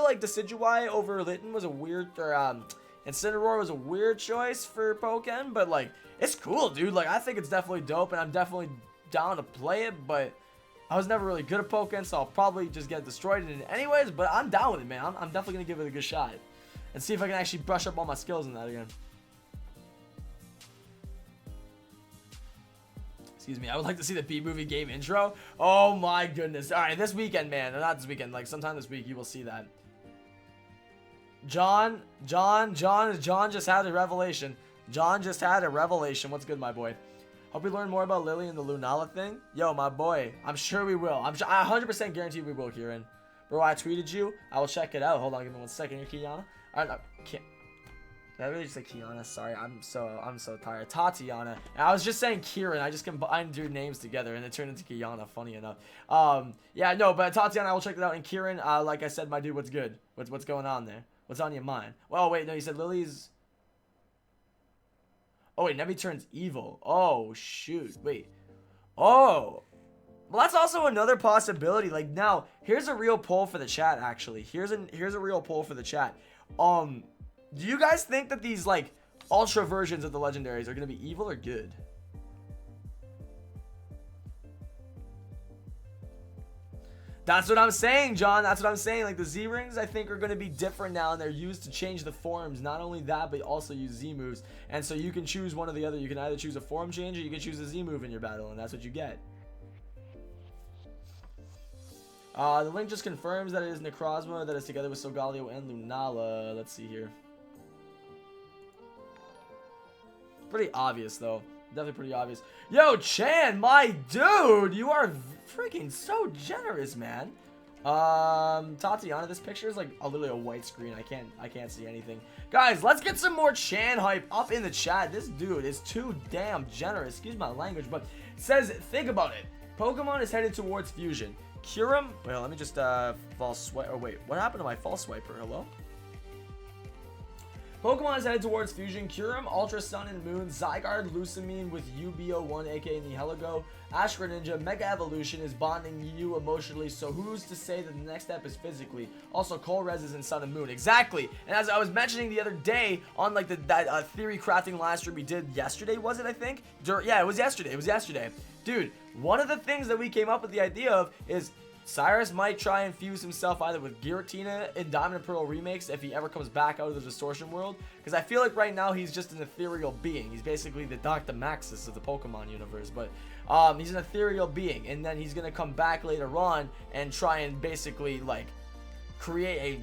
like Decidueye over Litten was a weird, or Incineroar was a weird choice for Pokken, but like it's cool, dude. Like I think it's definitely dope, and I'm definitely down to play it, but I was never really good at Pokken, so I'll probably just get destroyed in it anyways. But I'm down with it, man. I'm definitely gonna give it a good shot and see if I can actually brush up all my skills in that again. Excuse me. I would like to see the B-movie game intro. Oh my goodness. All right, this weekend, man. Not this weekend. Like sometime this week, you will see that. John just had a revelation. John just had a revelation. What's good, my boy? Hope we learn more about Lily and the Lunala thing. Yo, my boy. I'm sure we will. I 100% guarantee we will, Kieran. Bro, I tweeted you. I will check it out. Hold on, give me 1 second here, Kiana. Alright, no, can't. Did I really just say Kiana? Sorry, I'm so tired. Tatiana. And I was just saying Kieran. I just combined your names together and it turned into Kiana. Funny enough. Yeah, no, but Tatiana, I will check it out. And Kieran, like I said, my dude, what's good? What's going on there? What's on your mind? Well, wait, no, you said Lily's. Oh wait, Nebby turns evil. Oh shoot, wait. Oh. Well, that's also another possibility. Like now, here's a real poll for the chat. Actually, here's a real poll for the chat. Do you guys think that these like ultra versions of the legendaries are gonna be evil or good? That's what I'm saying, John. That's what I'm saying. Like the Z rings, I think are gonna be different now, and they're used to change the forms. Not only that, but also use Z moves. And so you can choose one or the other. You can either choose a form change or you can choose a Z move in your battle, and that's what you get. The link just confirms that it is Necrozma that is together with Solgaleo and Lunala. Let's see here. Pretty obvious, though. Definitely pretty obvious. Yo, Chan, my dude! You are freaking so generous, man. Tatiana, this picture is like literally a white screen. I can't see anything. Guys, let's get some more Chan hype up in the chat. This dude is too damn generous. Excuse my language, but says, think about it. Pokemon is headed towards fusion. Kyurem, well, let me just false swipe. Oh wait, what happened to my false swiper? Hello? Pokemon is headed towards fusion. Kyurem, Ultra Sun and Moon, Zygarde, Lusamine with UBO1 aka Nihilego, Ash Greninja, Mega Evolution is bonding you emotionally, so who's to say that the next step is physically? Also, Colress is in Sun and Moon. Exactly! And as I was mentioning the other day on like that theory crafting live stream we did yesterday, was it, I think? Yeah, it was yesterday. Dude, one of the things that we came up with the idea of is Cyrus might try and fuse himself either with Giratina in Diamond and Pearl remakes if he ever comes back out of the distortion world, because I feel like right now he's just an ethereal being. He's basically the Dr. Maxis of the Pokemon universe, but he's an ethereal being, and then he's gonna come back later on and try and basically like create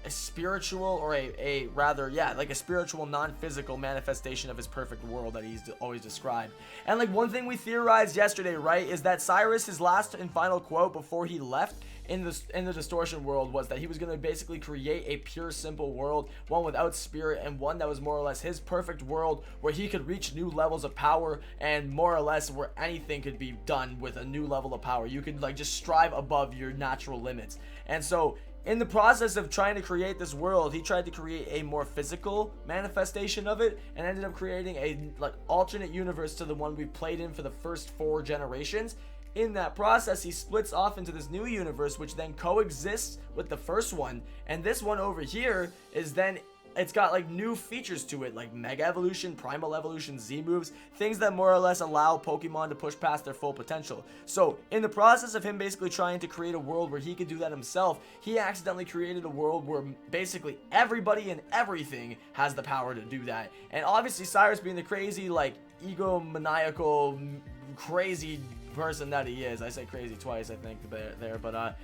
a spiritual, or a rather, yeah, like a spiritual non-physical manifestation of his perfect world that he's always described. And like one thing we theorized yesterday, right, is that Cyrus, his last and final quote before he left in the distortion world, was that he was going to basically create a pure, simple world, one without spirit, and one that was more or less his perfect world where he could reach new levels of power, and more or less where anything could be done with a new level of power. You could like just strive above your natural limits. And so in the process of trying to create this world, he tried to create a more physical manifestation of it, and ended up creating a like alternate universe to the one we played in for the first 4 generations. In that process, he splits off into this new universe, which then coexists with the first one. And this one over here is then, it's got like new features to it, like Mega Evolution, Primal Evolution, Z moves, things that more or less allow Pokemon to push past their full potential. So in the process of him basically trying to create a world where he could do that himself, he accidentally created a world where basically everybody and everything has the power to do that. And obviously Cyrus, being the crazy, like egomaniacal, crazy person that he is, I say crazy twice I think there, but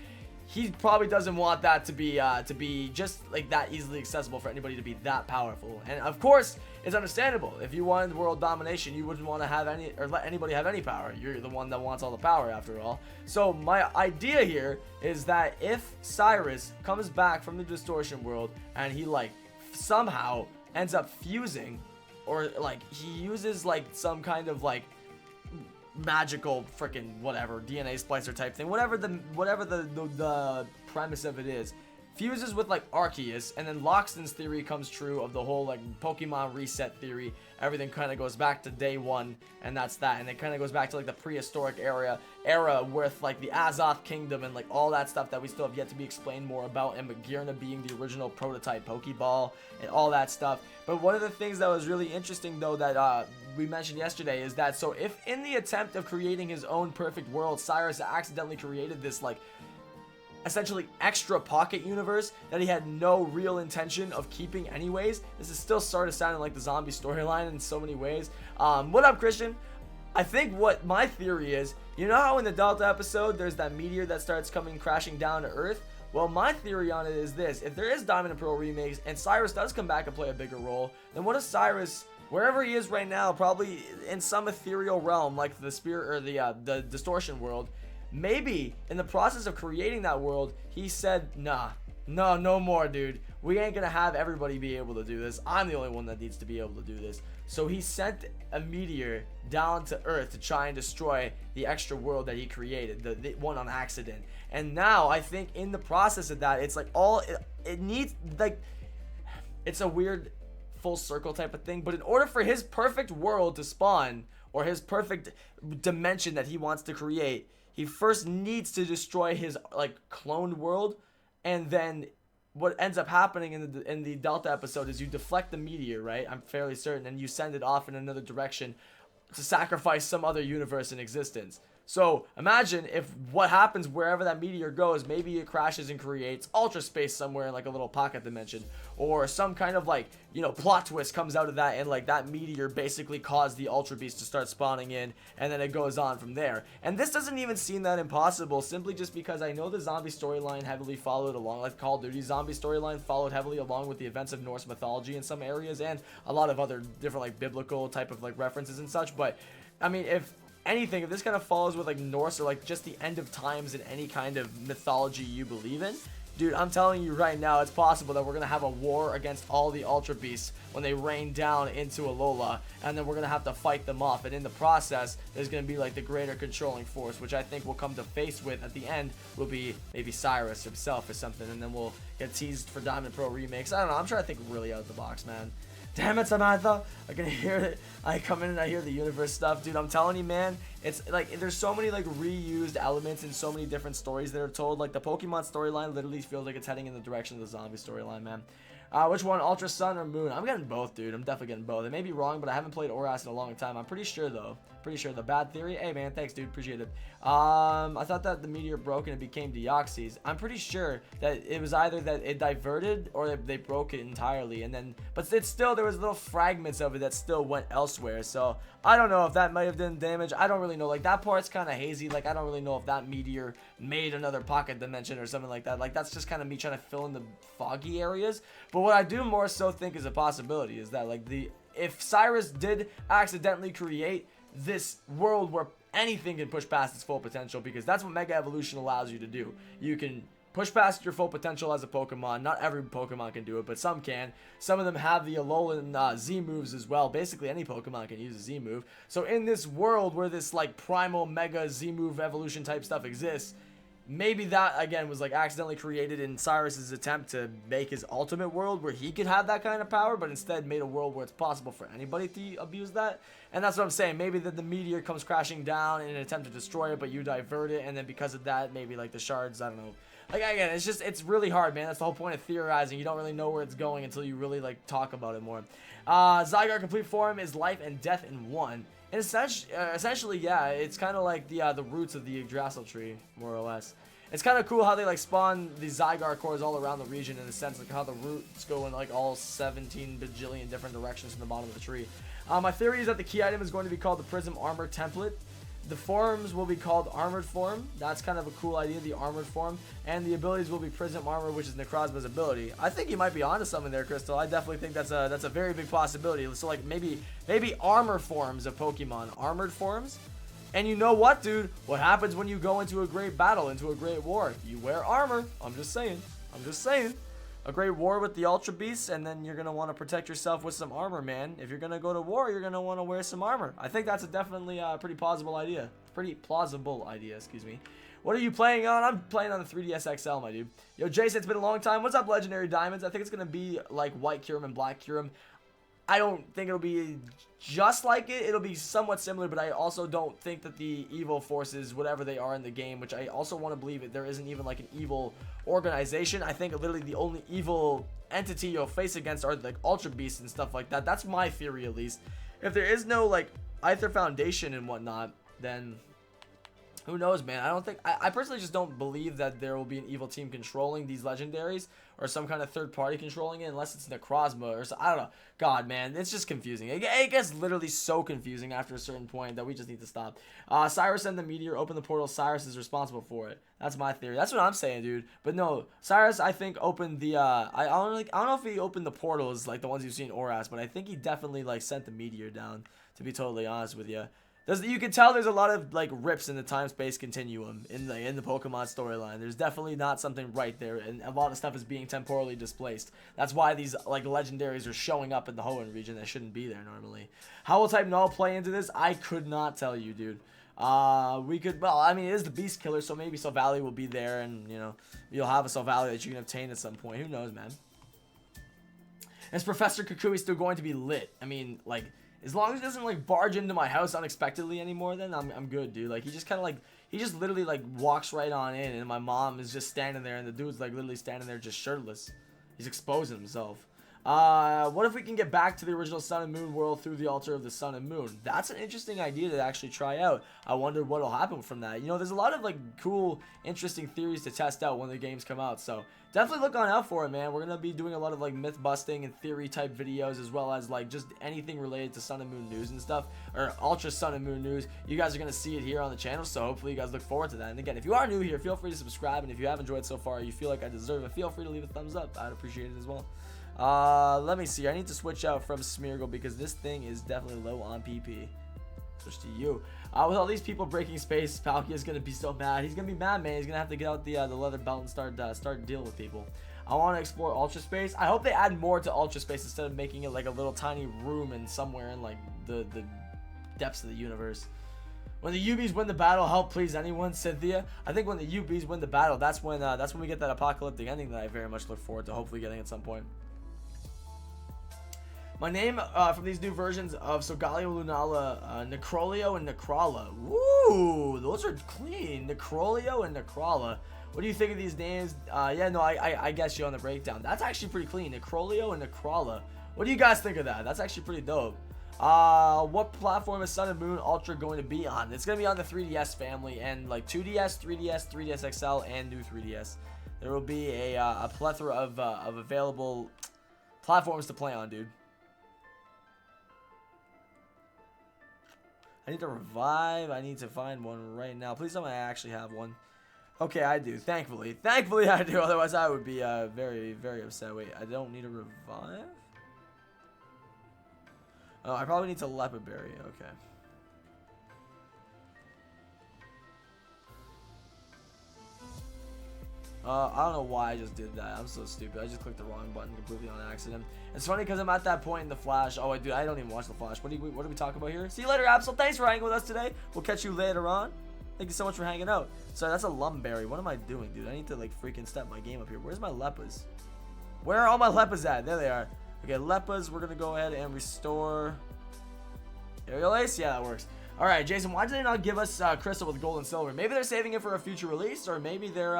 he probably doesn't want that to be just like that easily accessible for anybody to be that powerful. And of course, it's understandable. If you wanted world domination, you wouldn't want to have any, or let anybody have any power. You're the one that wants all the power after all. So my idea here is that if Cyrus comes back from the distortion world and he like somehow ends up fusing, or like he uses like some kind of like magical freaking whatever DNA splicer type thing, whatever the premise of it is, fuses with like Arceus, and then Loxton's theory comes true of the whole like Pokemon reset theory. Everything kind of goes back to day one, and that's that. And it kind of goes back to like the prehistoric era with like the Azoth Kingdom and like all that stuff that we still have yet to be explained more about, and Magearna being the original prototype Pokeball and all that stuff. But one of the things that was really interesting though that we mentioned yesterday is that, so if in the attempt of creating his own perfect world, Cyrus accidentally created this like essentially extra pocket universe that he had no real intention of keeping anyways. This is still sort of sounding like the zombie storyline in so many ways. What up, Christian? I think what my theory is, you know how in the Delta episode there's that meteor that starts coming crashing down to Earth? Well, my theory on it is this: if there is Diamond and Pearl remakes and Cyrus does come back and play a bigger role, then what if Cyrus, wherever he is right now, probably in some ethereal realm like the spirit or the distortion world, maybe in the process of creating that world, he said, no more, dude. We ain't gonna have everybody be able to do this. I'm the only one that needs to be able to do this. So he sent a meteor down to Earth to try and destroy the extra world that he created, the one on accident. And now I think in the process of that, it's like it needs, like, it's a weird full circle type of thing. But in order for his perfect world to spawn, or his perfect dimension that he wants to create, he first needs to destroy his like cloned world. And then what ends up happening in the Delta episode is you deflect the meteor, right? I'm fairly certain, and you send it off in another direction to sacrifice some other universe in existence. So imagine if what happens wherever that meteor goes, maybe it crashes and creates ultra space somewhere in like a little pocket dimension, or some kind of like, you know, plot twist comes out of that, and like that meteor basically caused the ultra beast to start spawning in, and then it goes on from there. And this doesn't even seem that impossible, simply just because I know the zombie storyline heavily followed along, like Call of Duty zombie storyline followed heavily along with the events of Norse mythology in some areas, and a lot of other different like biblical type of like references and such. But I mean, if anything, if this kind of follows with like Norse or like just the end of times in any kind of mythology you believe in, Dude, I'm telling you right now, it's possible that we're going to have a war against all the Ultra Beasts when they rain down into Alola, and then we're going to have to fight them off. And in the process, there's going to be like the greater controlling force, which I think we'll come to face with at the end will be maybe Cyrus himself or something, and then we'll get teased for Diamond Pro remakes. I don't know. I'm trying to think really out of the box, man. Damn it, Samantha. I can hear it. I come in and I hear the universe stuff. Dude, I'm telling you, man. It's like there's so many like reused elements in so many different stories that are told. Like the Pokemon storyline literally feels like it's heading in the direction of the zombie storyline, man. Which one, Ultra Sun or Moon? I'm getting both, dude. I'm definitely getting both. It may be wrong, but I haven't played Oras in a long time. I'm pretty sure, though. Pretty sure. The Bad Theory? Hey, man. Thanks, dude. Appreciate it. I thought that the meteor broke and it became Deoxys. I'm pretty sure that it was either that it diverted or they broke it entirely. And then, but it's still, there was little fragments of it that still went elsewhere. So, I don't know if that might have done damage. I don't really know. Like, that part's kind of hazy. Like, I don't really know if that meteor made another pocket dimension or something like that. Like, that's just kind of me trying to fill in the foggy areas. But what I do more so think is a possibility is that, like, if Cyrus did accidentally create this world where anything can push past its full potential, because that's what Mega Evolution allows you to do. You can push past your full potential as a Pokemon. Not every Pokemon can do it, but some can. Some of them have the alolan Z moves as well. Basically, any Pokemon can use a Z move. So in this world where this like primal Mega Z move evolution type stuff exists, maybe that, again, was like accidentally created in Cyrus's attempt to make his ultimate world where he could have that kind of power, but instead made a world where it's possible for anybody to abuse that. And that's what I'm saying. Maybe that the meteor comes crashing down in an attempt to destroy it, but you divert it, and then because of that, maybe like the shards, I don't know. Like, again, it's really hard, man. That's the whole point of theorizing. You don't really know where it's going until you really like talk about it more. Zygarde complete form is life and death in one. And essentially, yeah, it's kind of like the roots of the Yggdrasil tree, more or less. It's kind of cool how they like spawn the Zygarde cores all around the region, in a sense, like how the roots go in like all 17 bajillion different directions from the bottom of the tree. My theory is that the key item is going to be called the Prism Armor Template. The forms will be called Armored Form. That's kind of a cool idea, the Armored Form. And the abilities will be Prism Armor, which is Necrozma's ability. I think you might be onto something there, Crystal. I definitely think that's a very big possibility. So like maybe armor forms of Pokemon, armored forms. And you know what, dude? What happens when you go into a great battle, into a great war? You wear armor. I'm just saying. A great war with the Ultra Beasts, and then you're going to want to protect yourself with some armor, man. If you're going to go to war, you're going to want to wear some armor. I think that's definitely a pretty plausible idea. Excuse me. What are you playing on? I'm playing on the 3DS XL, my dude. Yo, Jason, it's been a long time. What's up, Legendary Diamonds? I think it's going to be like White Kyurem and Black Kyurem. I don't think it'll be just like it. It'll be somewhat similar, but I also don't think that the evil forces, whatever they are in the game, which I also want to believe it, there isn't even like an evil organization. I think literally the only evil entity you'll face against are like Ultra Beasts and stuff like that. That's my theory, at least. If there is no like Aether Foundation and whatnot, then who knows, man? I personally just don't believe that there will be an evil team controlling these legendaries or some kind of third party controlling it, unless it's Necrozma or so. I don't know. God, man, it's just confusing. It gets literally so confusing after a certain point that we just need to stop. Cyrus and the meteor open the portal. Cyrus is responsible for it. That's my theory. That's what I'm saying, dude. But no, Cyrus, I think, opened the I don't know if he opened the portals like the ones you've seen in Oras, but I think he definitely like sent the meteor down, to be totally honest with you. You can tell there's a lot of like rips in the time-space continuum in the Pokemon storyline. There's definitely not something right there, and a lot of stuff is being temporally displaced. That's why these like legendaries are showing up in the Hoenn region that shouldn't be there normally. How will Type Null play into this? I could not tell you, dude. Well, I mean, it is the Beast Killer, so maybe Solvalley will be there, and you know, you'll have a Solvalley that you can obtain at some point. Who knows, man? Is Professor Kukui still going to be lit? I mean, like, as long as he doesn't like barge into my house unexpectedly anymore, then I'm good, dude. Like, he just literally like walks right on in, and my mom is just standing there, and the dude's like literally standing there just shirtless. He's exposing himself. What if we can get back to the original Sun and Moon world through the altar of the Sun and Moon? That's an interesting idea to actually try out. I wonder what'll happen from that. You know, there's a lot of like cool, interesting theories to test out when the games come out. So definitely look on out for it, man. We're gonna be doing a lot of like myth busting and theory type videos, as well as like just anything related to Sun and Moon news and stuff, or Ultra Sun and Moon news. You guys are gonna see it here on the channel, so hopefully you guys look forward to that. And again, if you are new here, feel free to subscribe, and if you have enjoyed so far, you feel like I deserve it, feel free to leave a thumbs up. I'd appreciate it as well. Let me see. I need to switch out from Smeargle because this thing is definitely low on PP. Switch to you. With all these people breaking space, Palkia is gonna be so mad. He's gonna be mad, man. He's gonna have to get out the leather belt and start dealing with people. I want to explore Ultra Space. I hope they add more to Ultra Space instead of making it like a little tiny room and somewhere in like the depths of the universe. When the UBs win the battle, help please anyone, Cynthia. I think when the UBs win the battle, that's when we get that apocalyptic ending that I very much look forward to hopefully getting at some point. My name from these new versions of Solgaleo, Lunala, Necrolio, and Necrala. Woo, those are clean. Necrolio and Necrala. What do you think of these names? Yeah, no, I guess you on the breakdown. That's actually pretty clean. Necrolio and Necrala. What do you guys think of that? That's actually pretty dope. What platform is Sun and Moon Ultra going to be on? It's going to be on the 3DS family and like 2DS, 3DS, 3DS XL, and new 3DS. There will be a plethora of available platforms to play on, dude. I need to revive. I need to find one right now. Please tell me I actually have one. Okay, I do. Thankfully. Thankfully, I do. Otherwise, I would be very, very upset. Wait, I don't need a revive? Oh, I probably need to Leopard Berry. Okay. I don't know why I just did that. I'm so stupid. I just clicked the wrong button completely on accident. It's funny because I'm at that point in the Flash. Oh, dude, I don't even watch the Flash. What do we talk about here? See you later, Absol. Thanks for hanging with us today. We'll catch you later on. Thank you so much for hanging out. Sorry, that's a Lumberry. What am I doing, dude? I need to like freaking step my game up here. Where's my Leppas? Where are all my Leppas at? There they are. Okay, Leppas. We're gonna go ahead and restore. Aerial Ace? Yeah, that works. Alright, Jason, why did they not give us Crystal with gold and silver? Maybe they're saving it for a future release, or maybe they're,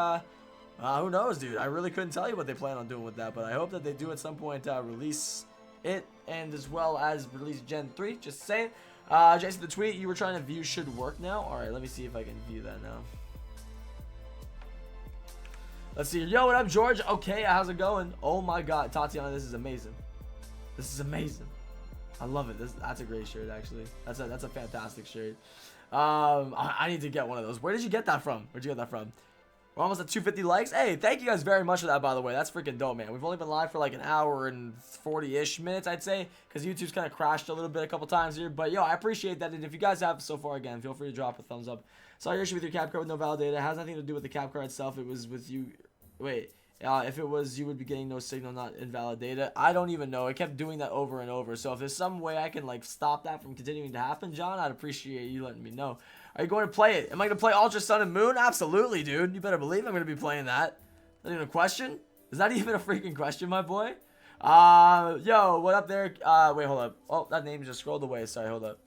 who knows, dude? I really couldn't tell you what they plan on doing with that, but I hope that they do at some point release it, and as well as release Gen 3, just saying. Jason, the tweet you were trying to view should work now. Alright, let me see if I can view that now. Let's see. Yo, what up, George? Okay, how's it going? Oh my god, Tatiana, this is amazing. This is amazing. I love it. That's a great shirt, actually. That's a fantastic shirt. I need to get one of those. Where did you get that from? Where'd you get that from? We're almost at 250 likes. Hey, thank you guys very much for that, by the way. That's freaking dope, man. We've only been live for like an hour and 40-ish minutes, I'd say, because YouTube's kind of crashed a little bit a couple times here. But, yo, I appreciate that. And if you guys have so far, again, feel free to drop a thumbs up. Saw your issue with your cap card with no validator. It has nothing to do with the cap card itself. It was with you. Wait. If it was, you would be getting no signal, not invalid data. I don't even know. It kept doing that over and over. So if there's some way I can like stop that from continuing to happen, John, I'd appreciate you letting me know. Are you going to play it? Am I going to play Ultra Sun and Moon? Absolutely, dude. You better believe I'm going to be playing that. Not even a question? Is that even a freaking question, my boy? Yo, what up there? Wait, hold up. Oh, that name just scrolled away. Sorry, hold up.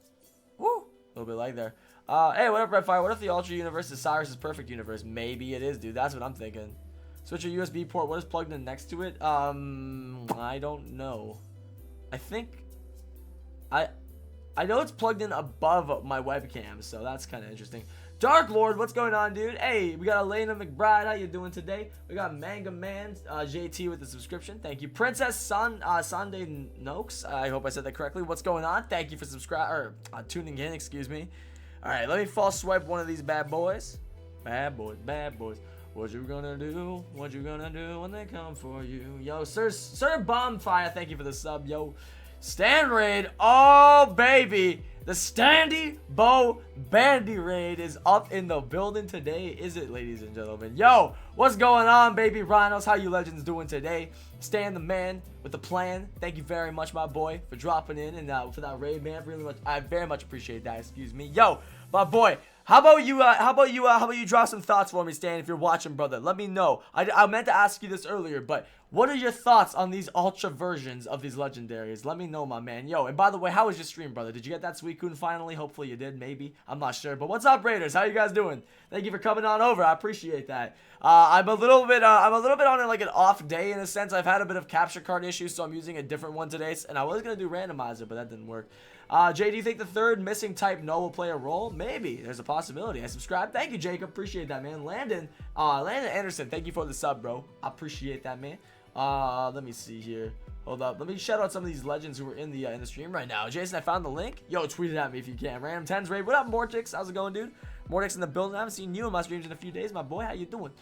Woo! A little bit lag there. Hey, what up, Redfire? What if the Ultra universe is Cyrus's perfect universe? Maybe it is, dude. That's what I'm thinking. Switch your USB port. What is plugged in next to it? I don't know. I think I know it's plugged in above my webcam, so that's kind of interesting. Dark Lord, what's going on, dude? Hey, we got Elena McBride. How you doing today? We got Manga Man, JT with the subscription. Thank you. Princess Sunday Noakes. I hope I said that correctly. What's going on? Thank you for tuning in. Excuse me. All right, let me false swipe one of these bad boys. Bad boys, bad boys. What you gonna do? What you gonna do when they come for you? Yo, Sir Bombfire, thank you for the sub. Yo, Stand Raid. Oh, baby. The Standy Bow Bandy Raid is up in the building today, is it, ladies and gentlemen? Yo, what's going on, baby rhinos? How you legends doing today? Stan the man with the plan. Thank you very much, my boy, for dropping in and for that raid, man. Really much, I very much appreciate that. Excuse me. Yo, my boy. How about you drop some thoughts for me, Stan, if you're watching, brother? Let me know. I meant to ask you this earlier, but what are your thoughts on these ultra versions of these legendaries? Let me know, my man. Yo, and by the way, how was your stream, brother? Did you get that Suicune finally? Hopefully you did, maybe. I'm not sure. But what's up, Raiders? How you guys doing? Thank you for coming on over. I appreciate that. I'm a little bit on like an off day in a sense. I've had a bit of capture card issues, so I'm using a different one today. And I was gonna do randomizer, but that didn't work. Jay, do you think the third missing type no will play a role? Maybe. There's a possibility. I subscribe. Thank you, Jacob. Appreciate that, man. Landon Anderson, thank you for the sub, bro. I appreciate that, man. Let me see here. Hold up. Let me shout out some of these legends who are in the stream right now. Jason, I found the link. Yo, tweet it at me if you can. Random 10s raid. What up, Mortix? How's it going, dude? Mortix in the building. I haven't seen you in my streams in a few days, my boy. How you doing?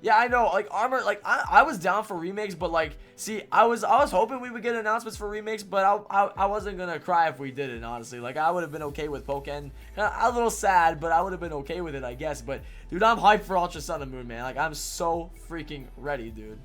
Yeah, I know, like, armor, like, I was down for remakes, but, like, see, I was hoping we would get announcements for remakes, but I wasn't gonna cry if we didn't, honestly. Like, I would have been okay with Pokken. A little sad, but I would have been okay with it, I guess. But, dude, I'm hyped for Ultra Sun and Moon, man. Like, I'm so freaking ready, dude.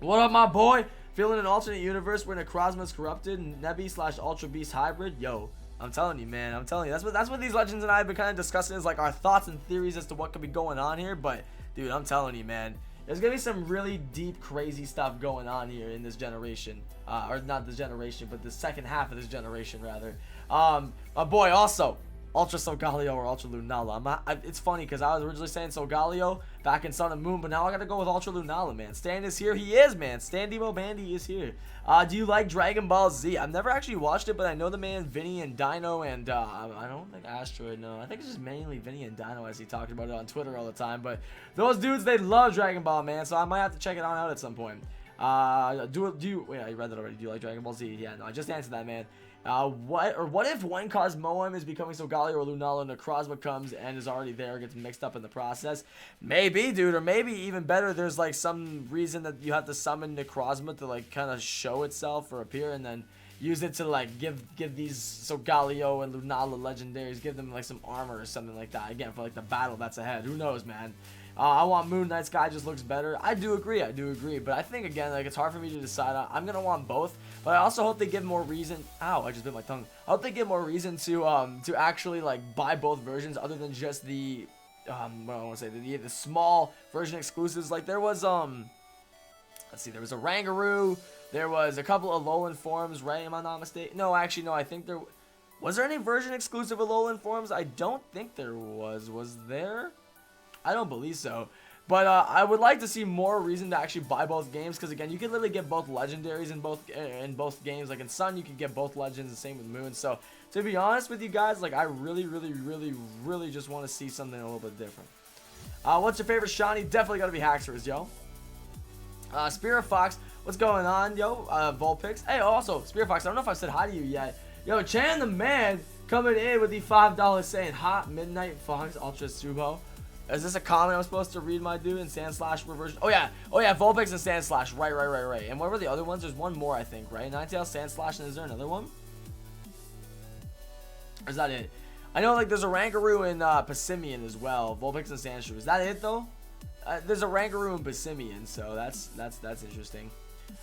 What up, my boy? Feeling an alternate universe where Necrozma's corrupted and Nebi/Ultra Beast hybrid? Yo. I'm telling you, man. I'm telling you. That's what these legends and I have been kind of discussing, is like our thoughts and theories as to what could be going on here. But, dude, I'm telling you, man. There's going to be some really deep, crazy stuff going on here in this generation. Or not this generation, but the second half of this generation, rather. My boy, also, Ultra Solgaleo or Ultra Lunala. It's funny because I was originally saying Solgaleo back in Sun and Moon, but now I got to go with Ultra Lunala, man. Stan is here. He is, man. Stan Demo Bandy is here. Do you like Dragon Ball Z? I've never actually watched it, but I know the man Vinny and Dino, and I don't think Asteroid, no. I think it's just mainly Vinny and Dino as he talked about it on Twitter all the time. But those dudes, they love Dragon Ball, man, so I might have to check it out at some point. Wait, I read that already. Do you like Dragon Ball Z? Yeah, no, I just answered that, man. What if when Cosmoem is becoming Solgaleo or Lunala, Necrozma comes and is already there, gets mixed up in the process? Maybe, dude, or maybe even better, there's like some reason that you have to summon Necrozma to like kind of show itself or appear, and then use it to like give these Solgaleo and Lunala legendaries, give them like some armor or something like that. Again, for like the battle that's ahead. Who knows, man? I want Moon Knight's guy just looks better. I do agree, but I think, again, like, it's hard for me to decide on. I'm gonna want both, but I also hope they give more reason. Ow, I just bit my tongue. I hope they give more reason to actually like buy both versions, other than just the what I want to say, the small version exclusives. Like there was let's see, there was a Rangaroo, there was a couple of alolan forms, right? Am I not mistaken? No, actually, no. I think there was there any version exclusive alolan forms. I don't think there was. Was there? I don't believe so, but I would like to see more reason to actually buy both games, because again, you can literally get both legendaries in both games. Like in Sun, you can get both legends, and same with Moon. So to be honest with you guys, like I really just want to see something a little bit different. What's your favorite shiny? Definitely gotta be Haxorus, yo. Spirit Fox, what's going on, yo? Vulpix. Hey, also Spirit Fox, I don't know if I've said hi to you yet. Yo, Chan the man coming in with the $5 saying hot Midnight Fox Ultra Subo. Is this a comment I'm supposed to read, my dude? In Sandslash reversion? Oh yeah, Vulpix and Sandslash. Right. And what were the other ones? There's one more, I think, right? Ninetales, Sandslash, and is there another one? Or is that it? I know, like, there's a Rangaroo in Passimian as well. Vulpix and Sandshrew. Is that it, though? There's a Rangaroo in Passimian, so that's interesting.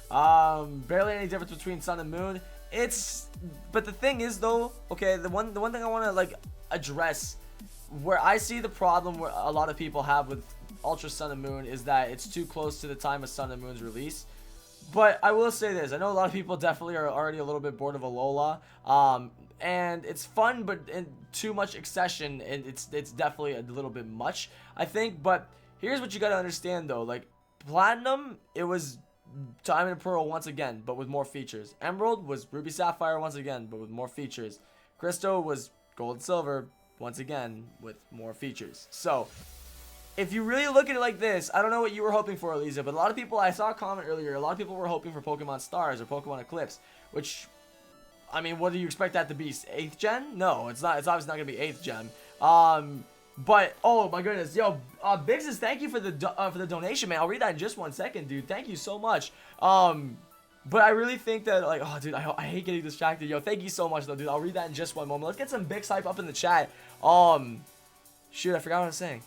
Barely any difference between Sun and Moon. But the thing is, though, okay, the one thing I want to, like, address, where I see the problem where a lot of people have with Ultra Sun and Moon, is that it's too close to the time of Sun and Moon's release. But I will say this, I know a lot of people definitely are already a little bit bored of Alola, and it's fun, but in too much accession, and it's definitely a little bit much, I think. But here's what you gotta understand, though, like Platinum, it was Diamond and Pearl once again, but with more features. Emerald was Ruby Sapphire once again, but with more features. Crystal was Gold and Silver, once again, with more features. So, if you really look at it like this, I don't know what you were hoping for, Eliza, but a lot of people, I saw a comment earlier, a lot of people were hoping for Pokemon Stars or Pokemon Eclipse, which, I mean, what do you expect that to be? 8th gen? No, it's not. It's obviously not going to be 8th gen. But, oh my goodness, yo, Biggs, thank you for the donation, man. I'll read that in just 1 second, dude. Thank you so much. But I really think that, like, oh, dude, I hate getting distracted. Yo, thank you so much, though, dude. I'll read that in just 1 moment. Let's get some Biggs hype up in the chat. Shoot, I forgot what I was saying.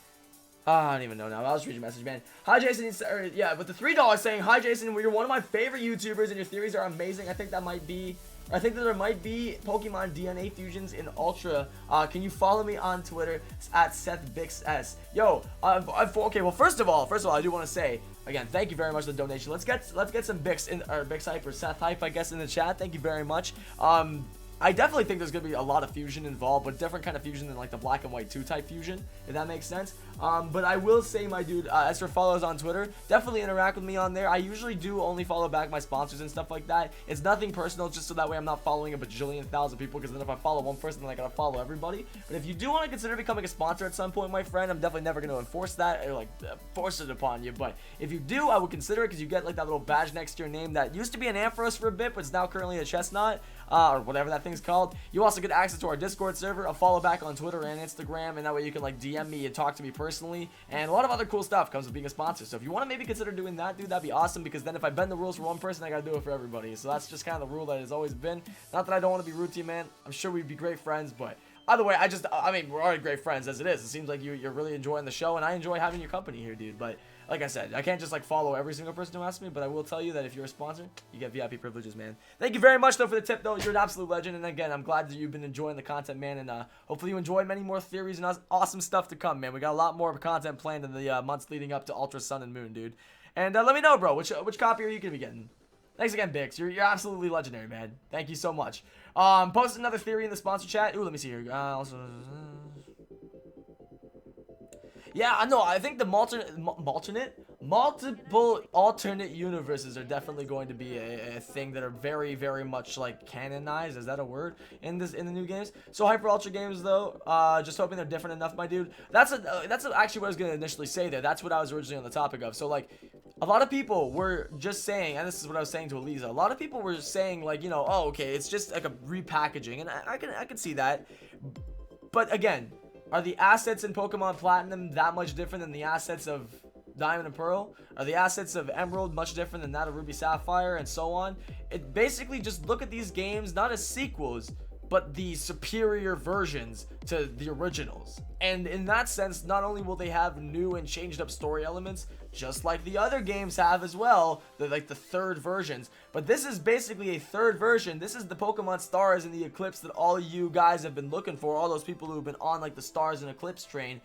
I don't even know now. I'll just read your message, man. Hi, Jason. Yeah, but the $3 saying, hi, Jason. You're one of my favorite YouTubers, and your theories are amazing. I think that there might be Pokemon DNA fusions in Ultra. Can you follow me on Twitter at SethBixS? Yo, okay. Well, first of all, I do want to say again, thank you very much for the donation. Let's get some Bix in, or Bix hype or Seth hype, I guess, in the chat. Thank you very much. I definitely think there's gonna be a lot of fusion involved, but different kind of fusion than like the black and white 2 type fusion, if that makes sense. But I will say, my dude, as for follows on Twitter, definitely interact with me on there. I usually do only follow back my sponsors and stuff like that. It's nothing personal, just so that way I'm not following a bajillion thousand people, because then if I follow one person, then I gotta follow everybody. But if you do want to consider becoming a sponsor at some point, my friend, I'm definitely never going to enforce that or like force it upon you. But if you do, I would consider it, because you get like that little badge next to your name that used to be an Ampharos for a bit, but it's now currently a Chestnut, or whatever that thing things called. You also get access to our Discord server, a follow back on Twitter and Instagram, and that way you can like DM me and talk to me personally, and a lot of other cool stuff comes with being a sponsor. So if you want to maybe consider doing that, dude, that'd be awesome, because then if I bend the rules for one person, I gotta do it for everybody. So that's just kind of the rule that has always been. Not that I don't want to be rude to you, man. I'm sure we'd be great friends, but either way, I mean, we're already great friends as it is. It seems like you're really enjoying the show, and I enjoy having your company here, dude. But like I said, I can't just like follow every single person who asks me, but I will tell you that if you're a sponsor, you get VIP privileges, man. Thank you very much, though, for the tip, though. You're an absolute legend. And again, I'm glad that you've been enjoying the content, man. And hopefully you enjoy many more theories and awesome stuff to come, man. We got a lot more content planned in the months leading up to Ultra Sun and Moon, dude. And let me know, bro, which copy are you going to be getting? Thanks again, Bix. You're absolutely legendary, man. Thank you so much. Post another theory in the sponsor chat. Ooh, let me see here. Yeah, no, I think the multiple alternate universes are definitely going to be a thing that are very, very much like canonized. Is that a word in the new games? So Hyper Ultra games, though, just hoping they're different enough, my dude. That's actually what I was gonna initially say there. That's what I was originally on the topic of. So like, a lot of people were just saying, and this is what I was saying to Eliza. A lot of people were saying like, you know, oh, okay, it's just like a repackaging, and I can see that, but again. Are the assets in Pokemon Platinum that much different than the assets of Diamond and Pearl? Are the assets of Emerald much different than that of Ruby Sapphire, and so on? It basically just look at these games not as sequels, but the superior versions to the originals. And in that sense, not only will they have new and changed up story elements, just like the other games have as well, like the third versions, but this is basically a third version. This is the Pokemon Stars and the Eclipse that all you guys have been looking for, all those people who have been on like the Stars and Eclipse train.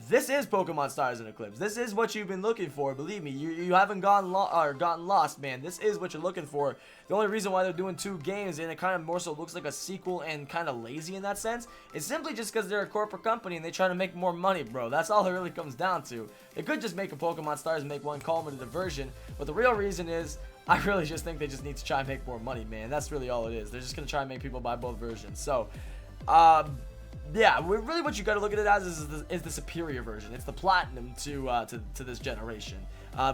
This is Pokemon Stars and Eclipse. This is what you've been looking for. Believe me, you haven't gotten lost, man. This is what you're looking for. The only reason why they're doing 2 games and it kind of more so looks like a sequel and kind of lazy in that sense is simply just because they're a corporate company and they try to make more money, bro. That's all it really comes down to. They could just make a Pokemon Stars and make one culminative version, but the real reason is I really just think they just need to try and make more money, man. That's really all it is. They're just gonna try and make people buy both versions. So, yeah, really what you got to look at it as is the superior version. It's the Platinum to this generation,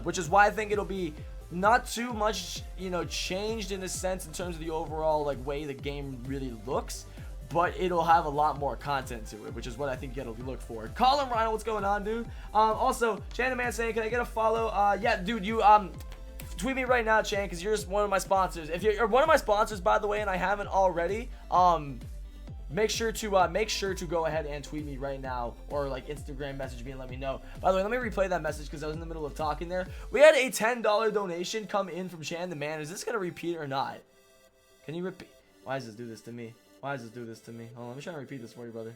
which is why I think it'll be not too much, you know, changed in a sense in terms of the overall like way the game really looks, but it'll have a lot more content to it, which is what I think it'll be looked for. Colin Rhino, what's going on, dude? Also, Chan Man saying, can I get a follow? Yeah, dude, you tweet me right now, Chan, because you're just one of my sponsors. If you're one of my sponsors, by the way, and I haven't already, make sure to go ahead and tweet me right now, or like Instagram message me and let me know. By the way, let me replay that message because I was in the middle of talking there. We had a $10 donation come in from Shan the Man. Is this gonna repeat or not? Can you repeat? Why does this do this to me? Why does this do this to me? Hold on, let me try to repeat this for you, brother.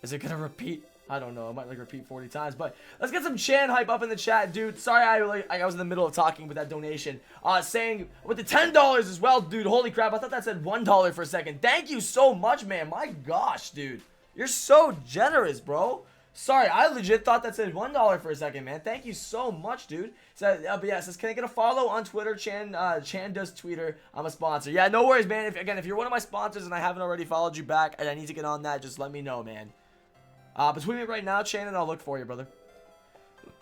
Is it gonna repeat? I don't know. I might like repeat 40 times, but let's get some Chan hype up in the chat, dude. Sorry, I was in the middle of talking with that donation. Saying with the $10 as well, dude. Holy crap! I thought that said $1 for a second. Thank you so much, man. My gosh, dude, you're so generous, bro. Sorry, I legit thought that said $1 for a second, man. Thank you so much, dude. So, but yeah, it says, can I get a follow on Twitter? Chan does Twitter. I'm a sponsor. Yeah, no worries, man. If you're one of my sponsors and I haven't already followed you back and I need to get on that, just let me know, man. But tweet me right now, Chan, and I'll look for you, brother.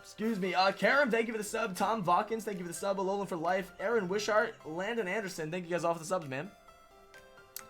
Excuse me. Karen, thank you for the sub. Tom Vawkins, thank you for the sub. Alolan for life. Aaron Wishart, Landon Anderson, thank you guys all for the subs, man.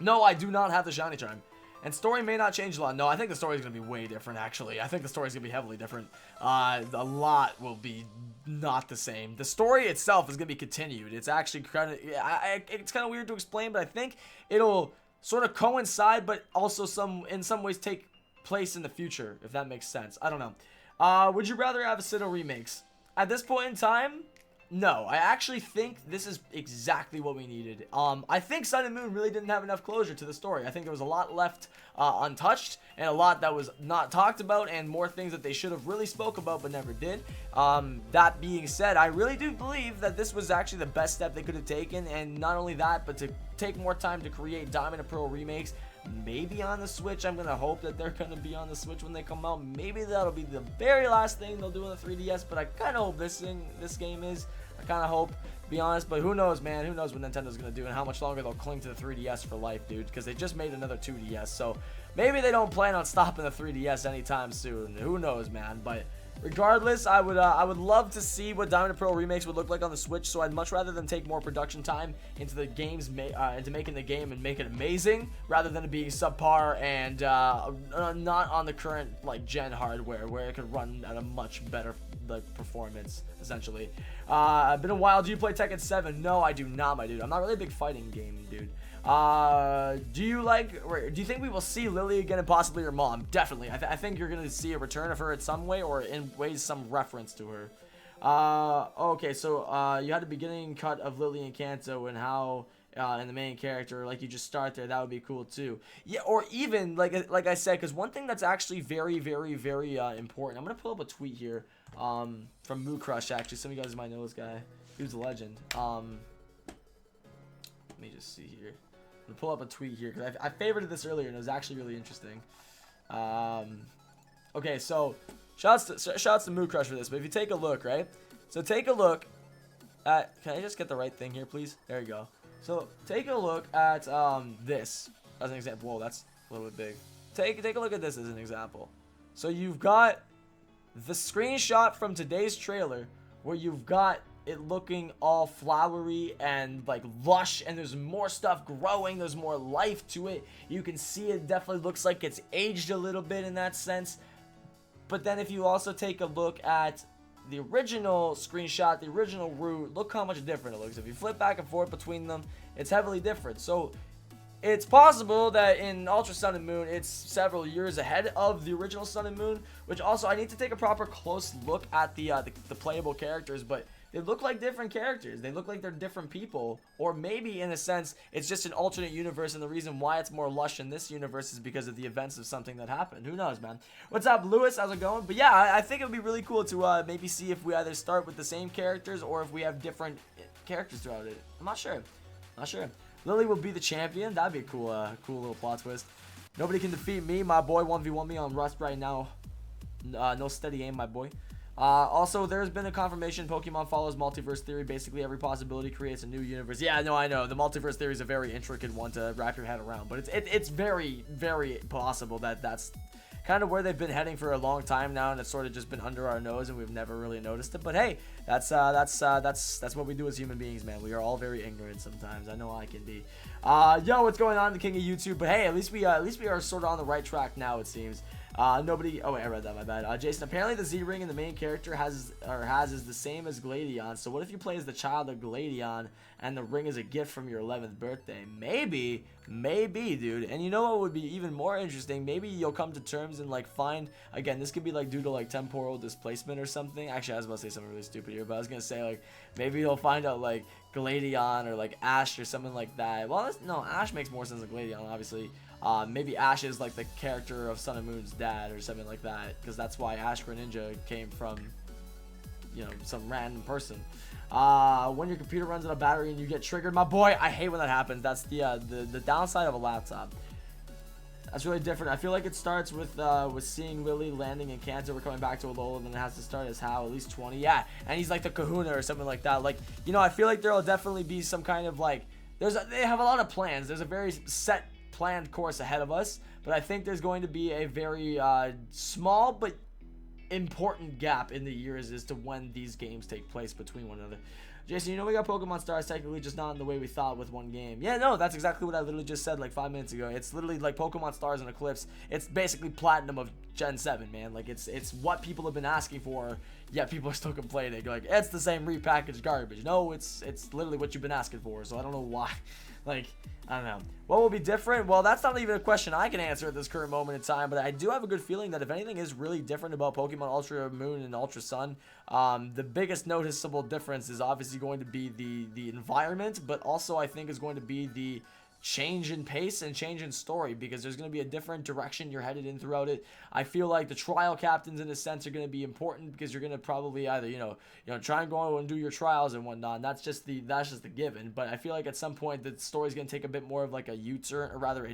No, I do not have the shiny charm. And story may not change a lot. No, I think the story is going to be way different, actually. I think the story is going to be heavily different. A lot will be not the same. The story itself is going to be continued. It's actually kind of... it's kind of weird to explain, but I think it'll sort of coincide, but also in some ways take place in the future, if that makes sense. I don't know. Would you rather have a Sinnoh remakes? At this point in time, no. I actually think this is exactly what we needed. I think Sun and Moon really didn't have enough closure to the story. I think there was a lot left untouched, and a lot that was not talked about, and more things that they should have really spoke about but never did. That being said, I really do believe that this was actually the best step they could have taken, and not only that, but to take more time to create Diamond and Pearl remakes. Maybe on the Switch. I'm gonna hope that they're gonna be on the Switch when they come out. Maybe that'll be the very last thing they'll do on the 3DS, but I kind of hope this game is. I kind of hope, to be honest, but who knows, man? Who knows what Nintendo's gonna do and how much longer they'll cling to the 3DS for life, dude, because they just made another 2DS, so maybe they don't plan on stopping the 3DS anytime soon. Who knows, man? But Regardless, I would love to see what Diamond and Pearl remakes would look like on the Switch. So I'd much rather them take more production time into the games, into making the game and make it amazing, rather than it being subpar and not on the current like gen hardware where it could run at a much better like performance. Essentially, been a while. Do you play Tekken 7? No, I do not, my dude. I'm not really a big fighting game dude. Do you think we will see Lily again and possibly her mom? Definitely. I think you're gonna see a return of her in some way or in ways some reference to her. Okay, so you had a beginning cut of Lily and Kanto and how and the main character, like, you just start there. That would be cool too. Yeah, or even like I said, because one thing that's actually very important. I'm gonna pull up a tweet here from Moo Crush. Actually, some of you guys might know this guy. He was a legend. Let me just see here. I'm gonna pull up a tweet here because I favorited this earlier and it was actually really interesting. Okay, so shouts to Moo Crush for this. But if you take a look, right? So take a look at. Can I just get the right thing here, please? There you go. So take a look at this as an example. Whoa, that's a little bit big. Take a look at this as an example. So you've got the screenshot from today's trailer where you've got it looking all flowery and like lush, and there's more stuff growing, there's more life to it. You can see it definitely looks like it's aged a little bit in that sense. But then if you also take a look at the original screenshot, the original route, look how much different it looks. If you flip back and forth between them, it's heavily different. So it's possible that in Ultra Sun and Moon, it's several years ahead of the original Sun and Moon, which also I need to take a proper close look at the playable characters, but they look like different characters. They look like they're different people, or maybe in a sense, it's just an alternate universe, and the reason why it's more lush in this universe is because of the events of something that happened. Who knows, man? What's up, Lewis? How's it going? But yeah, I think it would be really cool to maybe see if we either start with the same characters or if we have different characters throughout it. I'm not sure. Not sure. Lily will be the champion. That'd be a cool little plot twist. Nobody can defeat me, my boy. 1v1 me on Rust right now. No steady aim, my boy. Also, there's been a confirmation Pokemon follows multiverse theory. Basically, every possibility creates a new universe. Yeah, no, I know. The multiverse theory is a very intricate one to wrap your head around. But it's very possible that that's kind of where they've been heading for a long time now, and it's sort of just been under our nose, and we've never really noticed it. But hey, that's what we do as human beings, man. We are all very ignorant sometimes. I know I can be. Yo, what's going on, the king of YouTube? But hey, at least we are sort of on the right track now, it seems. Nobody. Oh wait, I read that. My bad. Jason. Apparently, the Z ring in the main character has is the same as Gladion. So what if you play as the child of Gladion and the ring is a gift from your 11th birthday? Maybe, dude. And you know what would be even more interesting? Maybe you'll come to terms and like find again. This could be like due to like temporal displacement or something. Actually, I was about to say something really stupid here, but I was gonna say like maybe you'll find out like Gladion or like Ash or something like that. Well, no, Ash makes more sense than Gladion, obviously. Maybe Ash is like the character of Sun and Moon's dad or something like that, because that's why Ash Greninja came from, you know, some random person. When your computer runs out of battery and you get triggered, my boy, I hate when that happens. That's the downside of a laptop. That's really different. I feel like it starts with seeing Lily landing in Kanto. We're coming back to Alolan, then it has to start as How, at least 20. Yeah, and he's like the Kahuna or something like that. Like, you know, I feel like there'll definitely be some kind of like they have a lot of plans. There's a very set planned course ahead of us, but I think there's going to be a very small but important gap in the years as to when these games take place between one another. Jason, you know we got Pokemon Stars technically just not in the way we thought with one game. Yeah, no, that's exactly what I literally just said like 5 minutes ago. It's literally like Pokemon Stars and Eclipse. It's basically Platinum of Gen 7, man. Like it's what people have been asking for, yet people are still complaining. Like, it's the same repackaged garbage. No, it's literally what you've been asking for, so I don't know why. Like, I don't know. What will be different? Well, that's not even a question I can answer at this current moment in time, but I do have a good feeling that if anything is really different about Pokemon Ultra Moon and Ultra Sun, the biggest noticeable difference is obviously going to be the environment, but also I think is going to be the change in pace and change in story, because there's going to be a different direction you're headed in throughout it. I feel like the trial captains in a sense are going to be important, because you're going to probably either you know try and go and do your trials and whatnot, and that's just the given. But I feel like at some point the story's going to take a bit more of like a U-turn, or rather a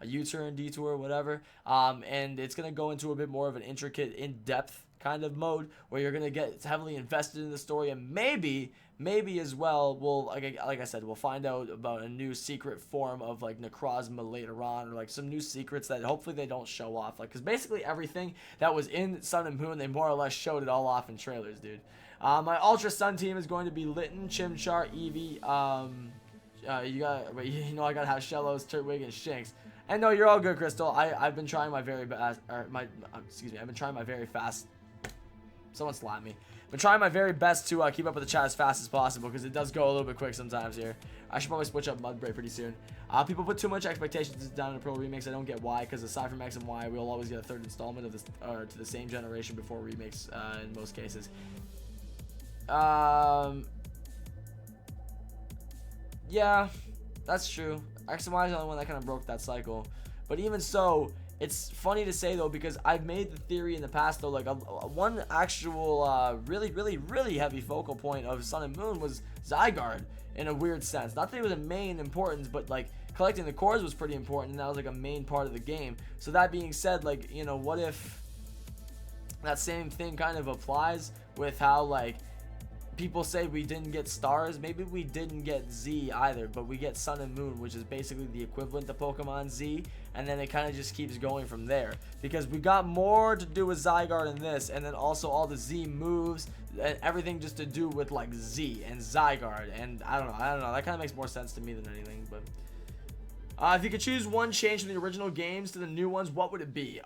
U-turn, detour, whatever, and it's going to go into a bit more of an intricate, in-depth kind of mode where you're gonna get heavily invested in the story, and maybe as well we'll like I said, we'll find out about a new secret form of like Necrozma later on, or like some new secrets that hopefully they don't show off, like, because basically everything that was in Sun and Moon, they more or less showed it all off in trailers, dude. My Ultra Sun team is going to be Litten, Chimchar, Eevee, I gotta have Shellos, Turtwig, and Shinx. And no, you're all good, Crystal. I've been trying my very best, I've been trying my very fast. Someone slapped me. Been trying my very best to keep up with the chat as fast as possible, because it does go a little bit quick sometimes here. I should probably switch up Mudbray pretty soon. People put too much expectations down in the Pro remakes. I don't get why, because aside from X and Y, we'll always get a third installment of this to the same generation before remakes in most cases. Yeah, that's true. X and Y is the only one that kind of broke that cycle. But even so, it's funny to say though, because I've made the theory in the past though, like one actual really heavy focal point of Sun and Moon was Zygarde, in a weird sense. Not that it was a main importance, but like collecting the cores was pretty important, and that was like a main part of the game. So that being said, like, you know, what if that same thing kind of applies with how like people say we didn't get stars? Maybe we didn't get Z either, but we get Sun and Moon, which is basically the equivalent to Pokemon Z, and then it kind of just keeps going from there, because we got more to do with Zygarde in this, and then also all the Z moves and everything just to do with like Z and Zygarde, and I don't know, that kind of makes more sense to me than anything. But if you could choose one change from the original games to the new ones, what would it be?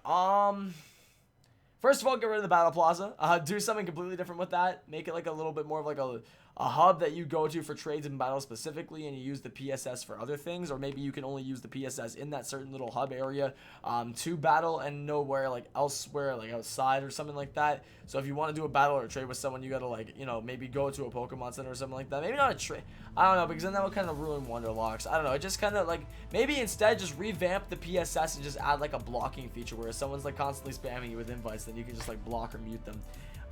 First of all, get rid of the Battle Plaza. Do something completely different with that. Make it like a little bit more of like a hub that you go to for trades and battles specifically, and you use the PSS for other things, or maybe you can only use the PSS in that certain little hub area to battle, and nowhere like elsewhere, like outside or something like that. So if you want to do a battle or a trade with someone, you gotta, like, you know, maybe go to a Pokemon Center or something like that. Maybe not a trade, I don't know, because then that would kind of ruin Wonderlocks. I don't know, it just kind of like, maybe instead just revamp the PSS and just add like a blocking feature where if someone's like constantly spamming you with invites, then you can just like block or mute them.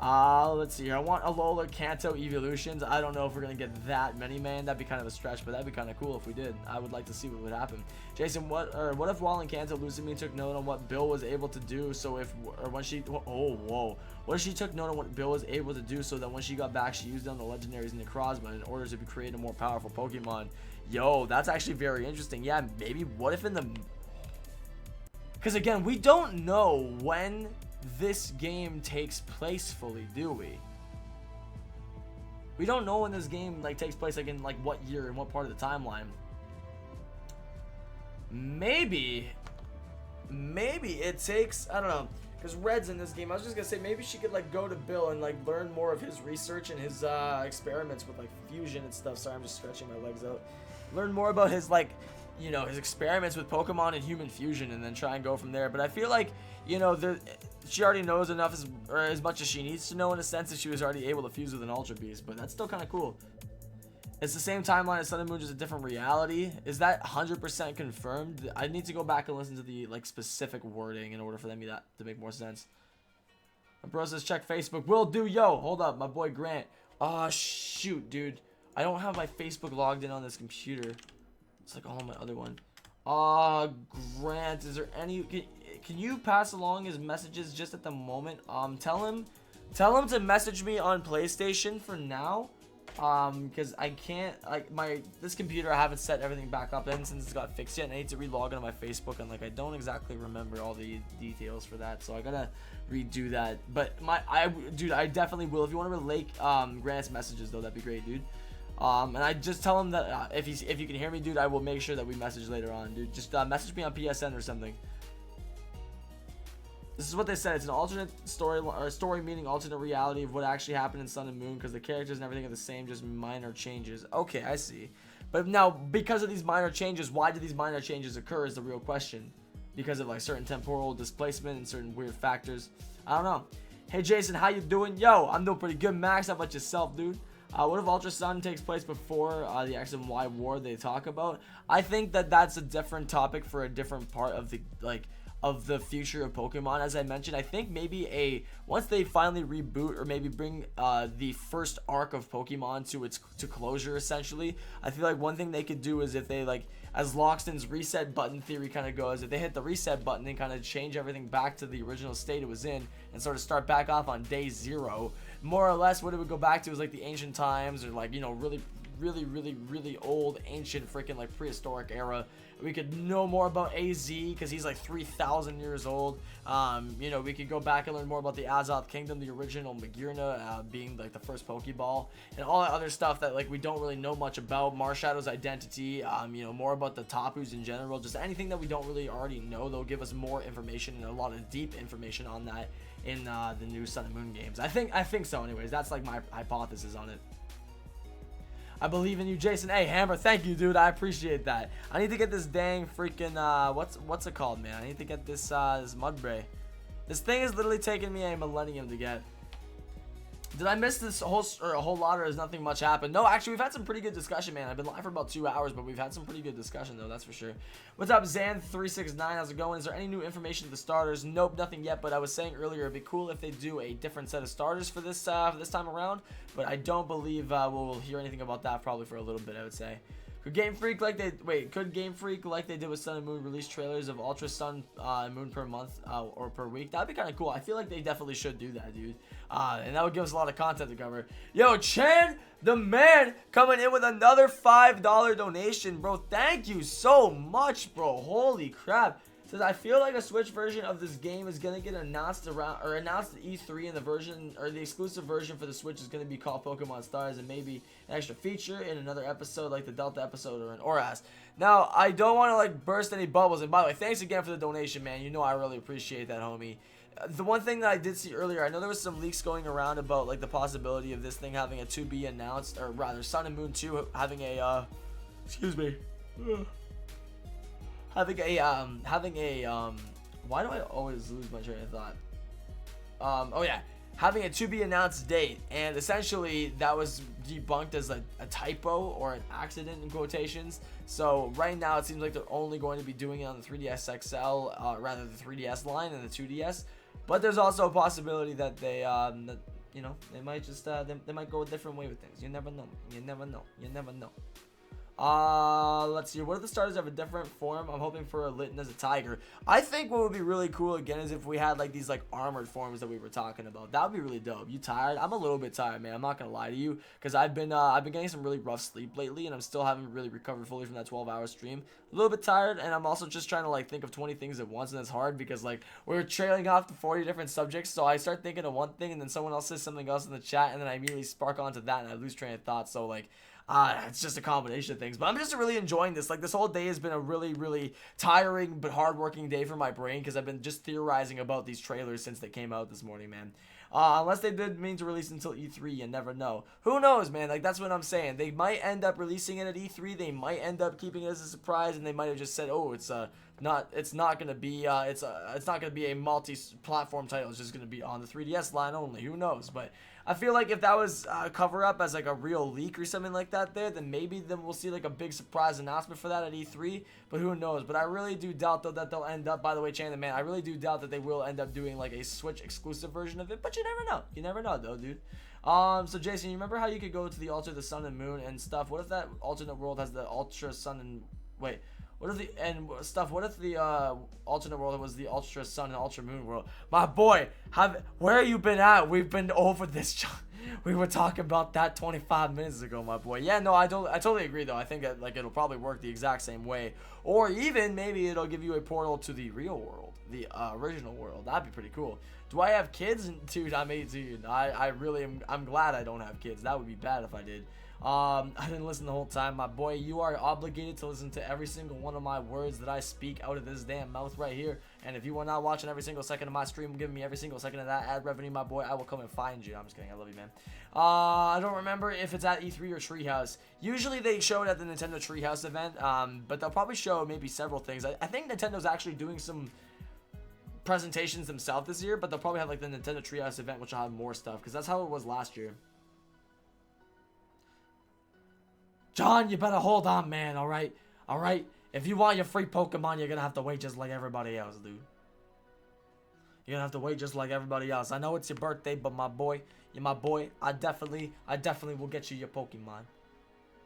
Let's see here. I want Alola Kanto evolutions. I don't know if we're gonna get that many, man. That'd be kind of a stretch, but that'd be kind of cool if we did. I would like to see what would happen. Jason, what if while in Kanto, Lucy took note on what Bill was able to do, so if, or when she, oh, whoa. What if she took note on what Bill was able to do, so that when she got back, she used it on the legendaries in Necrozma in order to create a more powerful Pokemon? Yo, that's actually very interesting. Yeah, maybe what if in the, because again, we don't know when this game takes place fully, do we? We don't know when this game like takes place, like in like what year and what part of the timeline. Maybe it takes, I don't know, because Red's in this game. I was just gonna say maybe she could like go to Bill and like learn more of his research and his experiments with like fusion and stuff. Sorry, I'm just stretching my legs out. Learn more about his, like, you know, his experiments with Pokemon and human fusion, and then try and go from there. But I feel like, you know, she already knows enough as much as she needs to know, in a sense, that she was already able to fuse with an Ultra Beast. But that's still kind of cool. It's the same timeline as Sun and Moon, just a different reality. Is that 100% confirmed? I need to go back and listen to the like specific wording in order for them to make more sense. My bro says check Facebook. Will do. Yo, hold up, my boy Grant. Shoot, dude. I don't have my Facebook logged in on this computer. It's like all on my other one. Grant, is there any, can you pass along his messages just at the moment? Tell him to message me on PlayStation for now. Because I can't, like, this computer, I haven't set everything back up in since it's got fixed yet, and I need to relog into my Facebook, and like I don't exactly remember all the details for that, so I gotta redo that. But dude, I definitely will. If you want to relate Grant's messages though, that'd be great, dude. And I just tell him that if you can hear me, dude, I will make sure that we message later on, dude. Just message me on PSN or something. This is what they said. It's an alternate story, or story meaning alternate reality of what actually happened in Sun and Moon, because the characters and everything are the same, just minor changes. Okay, I see. But now, because of these minor changes, why did these minor changes occur is the real question. Because of like certain temporal displacement and certain weird factors. I don't know. Hey Jason, how you doing? Yo, I'm doing pretty good, Max. How about yourself, dude? What if Ultra Sun takes place before the X and Y war they talk about? I think that that's a different topic for a different part of the, like, of the future of Pokemon. As I mentioned, I think maybe once they finally reboot or maybe bring the first arc of Pokemon to closure, essentially, I feel like one thing they could do is if they like, as Loxton's reset button theory kind of goes, if they hit the reset button and kind of change everything back to the original state it was in and sort of start back off on day 0, more or less what it would go back to is like the ancient times, or like, you know, really old ancient freaking like prehistoric era. We could know more about AZ because he's like 3,000 years old. You know, we could go back and learn more about the Azoth Kingdom, the original Magearna being like the first Pokeball, and all that other stuff that like we don't really know much about. Marshadow's identity, you know, more about the Tapus in general, just anything that we don't really already know. They'll give us more information and a lot of deep information on that in the new Sun and Moon games. I think so. Anyways, that's like my hypothesis on it. I believe in you, Jason. Hey, Hammer, thank you, dude. I appreciate that. I need to get this dang freaking, what's it called, man? I need to get this, this Mudbray. This thing is literally taking me a millennium to get. Did I miss this whole, or a whole lot, or has nothing much happened? No, actually, we've had some pretty good discussion, man. I've been live for about 2 hours, but we've had some pretty good discussion, though, that's for sure. What's up, Zan369? How's it going? Is there any new information to the starters? Nope, nothing yet, but I was saying earlier, it'd be cool if they do a different set of starters for this time around, but I don't believe we'll hear anything about that probably for a little bit, I would say. Could Game Freak like they did with Sun and Moon release trailers of Ultra Sun and Moon per month or per week? That'd be kind of cool. I feel like they definitely should do that, dude. And that would give us a lot of content to cover. Yo, Chan, the man, coming in with another $5 donation, bro. Thank you so much, bro. Holy crap. Says, I feel like a Switch version of this game is gonna get announced at E3, and the version, or the exclusive version for the Switch, is gonna be called Pokemon Stars, and maybe an extra feature in another episode like the Delta episode or an Oras. Now, I don't want to like burst any bubbles, and by the way, thanks again for the donation, man. You know I really appreciate that, homie. The one thing that I did see earlier, I know there was some leaks going around about like the possibility of this thing having a to be announced, or rather Sun and Moon 2 having a excuse me. Having a why do I always lose my train of thought? Oh yeah, having a to be announced date, and essentially that was debunked as a typo or an accident in quotations. So right now it seems like they're only going to be doing it on the 3DS XL, rather the 3DS line and the 2DS. But there's also a possibility that they, you know, they might just they might go a different way with things. You never know. You never know. You never know. Let's see. What if the starters have a different form? I'm hoping for a Litten as a tiger. I think what would be really cool again is if we had like these like armored forms that we were talking about. That would be really dope. You tired? I'm a little bit tired, man. I'm not gonna lie to you, because I've been getting some really rough sleep lately, and I'm still haven't really recovered fully from that 12-hour stream. A little bit tired, and I'm also just trying to like think of 20 things at once, and it's hard because like we're trailing off to 40 different subjects. So I start thinking of one thing, and then someone else says something else in the chat, and then I immediately spark onto that, and I lose train of thought. So like. It's just a combination of things, but I'm just really enjoying this. Like, this whole day has been a really tiring but hardworking day for my brain, because I've been just theorizing about these trailers since they came out this morning, man. Unless they did mean to release until E3, you never know. Who knows, man? Like, that's what I'm saying. They might end up releasing it at E3. They might end up keeping it as a surprise, and they might have just said, "Oh, it's not gonna be a multi-platform title. It's just gonna be on the 3DS line only." Who knows? But I feel like if that was cover up as like a real leak or something like that then maybe we'll see like a big surprise announcement for that at E3. But who knows? But I really do doubt though that they'll end up, by the way, Chan the man, I really do doubt that they will end up doing like a Switch exclusive version of it. But you never know. You never know though, dude. So Jason, you remember how you could go to the altar of the Sun and Moon and stuff? What if that alternate world has the Ultra Sun and what if the alternate world was the Ultra Sun and Ultra Moon world? My boy, where have you been at? We've been over this. We were talking about that 25 minutes ago, my boy. Yeah, no, I totally agree though. I think that, like, it'll probably work the exact same way, or even maybe it'll give you a portal to the real world, the original world. That'd be pretty cool. Do I have kids? Dude, I'm 18. I'm glad I don't have kids. That would be bad if I did. I didn't listen the whole time, my boy. You are obligated to listen to every single one of my words that I speak out of this damn mouth right here. And if you are not watching every single second of my stream, giving me every single second of that ad revenue, my boy, I will come and find you. I'm just kidding. I love you, man. I don't remember if it's at E3 or Treehouse. Usually they show it at the Nintendo Treehouse event, but they'll probably show maybe several things. I think Nintendo's actually doing some presentations themselves this year, but they'll probably have like the Nintendo Treehouse event, which will have more stuff, because that's how it was last year. John, you better hold on, man, alright? Alright? If you want your free Pokemon, you're gonna have to wait just like everybody else, dude. You're gonna have to wait just like everybody else. I know it's your birthday, but my boy, you're my boy. I definitely will get you your Pokemon.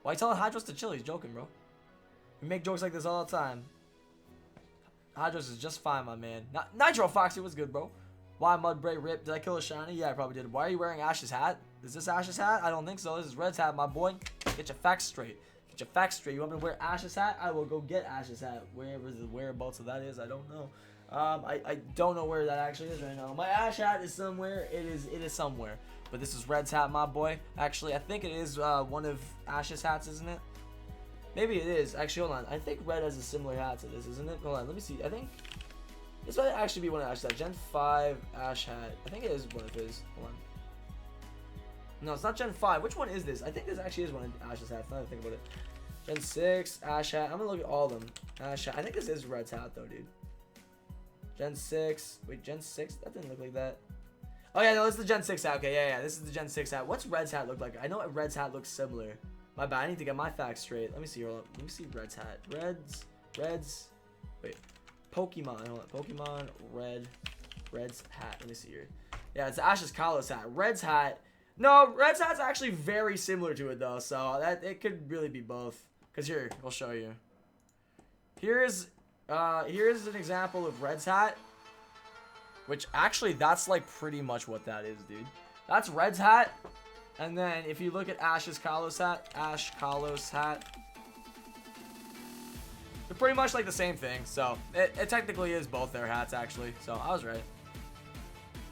Why you telling Hydros to chill? He's joking, bro. We make jokes like this all the time. Hydros is just fine, my man. Nitro Foxy was good, bro. Why Mudbray Rip? Did I kill a shiny? Yeah, I probably did. Why are you wearing Ash's hat? Is this Ash's hat? I don't think so. This is Red's hat, my boy. Get your facts straight. Get your facts straight. You want me to wear Ash's hat? I will go get Ash's hat. Wherever the whereabouts of that is, I don't know. I don't know where that actually is right now. My Ash hat is somewhere. It is somewhere. But this is Red's hat, my boy. Actually, I think it is one of Ash's hats, isn't it? Maybe it is. Actually, hold on. I think Red has a similar hat to this, isn't it? Hold on. Let me see. I think this might actually be one of Ash's hats. Gen 5 Ash hat. I think it is one of his. Hold on. No, it's not Gen 5. Which one is this? I think this actually is one of Ash's hats. Now that I think about it. Gen 6 Ash hat. I'm gonna look at all of them. Ash hat. I think this is Red's hat though, dude. Gen 6. Wait, Gen 6? That didn't look like that. Oh yeah, no, this is the Gen 6 hat. Okay, yeah, this is the Gen 6 hat. What's Red's hat look like? I know Red's hat looks similar. My bad, I need to get my facts straight. Let me see, hold on. Let me see Red's hat. Red's, wait. Pokemon, hold on. Pokemon, Red's hat. Let me see here. Yeah, it's Ash's Kalos hat. Red's hat. No, Red's hat's actually very similar to it though, so that it could really be both. Cause here, I'll show you. Here's an example of Red's hat. Which actually, that's like pretty much what that is, dude. That's Red's hat. And then if you look at Ash's Kalos hat, Ash Kalos hat, they're pretty much like the same thing. So it technically is both their hats actually. So I was right.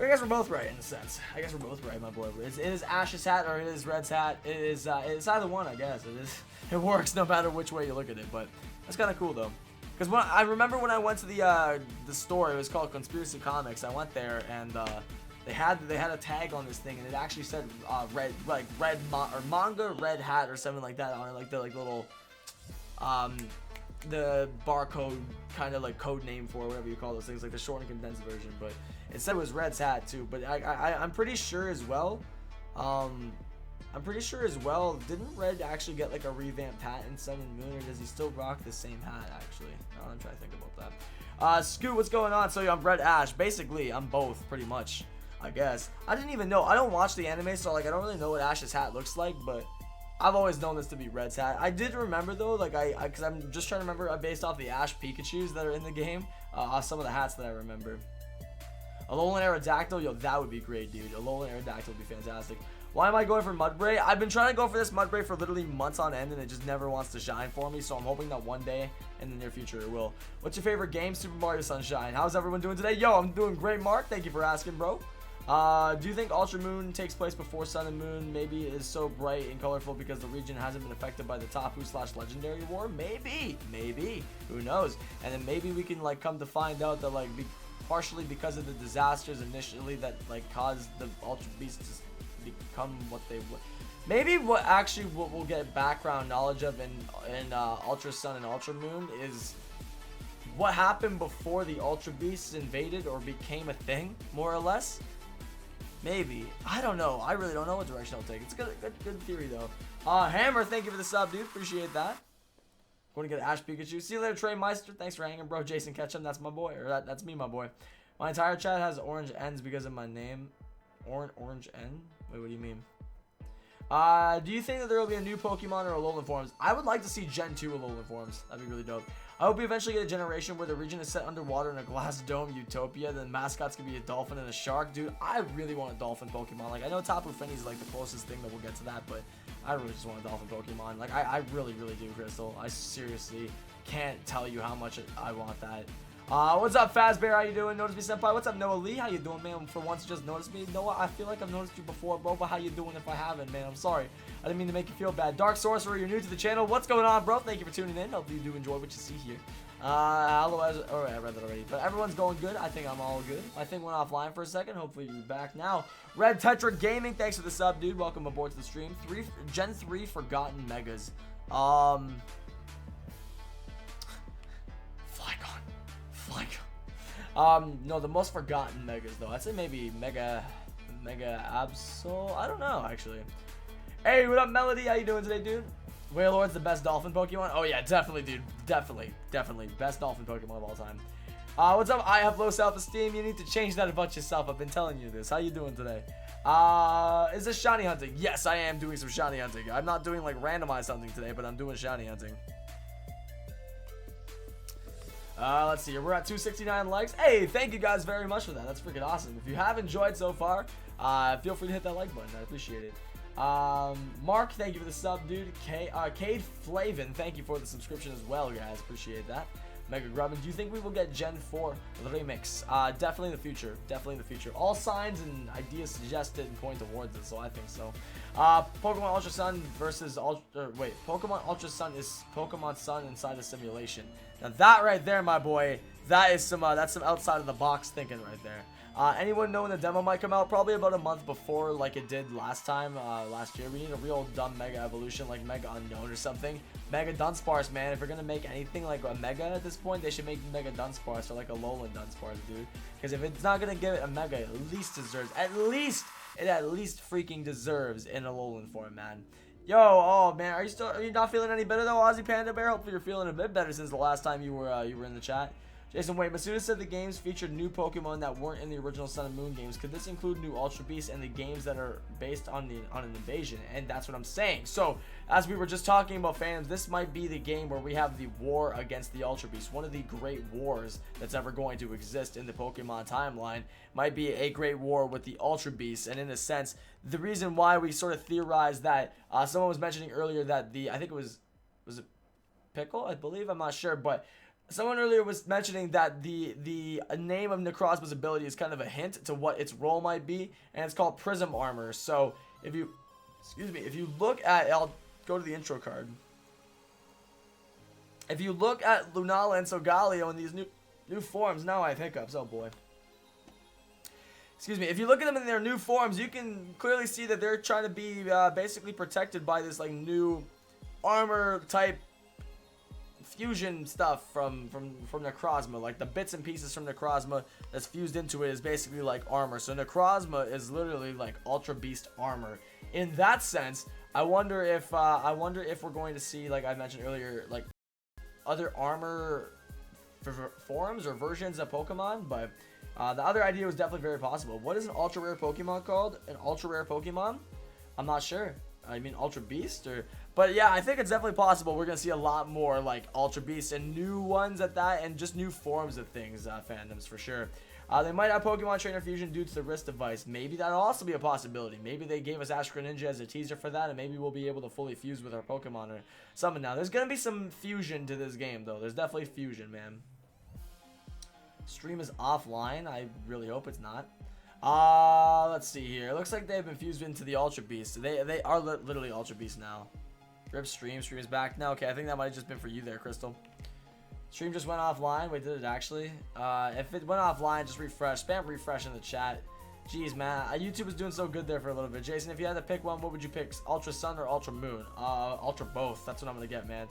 I guess we're both right in a sense. I guess we're both right, my boy. It is Ash's hat or it is Red's hat. It's either one, I guess. It works no matter which way you look at it. But that's kind of cool though. Because I remember when I went to the store, it was called Conspiracy Comics. I went there and they had a tag on this thing, and it actually said manga red hat or something like that on it, like the little the barcode kind of like code name for whatever you call those things, like the short and condensed version. But it said it was Red's hat too. But I'm pretty sure as well. Didn't Red actually get like a revamped hat in Sun and Moon, or does he still rock the same hat actually? Now I'm trying to think about that. Scoot, what's going on? So I'm Red Ash. Basically, I'm both pretty much, I guess. I didn't even know. I don't watch the anime, so like I don't really know what Ash's hat looks like, but I've always known this to be Red's hat. I did remember though, like because I'm just trying to remember based off the Ash Pikachus that are in the game, some of the hats that I remember. Alolan Aerodactyl, yo, that would be great, dude. Alolan Aerodactyl would be fantastic. Why am I going for Mudbray? I've been trying to go for this Mudbray for literally months on end, and it just never wants to shine for me, so I'm hoping that one day in the near future it will. What's your favorite game? Super Mario Sunshine. How's everyone doing today? Yo, I'm doing great, Mark. Thank you for asking, bro. Do you think Ultra Moon takes place before Sun and Moon? Maybe it is so bright and colorful because the region hasn't been affected by the Tapu/Legendary War? Maybe. Who knows? And then maybe we can like come to find out that like partially because of the disasters initially that like caused the Ultra Beasts to become what they would. Maybe what we'll get background knowledge of in Ultra Sun and Ultra Moon is what happened before the Ultra Beasts invaded or became a thing, more or less. Maybe. I don't know. I really don't know what direction I'll take. It's a good theory though. Hammer, thank you for the sub, dude. Appreciate that. Going to get Ash Pikachu. See you later, Trey Meister. Thanks for hanging, bro. Jason Ketchum, that's my boy. Or that's me, my boy. My entire chat has orange ends because of my name. Orange N? Wait, what do you mean? Do you think that there will be a new Pokemon or Alolan forms? I would like to see Gen 2 Alolan forms. That'd be really dope. I hope we eventually get a generation where the region is set underwater in a glass dome utopia. Then mascots can be a dolphin and a shark. Dude, I really want a dolphin Pokemon. Like, I know Tapu Fini is like the closest thing that we'll get to that, but I really just want a dolphin Pokemon. Like, I really do, Crystal. I seriously can't tell you how much I want that. What's up, Fazbear? How you doing? Notice me, senpai. What's up, Noah Lee? How you doing, man? For once, you just noticed me. Noah, I feel like I've noticed you before, bro, but how you doing if I haven't, man? I'm sorry. I didn't mean to make you feel bad. Dark Sorcerer, you're new to the channel. What's going on, bro? Thank you for tuning in. Hope you do enjoy what you see here. Otherwise, alright, I read that already. But everyone's going good. I think I'm all good. My thing went offline for a second. Hopefully you're back now. Red Tetra Gaming, thanks for the sub, dude. Welcome aboard to the stream. Gen 3 Forgotten Megas. Flygon. No, the most forgotten megas though. I'd say maybe Mega Absol. I don't know actually. Hey, what up, Melody? How you doing today, dude? Wailord's the best dolphin Pokemon. Oh yeah, definitely, dude. Definitely. Best dolphin Pokemon of all time. What's up? I have low self-esteem. You need to change that about yourself. I've been telling you this. How you doing today? Is this shiny hunting? Yes, I am doing some shiny hunting. I'm not doing like randomized hunting today, but I'm doing shiny hunting. Let's see here. We're at 269 likes. Hey, thank you guys very much for that. That's freaking awesome. If you have enjoyed so far, feel free to hit that like button. I appreciate it. Mark, thank you for the sub, dude. Cade Flavin, thank you for the subscription as well, guys. Appreciate that. Mega Grubbin, do you think we will get Gen 4 remix? Definitely in the future. Definitely in the future. All signs and ideas suggested and point towards it, so I think so. Pokemon Ultra Sun versus Pokemon Ultra Sun is Pokemon Sun inside a simulation. Now that right there, my boy, that is some that's some outside of the box thinking right there. Anyone know when the demo might come out? Probably about a month before, like it did last time, last year. We need a real dumb Mega Evolution, like Mega Unknown or something. Mega Dunsparce, man. If we're gonna make anything like a Mega at this point, they should make Mega Dunsparce or like a alolan Dunsparce, dude. Because if it's not gonna give it a Mega, it at least deserves, it at least freaking deserves an alolan form, man. Yo, oh man, are you not feeling any better though, Aussie Panda Bear? Hopefully you're feeling a bit better since the last time you were in the chat. Jason, wait, Masuda said the games featured new Pokemon that weren't in the original Sun and Moon games. Could this include new Ultra Beasts and the games that are based on an invasion? And that's what I'm saying. So, as we were just talking about fans, this might be the game where we have the war against the Ultra Beasts. One of the great wars that's ever going to exist in the Pokemon timeline might be a great war with the Ultra Beasts. And in a sense, the reason why we sort of theorized that, someone was mentioning earlier that I think it was it Pickle, I believe? I'm not sure, but someone earlier was mentioning that the name of Necrozma's ability is kind of a hint to what its role might be, and it's called Prism Armor. So if you look at, I'll go to the intro card. If you look at Lunala and Solgaleo in these new forms, now I have hiccups. Oh boy. Excuse me. If you look at them in their new forms, you can clearly see that they're trying to be basically protected by this like new armor type fusion stuff from Necrozma. Like the bits and pieces from Necrozma that's fused into it is basically like armor. So Necrozma is literally like Ultra Beast armor. In that sense, I wonder if we're going to see, like I mentioned earlier, like other armor forms or versions of Pokemon. But the other idea was definitely very possible. What is an ultra rare Pokemon called? An ultra rare Pokemon? I'm not sure. I mean Ultra Beast or... But yeah, I think it's definitely possible. We're going to see a lot more like Ultra Beasts and new ones at that, and just new forms of things, fandoms for sure. They might have Pokemon Trainer Fusion due to the wrist device. Maybe that'll also be a possibility. Maybe they gave us Ash Greninja as a teaser for that, and maybe we'll be able to fully fuse with our Pokemon or something now. There's going to be some fusion to this game, though. There's definitely fusion, man. Stream is offline. I really hope it's not. Let's see here. It looks like they've been fused into the Ultra Beast. They are literally Ultra Beast now. Rip stream is back now. Okay, I think that might have just been for you there, Crystal. Stream just went offline. Wait, did it actually? If it went offline, just refresh. Spam refresh in the chat. Jeez, man. YouTube was doing so good there for a little bit. Jason, if you had to pick one, what would you pick? Ultra Sun or Ultra Moon? Ultra both. That's what I'm going to get, man.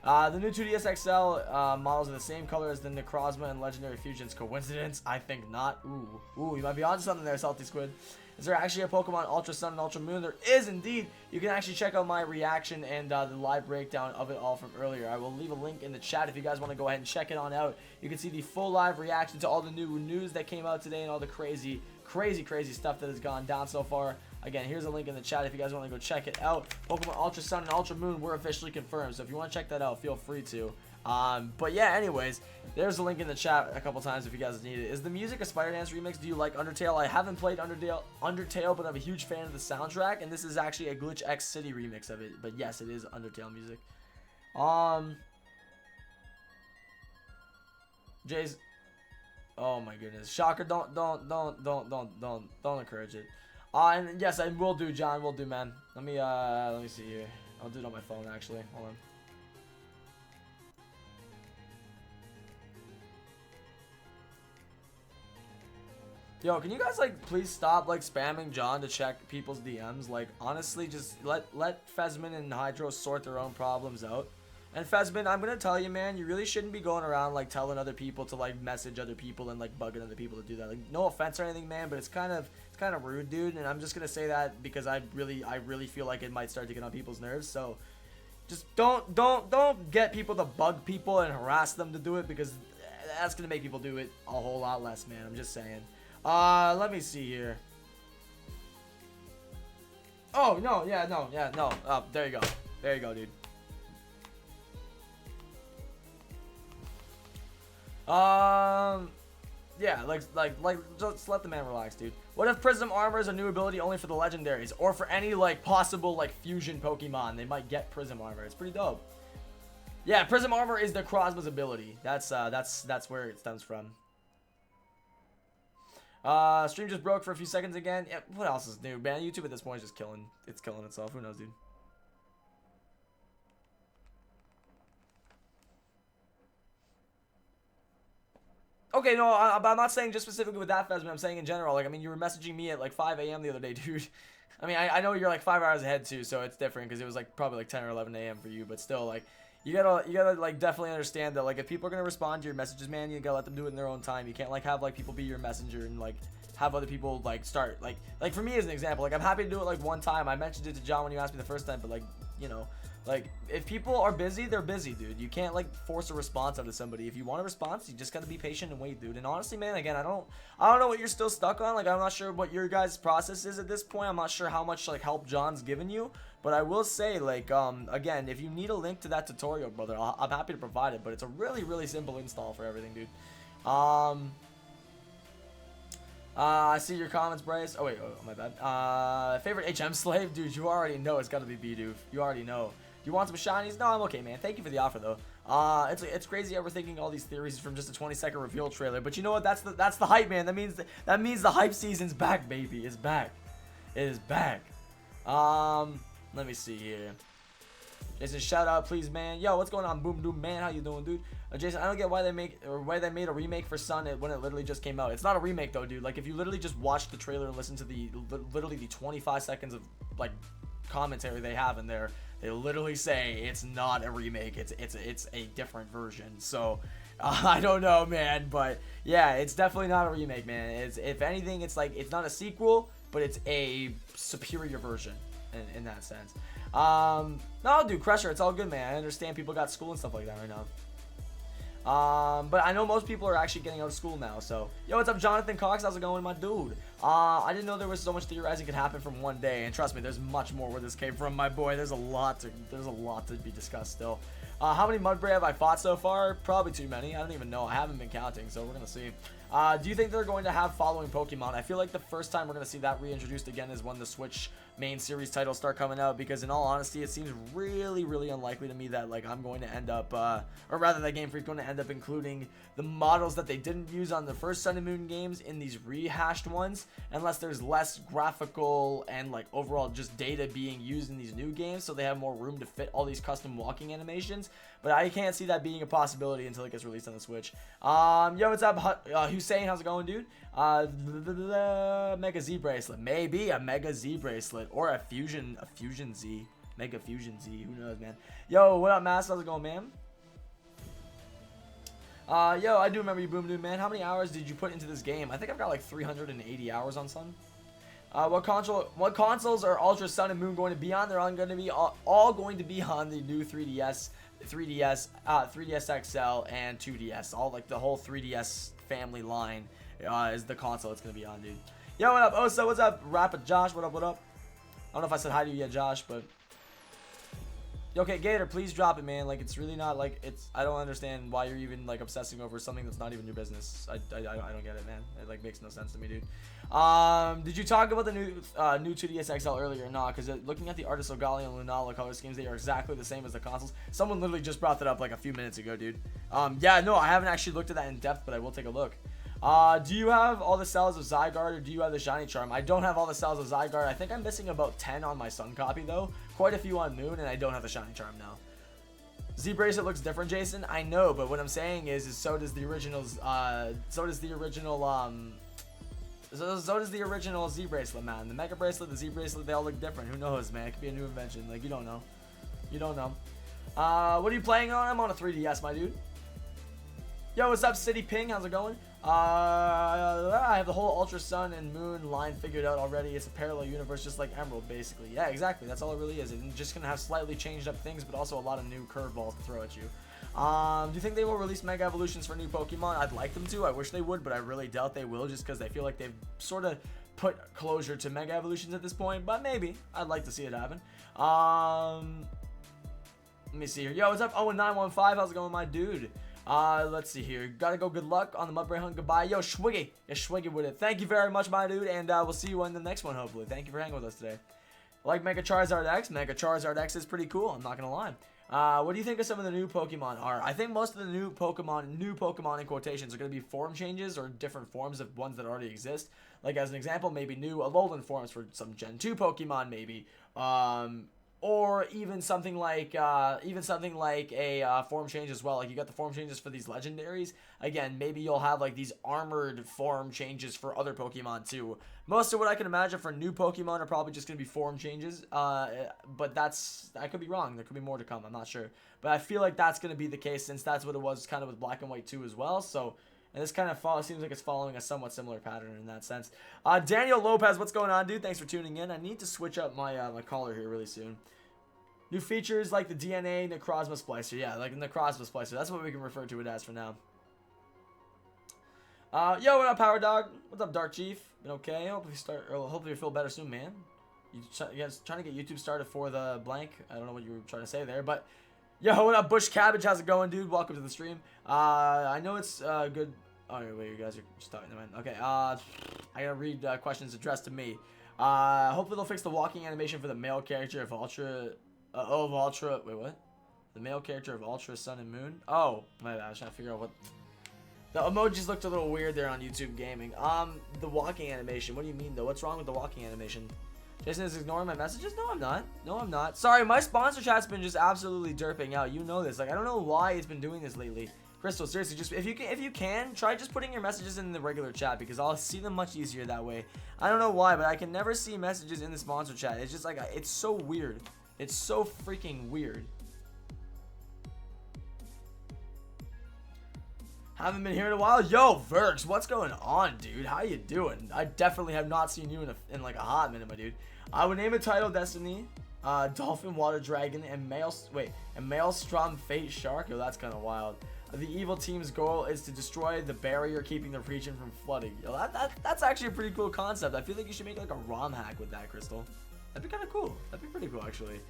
The new 2DS XL models are the same color as the Necrozma and Legendary Fusions. Coincidence? I think not. Ooh, you might be onto something there, Salty Squid. Is there actually a Pokemon Ultra Sun and Ultra Moon? There is indeed. You can actually check out my reaction and the live breakdown of it all from earlier. I will leave a link in the chat if you guys want to go ahead and check it on out. You can see the full live reaction to all the new news that came out today and all the crazy stuff that has gone down so far. Again, here's a link in the chat if you guys want to go check it out. Pokemon Ultra Sun and Ultra Moon were officially confirmed, so if you want to check that out, feel free to. But yeah, anyways, there's a link in the chat a couple times if you guys need it. Is the music a Spider Dance remix? Do you like Undertale? I haven't played Undertale, but I'm a huge fan of the soundtrack, and this is actually a Glitch X City remix of it. But yes, it is Undertale music. Jay's, oh my goodness, Shocker, don't encourage it. And yes, I will do, John, will do, man. Let me see here. I'll do it on my phone actually. Hold on. Yo, can you guys like please stop like spamming John to check people's DMs? Like honestly, just let Fezman and Hydro sort their own problems out. And Fezman, I'm gonna tell you, man, you really shouldn't be going around like telling other people to like message other people and like bugging other people to do that. Like no offense or anything, man, but it's kind of rude, dude. And I'm just gonna say that because I really feel like it might start to get on people's nerves. So Just don't get people to bug people and harass them to do it, because that's gonna make people do it a whole lot less, man. I'm just saying. Let me see here. Oh no, yeah, no. There you go. There you go, dude. Yeah, just let the man relax, dude. What if Prism Armor is a new ability only for the legendaries, or for any like possible like fusion Pokemon? They might get Prism Armor. It's pretty dope. Yeah, Prism Armor is the Necrozma's ability. That's where it stems from. Stream just broke for a few seconds again. Yeah, what else is new, man? YouTube at this point is just killing. It's killing itself. Who knows, dude? Okay, no, I'm not saying just specifically with that, Fesman. I'm saying in general. Like, I mean, you were messaging me at like 5 a.m. the other day, dude. I mean, I know you're like 5 hours ahead too, so it's different because it was like probably like 10 or 11 a.m. for you. But still, like, you gotta like definitely understand that like if people are gonna respond to your messages, man, you gotta let them do it in their own time. You can't like have like people be your messenger and like have other people like start like for me as an example. Like, I'm happy to do it like one time. I mentioned it to John when you asked me the first time, but like, you know. Like, if people are busy, they're busy, dude. You can't, like, force a response out of somebody. If you want a response, you just gotta be patient and wait, dude. And honestly, man, again, I don't know what you're still stuck on. Like, I'm not sure what your guys' process is at this point. I'm not sure how much, like, help John's given you. But I will say, like, again, if you need a link to that tutorial, brother, I'm happy to provide it. But it's a really, really simple install for everything, dude. I see your comments, Bryce. Oh, wait, my bad. Favorite HM slave? Dude, you already know it's gotta be Bidoof. You already know. You want some shinies? No, I'm okay, man. Thank you for the offer, though. It's crazy how we're thinking all these theories from just a 20-second reveal trailer. But you know what? That's the hype, man. That means the hype season's back, baby. It's back. It is back. Let me see here. Jason, shout out, please, man. Yo, what's going on, Boom Doom, man? How you doing, dude? Jason, I don't get why they made a remake for Sun when it literally just came out. It's not a remake though, dude. Like, if you literally just watch the trailer and listen to literally the 25 seconds of like commentary they have in there, they literally say it's not a remake. It's a different version. So I don't know, man, but yeah, it's definitely not a remake, man. It's, if anything, it's like it's not a sequel, but it's a superior version in that sense. No, dude, Crusher, it's all good, man. I understand people got school and stuff like that right now. But I know most people are actually getting out of school now, so. Yo, what's up, Jonathan Cox? How's it going, my dude? I didn't know there was so much theorizing could happen from one day, and trust me, there's much more where this came from, my boy. There's a lot to be discussed still. How many Mudbray have I fought so far? Probably too many. I don't even know. I haven't been counting, so we're gonna see. Do you think they're going to have following Pokemon? I feel like the first time we're going to see that reintroduced again is when the Switch main series titles start coming out, because in all honesty, it seems really, really unlikely to me that like I'm going to end up, or rather that Game Freak's going to end up including the models that they didn't use on the first Sun and Moon games in these rehashed ones, unless there's less graphical and like overall just data being used in these new games, so they have more room to fit all these custom walking animations. But I can't see that being a possibility until it gets released on the Switch. Yo, what's up, Hussein? How's it going, dude? Mega Z bracelet, maybe a Mega Z bracelet or a Fusion Z, Mega Fusion Z. Who knows, man? Yo, what up, Mass? How's it going, man? Yo, I do remember you, Boom Dude, man. How many hours did you put into this game? I think I've got like 380 hours on Sun. What consoles are Ultra Sun and Moon going to be on? They're all going to be all going to be on the new 3DS, 3DS XL, and 2DS. All like the whole 3DS family line is the console it's going to be on, dude. Yo, what up, Osa? What's up, Rapid Josh? What up, what up? I don't know if I said hi to you yet, Josh, but... Okay, Gator, please drop it, man. Like, it's really not, like, it's... I don't understand why you're even, like, obsessing over something that's not even your business. I don't get it, man. It, like, makes no sense to me, dude. Did you talk about the new 2DS XL earlier? Nah, because looking at the Artist Ogali and Lunala color schemes, they are exactly the same as the consoles. Someone literally just brought that up, like, a few minutes ago, dude. Yeah, no, I haven't actually looked at that in depth, but I will take a look. Do you have all the cells of Zygarde, or do you have the Shiny Charm? I don't have all the cells of Zygarde. I think I'm missing about 10 on my Sun copy, though. Quite a few on Moon, and I don't have the Shiny Charm now. Z Bracelet looks different, Jason. I know, but what I'm saying is so does the originals. So does the original Z Bracelet, man. The Mega Bracelet, the Z Bracelet, they all look different. Who knows, man? It could be a new invention. Like, you don't know. You don't know. What are you playing on? I'm on a 3DS, my dude. Yo, what's up, City Ping? How's it going? I have the whole Ultra Sun and Moon line figured out already. It's a parallel universe just like Emerald, basically. Yeah, exactly. That's all it really is. It's just going to have slightly changed up things, but also a lot of new curveballs to throw at you. Do you think they will release Mega Evolutions for new Pokemon? I'd like them to. I wish they would, but I really doubt they will just because I feel like they've sort of put closure to Mega Evolutions at this point, but maybe. I'd like to see it happen. Let me see here. Yo, what's up? 0-915. How's it going, my dude? Let's see here. Gotta go. Good luck on the Mudbray Hunt. Goodbye. Yo, Schwiggy. Yeah, Schwiggy with it. Thank you very much, my dude, and we'll see you in the next one, hopefully. Thank you for hanging with us today. Like Mega Charizard X. Mega Charizard X is pretty cool. I'm not gonna lie. What do you think of some of the new Pokemon are? I think most of the new Pokemon in quotations are going to be form changes or different forms of ones that already exist. Like as an example, maybe new alolan forms for some Gen 2 Pokemon, maybe. Or even something like a form change as well. Like you got the form changes for these legendaries. Again, maybe you'll have like these armored form changes for other Pokemon too. Most of what I can imagine for new Pokemon are probably just going to be form changes. But I could be wrong. There could be more to come. I'm not sure. But I feel like that's going to be the case since that's what it was kind of with Black and White 2 as well. So, and this kind of seems like it's following a somewhat similar pattern in that sense. Daniel Lopez, what's going on, dude? Thanks for tuning in. I need to switch up my my caller here really soon. New features like the DNA Necrozma Splicer. Yeah, like the Necrozma Splicer. That's what we can refer to it as for now. Yo, what up, Power Dog? What's up, Dark Chief? Been okay? Hopefully you feel better soon, man. You guys trying to get YouTube started for the blank? I don't know what you were trying to say there, but yo, what up, Bush Cabbage? How's it going, dude? Welcome to the stream. I know it's good. Oh wait, you guys are just talking. Okay. I gotta read questions addressed to me. Hopefully they'll fix the walking animation for the male character of Ultra. Wait, what? The male character of Ultra Sun and Moon. Oh, my bad. I was trying to figure out what. The emojis looked a little weird there on YouTube Gaming. The walking animation. What do you mean though? What's wrong with the walking animation? Jason is ignoring my messages? No, I'm not. No, I'm not. Sorry, my sponsor chat's been just absolutely derping out. You know this. Like, I don't know why it's been doing this lately. Crystal, seriously, just if you can try just putting your messages in the regular chat because I'll see them much easier that way. I don't know why, but I can never see messages in the sponsor chat. It's just like it's so weird. It's so freaking weird. Haven't been here in a while. Yo, Verx, what's going on, dude? How you doing? I definitely have not seen you in like a hot minute, my dude. I would name it Title Destiny, Dolphin Water Dragon, and Maelstrom Fate Shark. Yo, that's kind of wild. The evil team's goal is to destroy the barrier keeping the region from flooding. Yo, that's actually a pretty cool concept. I feel like you should make like a ROM hack with that, Crystal. That'd be kind of cool. That'd be pretty cool, actually.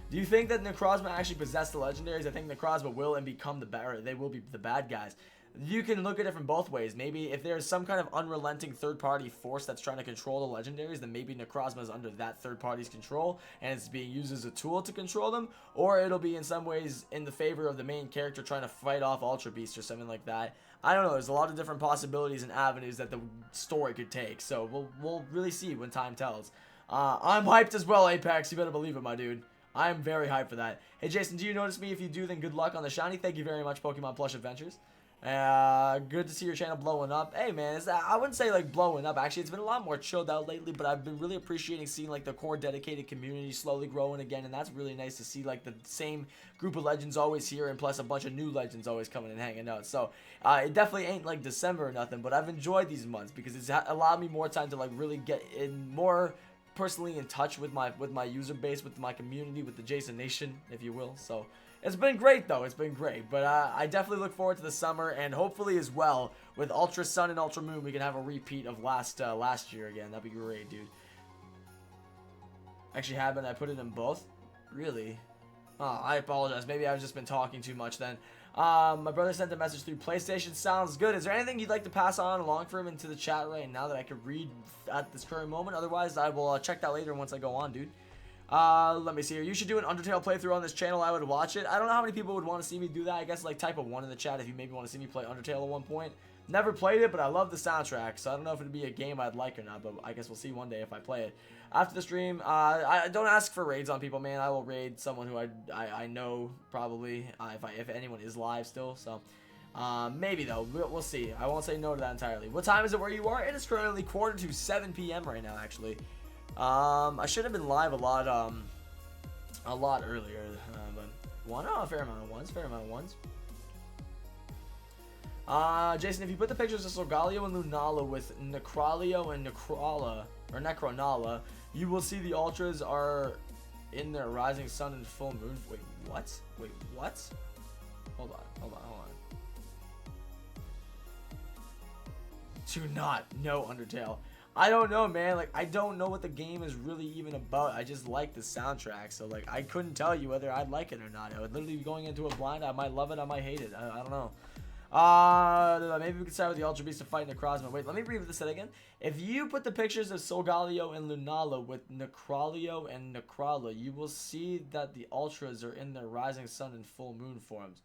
Do you think that Necrozma actually possess the legendaries? I think Necrozma will and become they will be the bad guys. You can look at it from both ways. Maybe if there's some kind of unrelenting third-party force that's trying to control the legendaries, then maybe Necrozma is under that third party's control and it's being used as a tool to control them, or it'll be in some ways in the favor of the main character trying to fight off Ultra Beast or something like that. I don't know. There's a lot of different possibilities and avenues that the story could take. So we'll really see when time tells. I'm hyped as well, Apex. You better believe it, my dude. I'm very hyped for that. Hey, Jason, do you notice me? If you do, then good luck on the shiny. Thank you very much, Pokemon Plush Adventures. Good to see your channel blowing up. Hey, man, I wouldn't say like blowing up. Actually, it's been a lot more chilled out lately, but I've been really appreciating seeing like the core dedicated community slowly growing again, and that's really nice to see like the same group of legends always here, and plus a bunch of new legends always coming and hanging out. So it definitely ain't like December or nothing, but I've enjoyed these months because it's allowed me more time to like really get in more personally in touch with my user base, with my community, with the Jason Nation, if you will. So it's been great though. It's been great. But I definitely look forward to the summer, and hopefully as well with Ultra Sun and Ultra Moon we can have a repeat of last year again. That'd be great, dude. Actually haven't. I put it in both. Really? Oh, I apologize. Maybe I've just been talking too much then. My brother sent a message through PlayStation. Sounds good. Is there anything you'd like to pass on along for him into the chat right now that I could read at this current moment? Otherwise, I will check that later once I go on, dude. Let me see here. You should do an Undertale playthrough on this channel. I would watch it. I don't know how many people would want to see me do that. I guess like type a 1 in the chat if you maybe want to see me play Undertale at one point. Never played it, but I love the soundtrack, so I don't know if it'd be a game I'd like or not, but I guess we'll see one day if I play it. After the stream, I don't ask for raids on people, man. I will raid someone who I know probably if anyone is live still. So maybe though, we'll see. I won't say no to that entirely. What time is it where you are? It is currently 6:45 p.m. right now, actually. I should have been live a lot earlier, but a fair amount of ones, Jason, if you put the pictures of Solgaleo and Lunala with Necrolio and Necronala, you will see the ultras are in their rising sun and full moon. Wait, what? Wait, what? Hold on. Do not know Undertale. I don't know, man. Like, I don't know what the game is really even about. I just like the soundtrack. So, like, I couldn't tell you whether I'd like it or not. I would literally be going into it blind. I might love it. I might hate it. I don't know. Maybe we could start with the Ultra Beast to fight Necrozma. Wait, let me read this again. If you put the pictures of Solgaleo and Lunala with Necrolio and Necrola, you will see that the Ultras are in their rising sun and full moon forms.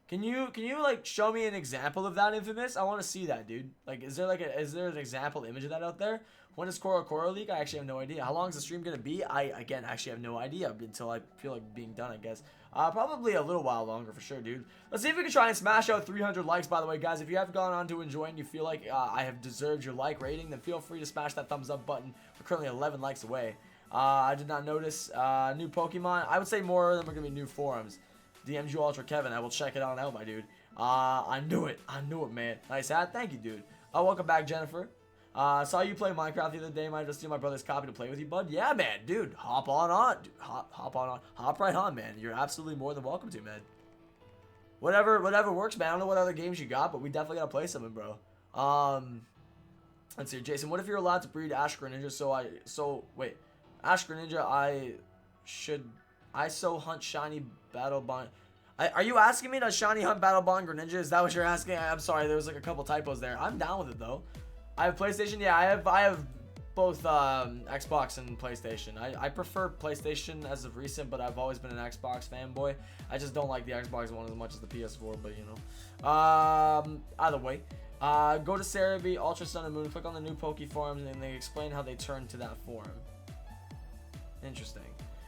Can you like show me an example of that, Infamous? I want to see that, dude. Like, is there an example image of that out there? When is Coro League? I actually have no idea. How long is the stream gonna be? I again actually have no idea until I feel like being done, I guess. Probably a little while longer for sure, dude. Let's see if we can try and smash out 300 likes, by the way, guys. If you have gone on to enjoy and you feel like I have deserved your like rating, then feel free to smash that thumbs up button. We're currently 11 likes away. I did not notice new Pokemon. I would say more of them are gonna be new forums. DMG Ultra Kevin, I will check it out, my dude. I knew it, man. Nice hat, thank you, dude. Welcome back, Jennifer. Saw you play Minecraft the other day. Might just steal my brother's copy to play with you, bud. Yeah, man, dude. Hop right on, man. You're absolutely more than welcome to, man. Whatever works, man. I don't know what other games you got, but we definitely gotta play something, bro. Let's see, Jason. What if you're allowed to breed Ash Greninja? Wait, Ash Greninja. I hunt shiny battle bond. Are you asking me to shiny hunt battle bond Greninja? Is that what you're asking? I'm sorry, there was like a couple typos there. I'm down with it though. I have PlayStation. Yeah, I have both Xbox and PlayStation. I prefer PlayStation as of recent, but I've always been an Xbox fanboy. I just don't like the Xbox one as much as the PS4, but you know. Either way, go to Cerebi, Ultra Sun and Moon, click on the new Poke forms, and they explain how they turn to that form. Interesting.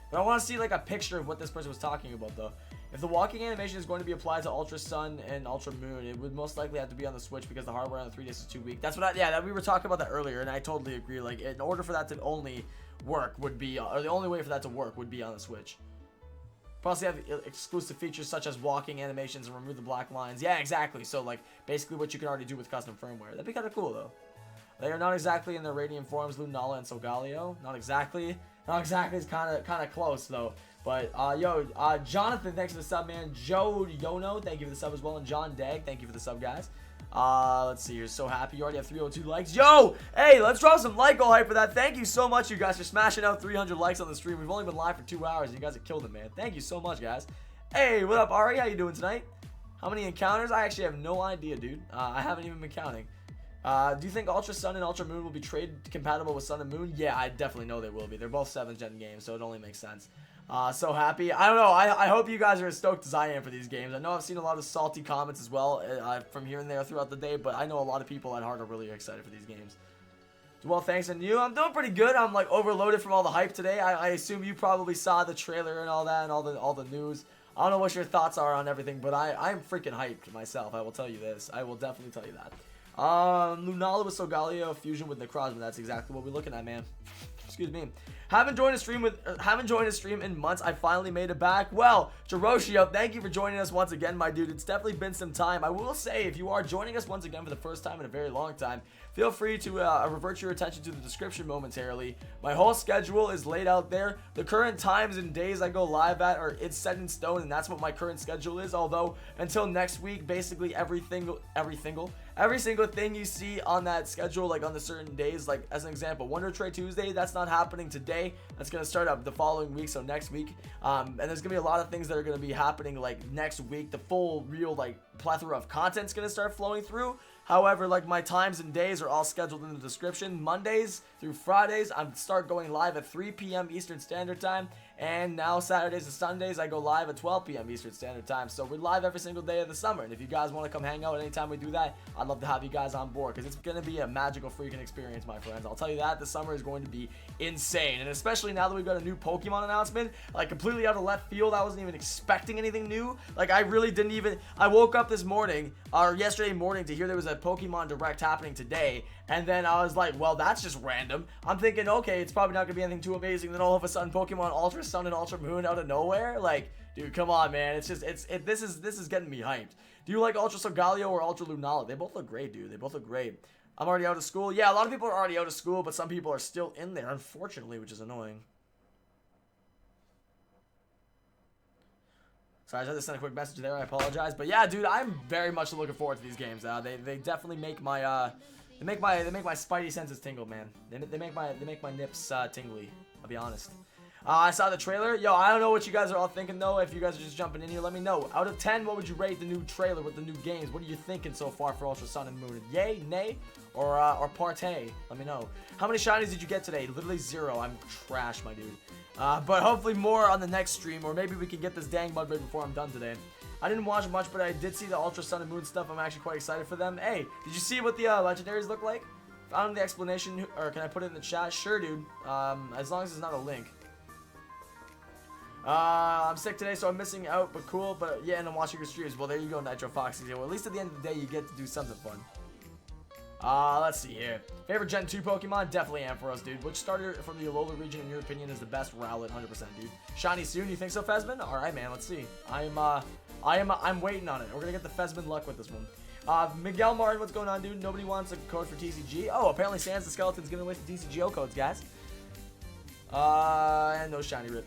But I want to see like a picture of what this person was talking about though. If the walking animation is going to be applied to Ultra Sun and Ultra Moon, it would most likely have to be on the Switch because the hardware on the 3DS is too weak. That's what we were talking about that earlier, and I totally agree. Like, in order for that to only work would be, or the only way for that to work would be on the Switch. Plus, they have exclusive features such as walking animations and remove the black lines. Yeah, exactly. So, like, basically what you can already do with custom firmware. That'd be kind of cool, though. They are not exactly in their Radiant forms, Lunala and Solgaleo. Not exactly. Not exactly. It's kind of close, though. But, Jonathan, thanks for the sub, man. Joe Yono, thank you for the sub as well. And John Dag, thank you for the sub, guys. Let's see. You're so happy. You already have 302 likes. Yo! Hey, let's drop some like hype for that. Thank you so much, you guys, for smashing out 300 likes on the stream. We've only been live for 2 hours, and you guys have killed it, man. Thank you so much, guys. Hey, what up, Ari? How you doing tonight? How many encounters? I actually have no idea, dude. I haven't even been counting. Do you think Ultra Sun and Ultra Moon will be trade compatible with Sun and Moon? Yeah, I definitely know they will be. They're both 7th gen games, so it only makes sense. So happy. I don't know. I hope you guys are as stoked as I am for these games. I know I've seen a lot of salty comments as well from here and there throughout the day, but I know a lot of people at heart are really excited for these games. Well, thanks, and you? I'm doing pretty good. I'm like overloaded from all the hype today. I assume you probably saw the trailer and all that and all the news. I don't know what your thoughts are on everything, but I'm freaking hyped myself. I will tell you this. I will definitely tell you that. Lunala with Solgaleo fusion with Necrozma. That's exactly what we're looking at, man. Excuse me. Haven't joined a stream in months. I finally made it back. Well, Jeroshio, thank you for joining us once again, my dude. It's definitely been some time. I will say, if you are joining us once again for the first time in a very long time, feel free to revert your attention to the description momentarily. My whole schedule is laid out there. The current times and days I go live at it's set in stone, and that's what my current schedule is. Although until next week, basically every single thing you see on that schedule, like on the certain days, like as an example, Wonder Trade Tuesday, that's not happening today. That's gonna start up the following week, so next week. And there's gonna be a lot of things that are gonna be happening like next week. The full real like plethora of content's gonna start flowing through. However, like my times and days are all scheduled in the description. Mondays through Fridays, I start going live at 3 p.m. Eastern Standard Time. And now Saturdays and Sundays, I go live at 12 p.m. Eastern Standard Time. So we're live every single day of the summer. And if you guys want to come hang out anytime we do that, I'd love to have you guys on board. Because it's going to be a magical freaking experience, my friends. I'll tell you that. The summer is going to be insane. And especially now that we've got a new Pokemon announcement, like completely out of left field. I wasn't even expecting anything new. Like I really didn't even... I woke up this morning, or yesterday morning, to hear there was a Pokemon Direct happening today. And then I was like, well, that's just random. I'm thinking, okay, it's probably not going to be anything too amazing. Then all of a sudden, Pokemon Ultra Sun and Ultra Moon out of nowhere? Like, dude, come on, man. It's just, this is getting me hyped. Do you like Ultra Solgaleo or Ultra Lunala? They both look great, dude. They both look great. I'm already out of school. Yeah, a lot of people are already out of school, but some people are still in there, unfortunately, which is annoying. Sorry, I just had to send a quick message there. I apologize, but yeah, dude, I'm very much looking forward to these games. They definitely make my they make my spidey senses tingle, man. They make my nips tingly. I'll be honest. I saw the trailer. Yo, I don't know what you guys are all thinking though. If you guys are just jumping in here, let me know. Out of 10, what would you rate the new trailer with the new games? What are you thinking so far for Ultra Sun and Moon? Yay, nay, or partay? Let me know. How many shinies did you get today? Literally 0. I'm trash, my dude. But hopefully more on the next stream, or maybe we can get this dang Mudbray before I'm done today. I didn't watch much, but I did see the Ultra Sun and Moon stuff. I'm actually quite excited for them. Hey, did you see what the legendaries look like? Found the explanation, or can I put it in the chat? Sure, dude. As long as it's not a link. I'm sick today, so I'm missing out, but cool. But yeah, and I'm watching your streams. Well, there you go, Nitro Foxy. Well, at least at the end of the day, you get to do something fun. Let's see here. Favorite Gen 2 Pokemon? Definitely Ampharos, dude. Which starter from the Alola region, in your opinion, is the best? Rowlet, 100%, dude. Shiny soon? You think so, Fesman? All right, man. Let's see. I'm waiting on it. We're gonna get the Fesman luck with this one. Miguel Martin, what's going on, dude? Nobody wants a code for TCG. Oh, apparently Sans the Skeleton's giving away some TCGO codes, guys. And no shiny rip.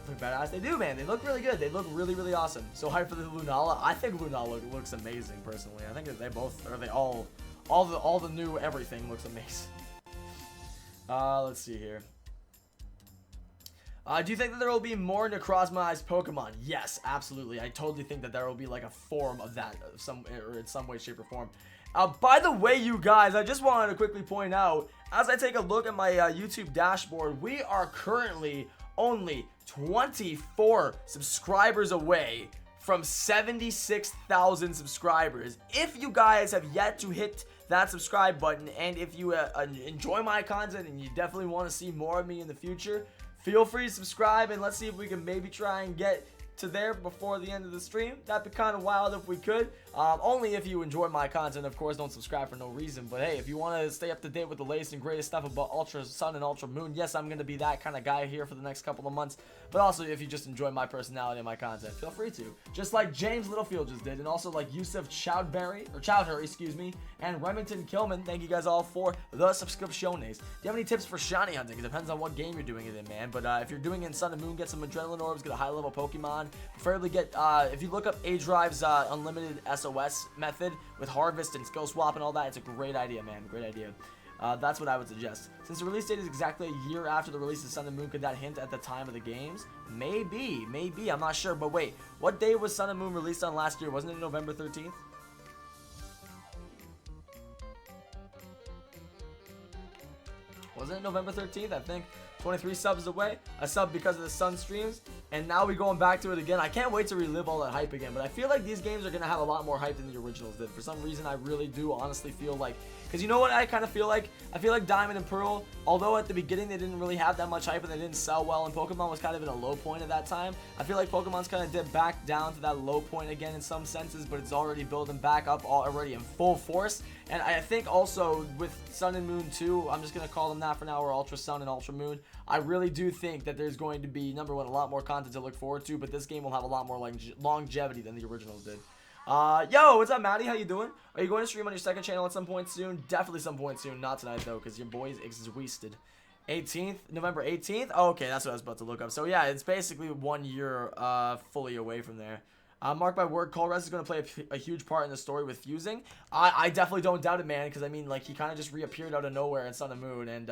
Look badass. They do, man. They look really good. They look really, really awesome. So hyped for the Lunala. I think Lunala looks amazing, personally. I think that they both, or they all the new everything looks amazing. Let's see here. Do you think that there will be more Necrozma-ized Pokemon? Yes, absolutely. I totally think that there will be like a form of that, or in some way, shape, or form. By the way, you guys, I just wanted to quickly point out, as I take a look at my YouTube dashboard, we are currently only 24 subscribers away from 76,000 subscribers. If you guys have yet to hit that subscribe button, and if you enjoy my content and you definitely want to see more of me in the future, feel free to subscribe, and let's see if we can maybe try and get to there before the end of the stream. That'd be kind of wild if we could. Only if you enjoy my content, of course. Don't subscribe for no reason. But hey, if you want to stay up to date with the latest and greatest stuff about Ultra Sun and Ultra Moon, yes, I'm going to be that kind of guy here for the next couple of months. But also, if you just enjoy my personality and my content, feel free to. Just like James Littlefield just did, and also like Yusuf Chowdhury, excuse me, and Remington Kilman. Thank you guys all for the subscriptions. Do you have any tips for shiny hunting? It depends on what game you're doing it in, man. But if you're doing it in Sun and Moon, get some Adrenaline Orbs, get a high-level Pokemon. Preferably get, if you look up A-Drive's Unlimited SOS method with Harvest and Skill Swap and all that, it's a great idea, man. Great idea. That's what I would suggest. Since the release date is exactly a year after the release of Sun and Moon, could that hint at the time of the games? Maybe. I'm not sure. But wait, what day was Sun and Moon released on last year? Wasn't it November 13th? Wasn't it November 13th? I think 23 subs away. A sub because of the Sun streams. And now we're going back to it again. I can't wait to relive all that hype again. But I feel like these games are going to have a lot more hype than the originals did. For some reason, I really do honestly feel like... Because you know what I kind of feel like? I feel like Diamond and Pearl, although at the beginning they didn't really have that much hype and they didn't sell well, and Pokemon was kind of in a low point at that time, I feel like Pokemon's kind of dipped back down to that low point again in some senses, but it's already building back up already in full force. And I think also with Sun and Moon 2, I'm just going to call them that for now, or Ultra Sun and Ultra Moon, I really do think that there's going to be, number one, a lot more content to look forward to, but this game will have a lot more longevity than the originals did. Yo, what's up, Maddie? How you doing? Are you going to stream on your second channel at some point soon? Definitely some point soon. Not tonight, though, because your boy's exhausted. 18th? November 18th? Oh, okay, that's what I was about to look up. So, yeah, it's basically 1 year fully away from there. Mark my word, Colress is going to play a huge part in the story with fusing. I definitely don't doubt it, man, because, I mean, like, he kind of just reappeared out of nowhere in Sun and Moon, and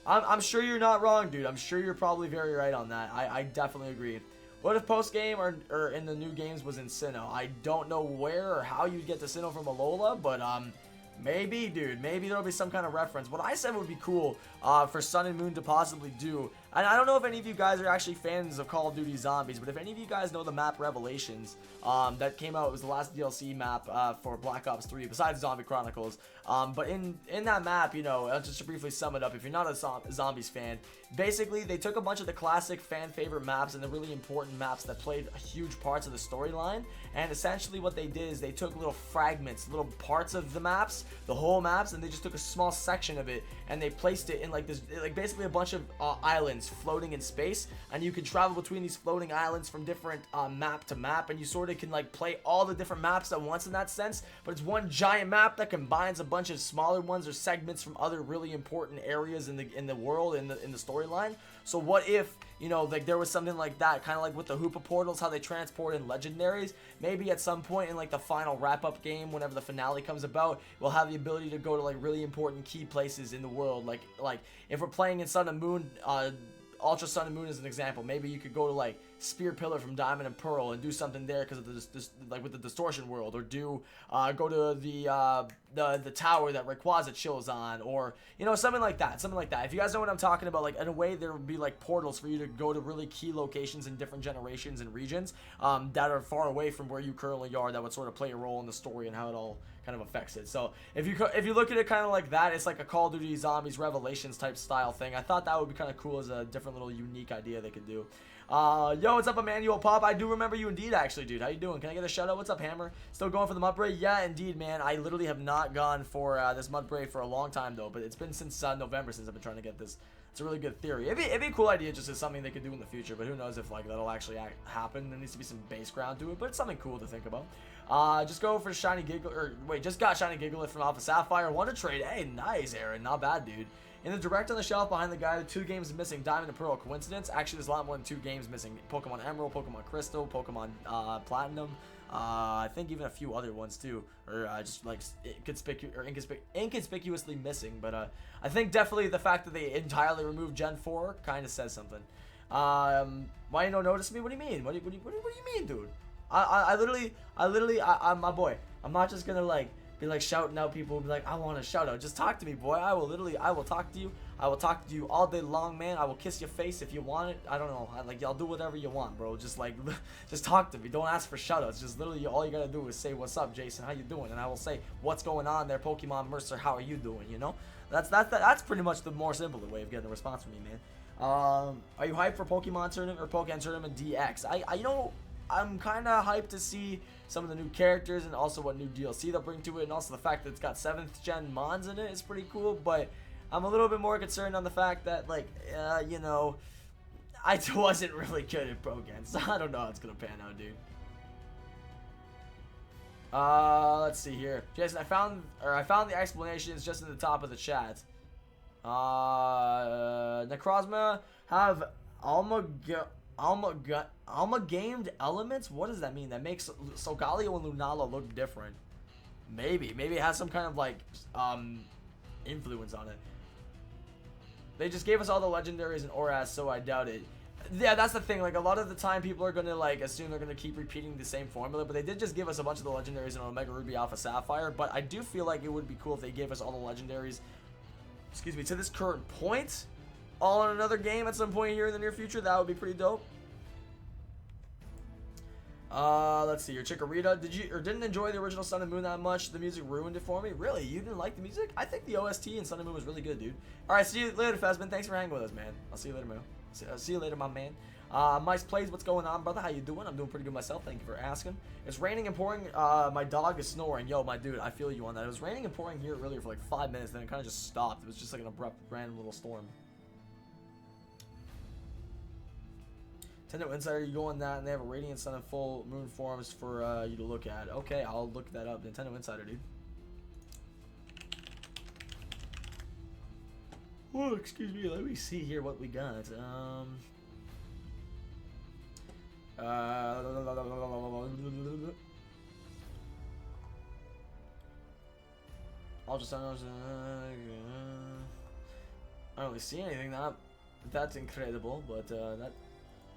I'm sure you're not wrong, dude. I'm sure you're probably very right on that. I definitely agree. What if post-game or in the new games was in Sinnoh? I don't know where or how you'd get to Sinnoh from Alola, but maybe, dude. Maybe there'll be some kind of reference. What I said would be cool for Sun and Moon to possibly do, and I don't know if any of you guys are actually fans of Call of Duty Zombies, but if any of you guys know the map Revelations that came out, it was the last DLC map for Black Ops 3, besides Zombie Chronicles. But in that map, you know, just to briefly sum it up, if you're not a Zombies fan, basically they took a bunch of the classic fan favorite maps and the really important maps that played huge parts of the storyline, and essentially what they did is they took little fragments, little parts of the maps, the whole maps, and they just took a small section of it and they placed it in like this, like basically a bunch of islands islands floating in space, and you can travel between these floating islands from different map to map, and you sort of can like play all the different maps at once in that sense. But it's one giant map that combines a bunch of smaller ones or segments from other really important areas in the world, in the storyline. So what if, you know, like there was something like that, kind of like with the Hoopa portals, how they transport in legendaries. Maybe at some point in like the final wrap-up game, whenever the finale comes about, we'll have the ability to go to like really important key places in the world. Like if we're playing in Sun and Moon, Ultra Sun and Moon as an example, maybe you could go to like Spear Pillar from Diamond and Pearl and do something there because of this like with the distortion world, or do go to the tower that Rayquaza chills on, or you know, something like that. If you guys know what I'm talking about, like in a way there would be like portals for you to go to really key locations in different generations and regions that are far away from where you currently are, that would sort of play a role in the story and how it all kind of affects it. So if you look at it kind of like that, it's like a Call of Duty Zombies Revelations type style thing. I thought that would be kind of cool as a different little unique idea they could do. Yo, what's up, Emmanuel Pop? I do remember you indeed, actually, dude. How you doing? Can I get a shout out? What's up, Hammer? Still going for the Mudbray? Yeah, indeed, man. I literally have not gone for this Mudbray for a long time, though, but it's been since November since I've been trying to get this. It's a really good theory. It'd be a cool idea, just as something they could do in the future, but who knows if like that'll actually happen. There needs to be some base ground to it, but it's something cool to think about. Just go for Shiny Giggle, or wait, just got Shiny Gigglet from Alpha Sapphire. Want to trade? Hey, nice, Aaron. Not bad, dude. In the direct on the shelf behind the guy, 2 games missing, Diamond and Pearl. Coincidence? Actually, there's a lot more than 2 games missing. Pokemon Emerald, Pokemon Crystal, Pokemon Platinum. I think even a few other ones too, or just like inconspicuously missing. But I think definitely the fact that they entirely removed Gen 4 kind of says something. Why you don't notice me? What do you mean? What do you mean, dude? I'm my boy. I'm not just gonna like be like shouting out people and be like, I want a shout out. Just talk to me, boy. I will talk to you. I will talk to you all day long, man. I will kiss your face if you want it. I don't know. Like, y'all do whatever you want, bro. Just like, just talk to me. Don't ask for shout outs. Just literally all you gotta do is say, what's up, Jason? How you doing? And I will say, what's going on there, Pokemon Mercer? How are you doing? You know? That's pretty much the more simple way of getting a response from me, man. Are you hyped for Pokemon Tournament or Pokemon Tournament DX? You know, I'm kind of hyped to see some of the new characters and also what new DLC they'll bring to it, and also the fact that it's got 7th gen Mons in it is pretty cool. But I'm a little bit more concerned on the fact that, like, you know, I wasn't really good at Pokémon, so I don't know how it's gonna pan out, dude. Let's see here, Jason. I found the explanations just in the top of the chat. Necrozma have Alma-gamed elements? What does that mean? That makes Solgaleo and Lunala look different. Maybe it has some kind of like influence on it. They just gave us all the legendaries in Oras, so I doubt it. Yeah, that's the thing. Like, a lot of the time people are gonna like assume they're gonna keep repeating the same formula, but they did just give us a bunch of the legendaries in Omega Ruby Alpha Sapphire. But I do feel like it would be cool if they gave us all the legendaries, excuse me, to this current point, all in another game at some point here in the near future. That would be pretty dope. Let's see, your Chikorita, didn't enjoy the original Sun and Moon that much? The music ruined it for me. Really? You didn't like the music? I think the OST in Sun and Moon was really good, dude. Alright, see you later, Fesman. Thanks for hanging with us, man. I'll see you later, man. See you later, my man. Mice Plays, what's going on, brother? How you doing? I'm doing pretty good myself. Thank you for asking. It's raining and pouring. My dog is snoring. Yo, my dude, I feel you on that. It was raining and pouring here earlier for like 5 minutes, then it kind of just stopped. It was just like an abrupt, random little storm. Nintendo Insider, you go on that, and they have a Radiant Sun and Full Moon forums for you to look at. Okay, I'll look that up. Nintendo Insider, dude. Oh, excuse me. Let me see here what we got. I don't really see anything that's incredible, but that.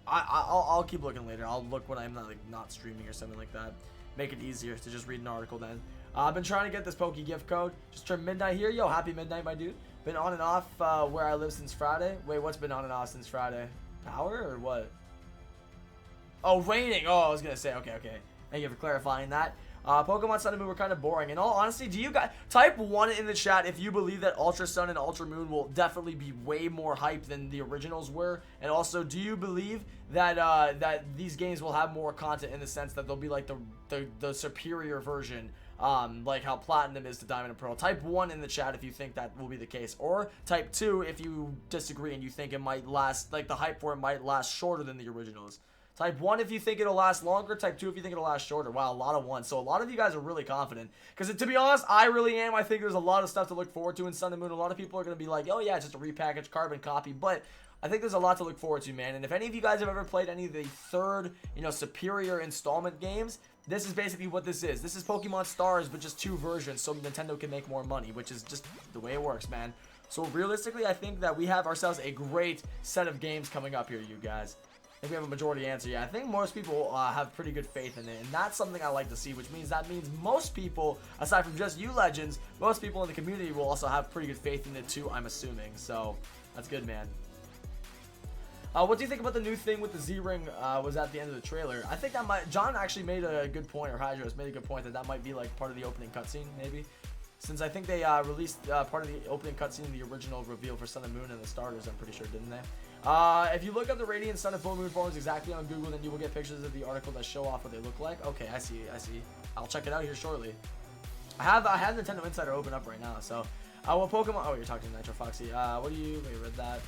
I'll keep looking later. I'll look when I'm not streaming or something like that. Make it easier to just read an article then. I've been trying to get this Poke gift code. Just turned midnight here. Yo, happy midnight, my dude. Been on and off where I live since Friday. Wait, what's been on and off since Friday? Power or what? Oh, raining. Oh, I was gonna say. Okay. Thank you for clarifying that. Pokemon Sun and Moon were kind of boring. In all honesty, do you guys type 1 in the chat if you believe that Ultra Sun and Ultra Moon will definitely be way more hype than the originals were? And also, do you believe that that these games will have more content in the sense that they'll be like the superior version, like how Platinum is to Diamond and Pearl? Type 1 in the chat if you think that will be the case, or type 2 if you disagree and you think it might last, like the hype for it might last shorter than the originals. Type 1 if you think it'll last longer. Type 2 if you think it'll last shorter. Wow, a lot of 1. So a lot of you guys are really confident. Because to be honest, I really am. I think there's a lot of stuff to look forward to in Sun and Moon. A lot of people are going to be like, oh yeah, it's just a repackaged carbon copy. But I think there's a lot to look forward to, man. And if any of you guys have ever played any of the third, superior installment games, this is basically what this is. This is Pokemon Stars, but just 2 versions so Nintendo can make more money, which is just the way it works, man. So realistically, I think that we have ourselves a great set of games coming up here, you guys. I think we have a majority answer. Yeah, I think most people have pretty good faith in it, and that's something I like to see, which means most people, aside from just you legends, most people in the community will also have pretty good faith in it too, I'm assuming. So that's good, man. What do you think about the new thing with the Z-Ring was at the end of the trailer? I think that John actually made a good point, or Hydros made a good point that might be like part of the opening cutscene, maybe. Since I think they released part of the opening cutscene in the original reveal for Sun and Moon and the starters, I'm pretty sure, didn't they? If you look up the Radiant Sun and Full Moon forms exactly on Google, then you will get pictures of the article that show off what they look like. Okay, I see. I'll check it out here shortly. I have Nintendo Insider open up right now, so what Pokemon? Oh, you're talking to Nitro Foxy. What do you? Wait, read that.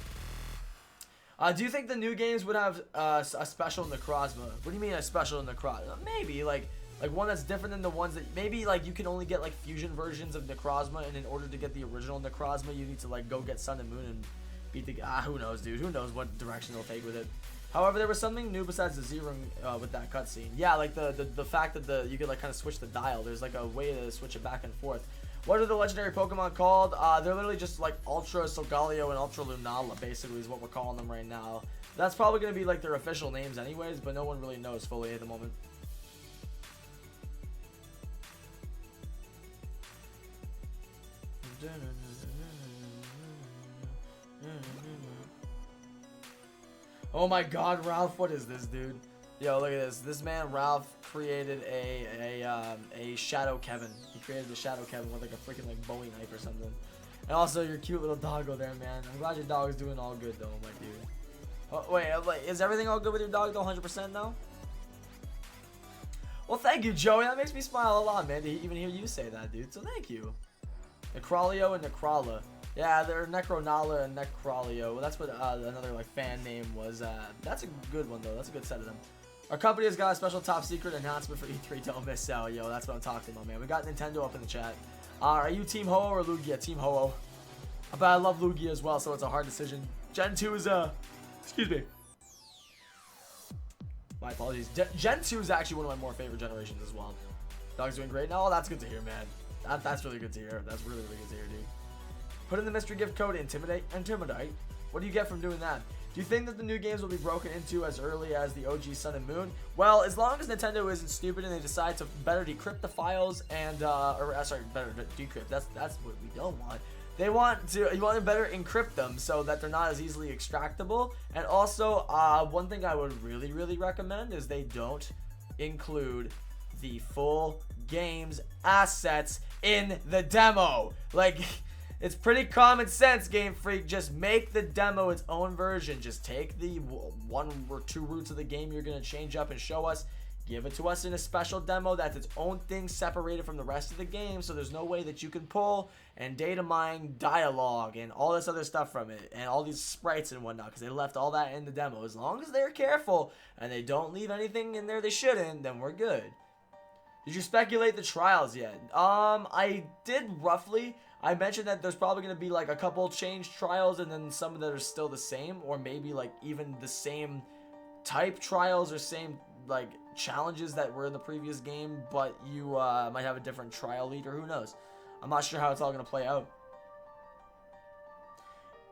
Do you think the new games would have a special Necrozma? What do you mean a special Necrozma? Maybe like one that's different than the ones that maybe like you can only get like fusion versions of Necrozma, and in order to get the original Necrozma, you need to like go get Sun and Moon and beat the who knows, dude? Who knows what direction they'll take with it? However, there was something new besides the Z-Ring with that cutscene. Yeah, like the fact that you could like kind of switch the dial. There's like a way to switch it back and forth. What are the legendary Pokemon called? They're literally just like Ultra Solgaleo and Ultra Lunala, basically, is what we're calling them right now. That's probably going to be like their official names anyways, but no one really knows fully at the moment. Oh my god, Ralph, what is this, dude? Yo, look at this. This man, Ralph, created a Shadow Kevin. He created the Shadow Kevin with like a freaking like Bowie knife or something. And also your cute little doggo there, man. I'm glad your dog is doing all good though, my dude. Oh, wait, is everything all good with your dog though, 100% now? Well, thank you, Joey. That makes me smile a lot, man, to even hear you say that, dude. So thank you. Necrolio and Necrola. Yeah, they're Necronala and Necrolio. Well, that's what another like fan name was. That's a good one though. That's a good set of them. Our company has got a special top secret announcement for E3. Don't miss out, yo. That's what I'm talking about, man. We got Nintendo up in the chat. Are you Team Ho-Oh or Lugia? Team Ho-Oh. But I love Lugia as well, so it's a hard decision. Gen 2 is excuse me. My apologies. Gen 2 is actually one of my more favorite generations as well. Dog's doing great now. Oh, that's good to hear, man. That's really good to hear. That's really good to hear, dude. Put in the mystery gift code Intimidate. What do you get from doing that? Do you think that the new games will be broken into as early as the OG Sun and Moon? Well, as long as Nintendo isn't stupid and they decide to better decrypt the files and better decrypt. That's what we don't want. You want to better encrypt them so that they're not as easily extractable. And also, one thing I would really recommend is they don't include the full game's assets in the demo. Like, it's pretty common sense, Game Freak. Just make the demo its own version. Just take the 1 or 2 routes of the game you're going to change up and show us. Give it to us in a special demo that's its own thing separated from the rest of the game, so there's no way that you can pull and data mine dialogue and all this other stuff from it and all these sprites and whatnot, because they left all that in the demo. As long as they're careful and they don't leave anything in there they shouldn't, then we're good. Did you speculate the trials yet? I did roughly. I mentioned that there's probably going to be like a couple changed trials and then some that are still the same, or maybe like even the same type trials or same like challenges that were in the previous game, but you might have a different trial leader. Who knows? I'm not sure how it's all going to play out.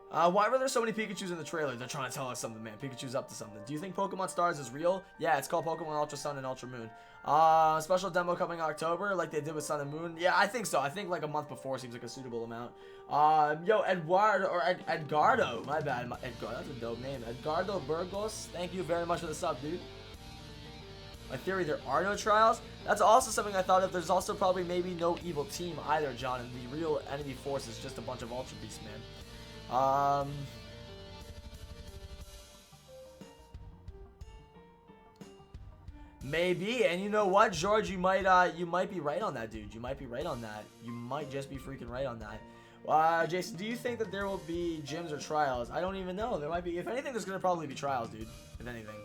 Why were there so many Pikachus in the trailer? They're trying to tell us something, man. Pikachu's up to something. Do you think Pokemon Stars is real? Yeah, it's called Pokemon Ultra Sun and Ultra Moon. Special demo coming October, like they did with Sun and Moon. Yeah, I think so. I think like a month before seems like a suitable amount. Yo, Eduardo, or Edgardo. My bad. Edgardo, that's a dope name. Edgardo Burgos. Thank you very much for the sub, dude. My theory, there are no trials. That's also something I thought of. There's also probably maybe no evil team either, John, and the real enemy force is just a bunch of Ultra Beasts, man. Maybe, and you know what, George, you might be right on that, dude. You might be right on that. You might just be freaking right on that. Jason, do you think that there will be gyms or trials? I don't even know. There might be. If anything, there's gonna probably be trials, dude. If anything.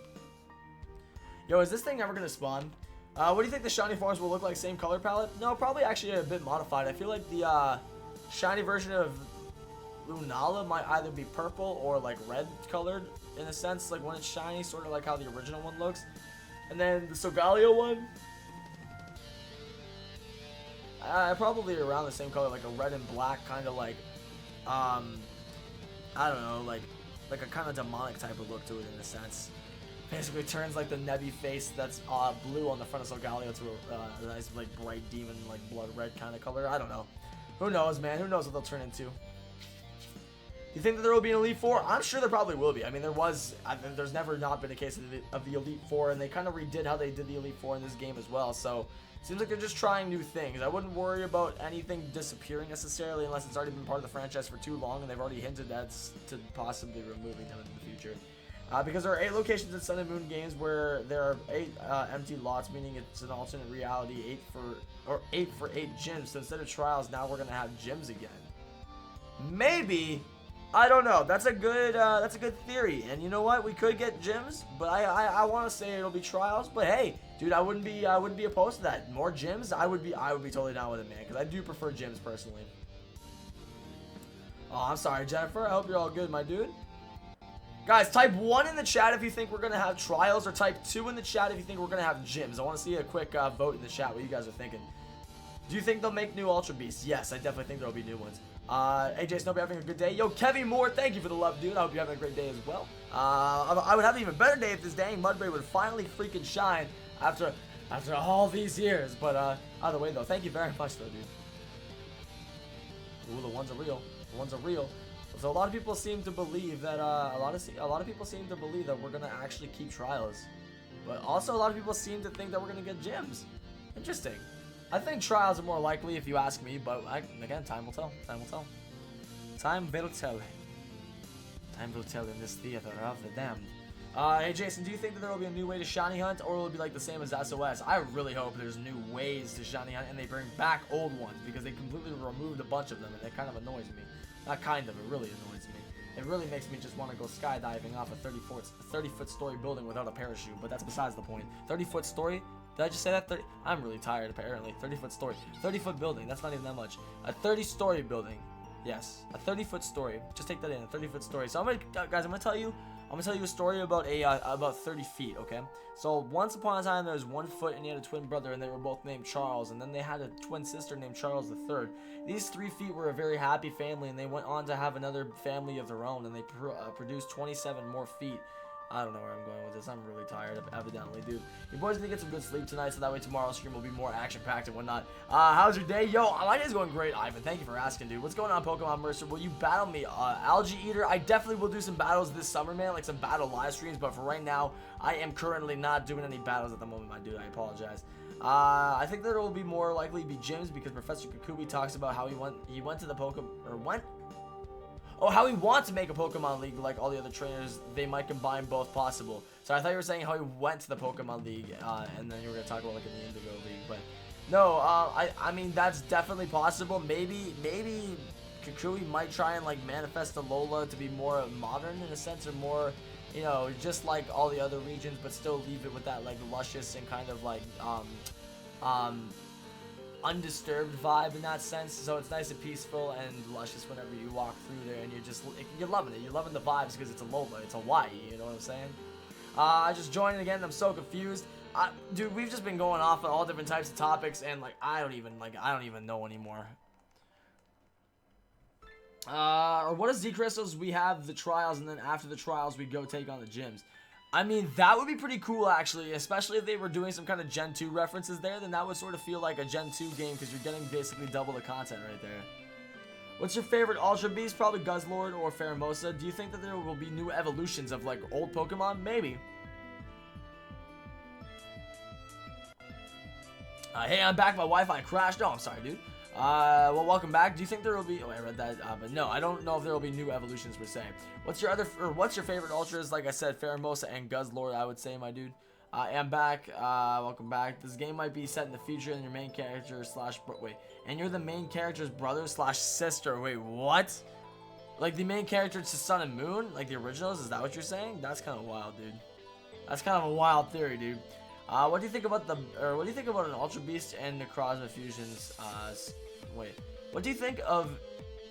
Yo, is this thing ever gonna spawn? What do you think the shiny forms will look like? Same color palette? No, probably actually a bit modified. I feel like the shiny version of Lunala might either be purple or like red colored in a sense, like when it's shiny, sort of like how the original one looks. And then the Solgaleo one, probably around the same color, like a red and black, kind of like, I don't know, like a kind of demonic type of look to it in a sense. Basically turns like the Nebby face that's blue on the front of Solgaleo to a nice like bright demon, like blood red kind of color. I don't know. Who knows, man? Who knows what they'll turn into? You think that there will be an Elite Four? I'm sure there probably will be. I mean, there's never not been a case of the Elite Four, and they kind of redid how they did the Elite Four in this game as well. So, it seems like they're just trying new things. I wouldn't worry about anything disappearing necessarily unless it's already been part of the franchise for too long, and they've already hinted at to possibly removing them in the future. Because there are 8 locations in Sun and Moon games where there are 8 empty lots, meaning it's an alternate reality, 8 for 8 gyms. So instead of trials, now we're gonna have gyms again. Maybe. I don't know. That's a good theory. And you know what? We could get gyms, but I want to say it'll be trials. But hey, dude, I wouldn't be opposed to that. More gyms, I would be totally down with it, man. Because I do prefer gyms personally. Oh, I'm sorry, Jennifer. I hope you're all good, my dude. Guys, type 1 in the chat if you think we're gonna have trials, or type 2 in the chat if you think we're gonna have gyms. I want to see a quick vote in the chat. What you guys are thinking? Do you think they'll make new Ultra Beasts? Yes, I definitely think there'll be new ones. Hey Jason, hope you're having a good day. Yo, Kevin Moore, thank you for the love, dude. I hope you're having a great day as well. I would have an even better day if this dang Mudbray would finally freaking shine after all these years. But either way though, thank you very much though, dude. Ooh, the ones are real. The ones are real. So a lot of people seem to believe that a lot of people seem to believe that we're gonna actually keep trials, but also a lot of people seem to think that we're gonna get gyms. Interesting. I think trials are more likely if you ask me, but again, time will tell. Time will tell. Time will tell. Time will tell in this theater of the damned. Hey Jason, do you think that there will be a new way to shiny hunt, or will it be like the same as SOS? I really hope there's new ways to shiny hunt and they bring back old ones, because they completely removed a bunch of them and it kind of annoys me. Not kind of, it really annoys me. It really makes me just want to go skydiving off a 30-foot story building without a parachute, but that's besides the point. 30-foot story? Did I just say that? I'm really tired, apparently. 30-foot story. 30-foot building. That's not even that much. A 30-story building. Yes. A 30-foot story. Just take that in. A 30-foot story. So, guys, I'm gonna tell you a story about about 30 feet, okay? So, once upon a time, there was 1 foot and he had a twin brother, and they were both named Charles, and then they had a twin sister named Charles III. These 3 feet were a very happy family, and they went on to have another family of their own, and they produced 27 more feet. I don't know where I'm going with this. I'm really tired, evidently, dude. You boys need to get some good sleep tonight, so that way tomorrow's stream will be more action-packed and whatnot. How's your day? Yo, my day's going great, Ivan. Thank you for asking, dude. What's going on, Pokemon Mercer? Will you battle me? Algae Eater, I definitely will do some battles this summer, man, like some battle live streams, but for right now, I am currently not doing any battles at the moment, my dude. I apologize. I think there will be more likely be gyms, because Professor Kikubi talks about how he went to the how he wants to make a Pokemon League like all the other trainers. They might combine both possible. So I thought you were saying how he went to the Pokemon League, and then you were going to talk about like in the Indigo League. But no, I mean, that's definitely possible. Maybe Kukui might try and like manifest Alola to be more modern in a sense, or more, you know, just like all the other regions, but still leave it with that like luscious and kind of like undisturbed vibe in that sense. So it's nice and peaceful and luscious whenever you walk through there, and you're loving it. You're loving the vibes because it's Alola, it's Hawaii, you know what I'm saying? I just joined again. I'm so confused. Dude, we've just been going off on all different types of topics, and like I don't even know anymore. Or what is Z Crystals? We have the trials, and then after the trials, we go take on the gyms. I mean, that would be pretty cool, actually, especially if they were doing some kind of Gen 2 references there. Then that would sort of feel like a Gen 2 game, because you're getting basically double the content right there. What's your favorite Ultra Beast? Probably Guzzlord or Pheromosa. Do you think that there will be new evolutions of like old Pokemon? Maybe. Hey, I'm back. My Wi-Fi crashed. No, I'm sorry, dude. Well, welcome back. Do you think there will be? Oh, I read that, but no, I don't know if there will be new evolutions per se. What's your favorite ultras? Like I said, Pheromosa and Guzzlord, I would say, my dude. I am back. Welcome back. This game might be set in the future, and your main character and you're the main character's brother / sister. Wait, what? Like the main character to Sun and Moon, like the originals? Is that what you're saying? That's kind of wild, dude. That's kind of a wild theory, dude. What do you think about an Ultra Beast and Necrozma fusions? What do you think of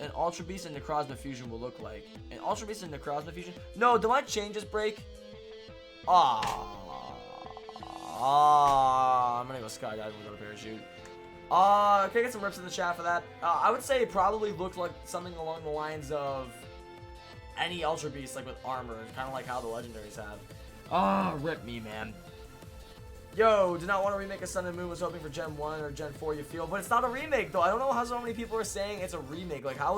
an Ultra Beast and Necrozma fusion will look like? An Ultra Beast and Necrozma fusion? No, do my chain just break? I'm gonna go skydiving without a parachute. Can I get some rips in the chat for that? I would say it probably looked like something along the lines of any Ultra Beast, like with armor, kind of like how the legendaries have. Rip me, man. Yo, did not want to remake a Sun and Moon, was hoping for Gen 1 or Gen 4, you feel, but it's not a remake though. I don't know how so many people are saying it's a remake. Like how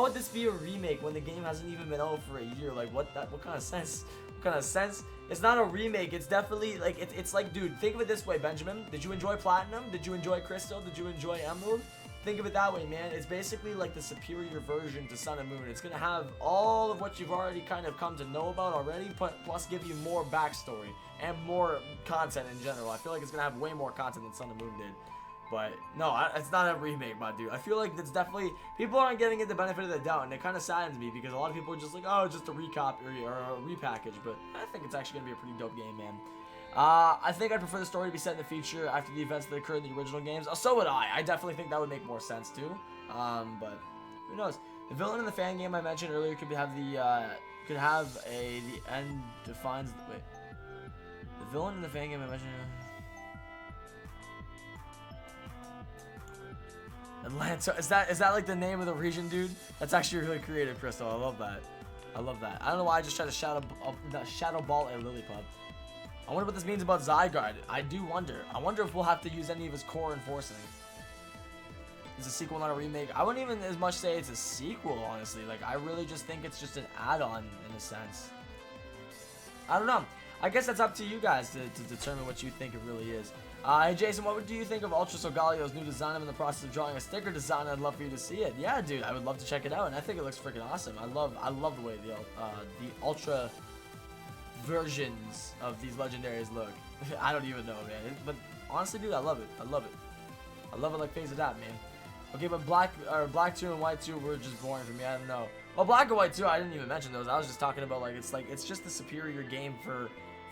would this be a remake when the game hasn't even been out for a year? Like what kind of sense? What kind of sense? It's not a remake. It's definitely like it's like, dude, think of it this way, Benjamin. Did you enjoy Platinum? Did you enjoy Crystal? Did you enjoy Emerald? Think of it that way, man. It's basically like the superior version to Sun and Moon. It's gonna have all of what you've already kind of come to know about already, plus give you more backstory and more content in general. I feel like it's gonna have way more content than Sun and Moon did. But no, it's not a remake, my dude. I feel like it's definitely, people aren't getting it the benefit of the doubt, and it kind of saddens me because a lot of people are just like, oh, it's just a recopy or a repackage. But I think it's actually gonna be a pretty dope game, man. I think I'd prefer the story to be set in the future after the events that occurred in the original games. Oh, so would I. I definitely think that would make more sense too. But who knows? The villain in the fan game I mentioned earlier could have the end defines. Wait, the villain in the fan game I mentioned. Atlanta. Is that like the name of the region, dude? That's actually really creative, Crystal. I love that. I love that. I don't know why I just tried to shadow ball a Lillipup. I wonder what this means about Zygarde. I do wonder. I wonder if we'll have to use any of his core enforcing. It's a sequel, not a remake. I wouldn't even as much say it's a sequel, honestly. Like, I really just think it's just an add-on in a sense. I don't know. I guess that's up to you guys to determine what you think it really is. Hey Jason, what do you think of Ultra Solgalio's new design? I'm in the process of drawing a sticker design. I'd love for you to see it. Yeah, dude, I would love to check it out, and I think it looks freaking awesome. I love the way the Ultra versions of these legendaries look. I don't even know, man. But honestly, dude, I love it. I love it. I love it like Phase Adapt, man. Okay, but Black 2 and White 2 were just boring for me. I don't know. Well, Black and White 2, I didn't even mention those. I was just talking about it's just the superior game for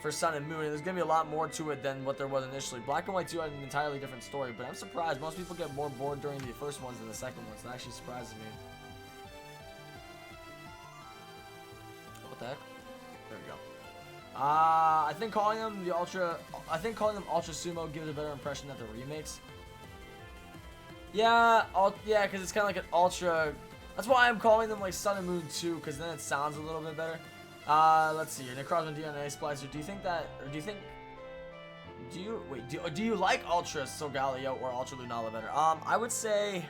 Sun and Moon, and there's gonna be a lot more to it than what there was initially. Black and White 2 had an entirely different story, but I'm surprised most people get more bored during the first ones than the second ones. That actually surprises me. What the heck? There we go. I think calling them Ultra Sumo gives a better impression than the remakes. Yeah, because it's kind of like an Ultra. That's why I'm calling them like Sun and Moon 2, because then it sounds a little bit better. Let's see here. Necrozma DNA Splicer. Do you like Ultra Solgaleo or Ultra Lunala better? I would say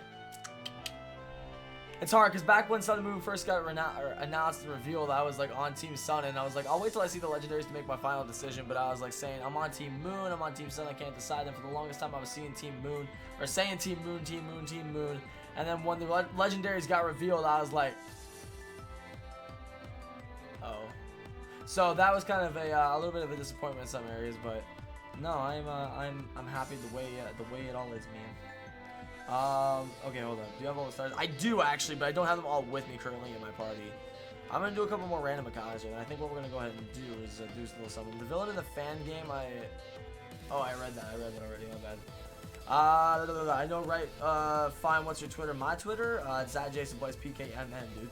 it's hard because back when Sun and Moon first got announced and revealed, I was like on Team Sun, and I was like, I'll wait till I see the legendaries to make my final decision. But I was like saying, I'm on Team Moon, I'm on Team Sun, I can't decide. And for the longest time, I was seeing Team Moon, or saying Team Moon, Team Moon, Team Moon. And then when the legendaries got revealed, I was like, oh. So that was kind of a little bit of a disappointment in some areas, but no, I'm happy the way it all is, man. Okay, hold on. Do you have all the stars? I do actually, but I don't have them all with me currently in my party. I'm gonna do a couple more random encounters here, and I think what we're gonna go ahead and do is do a little something. The villain in the fan game, I read that already. My bad. I know, right? Fine. What's your Twitter? My Twitter? It's at JasonBlazePKMN, dude.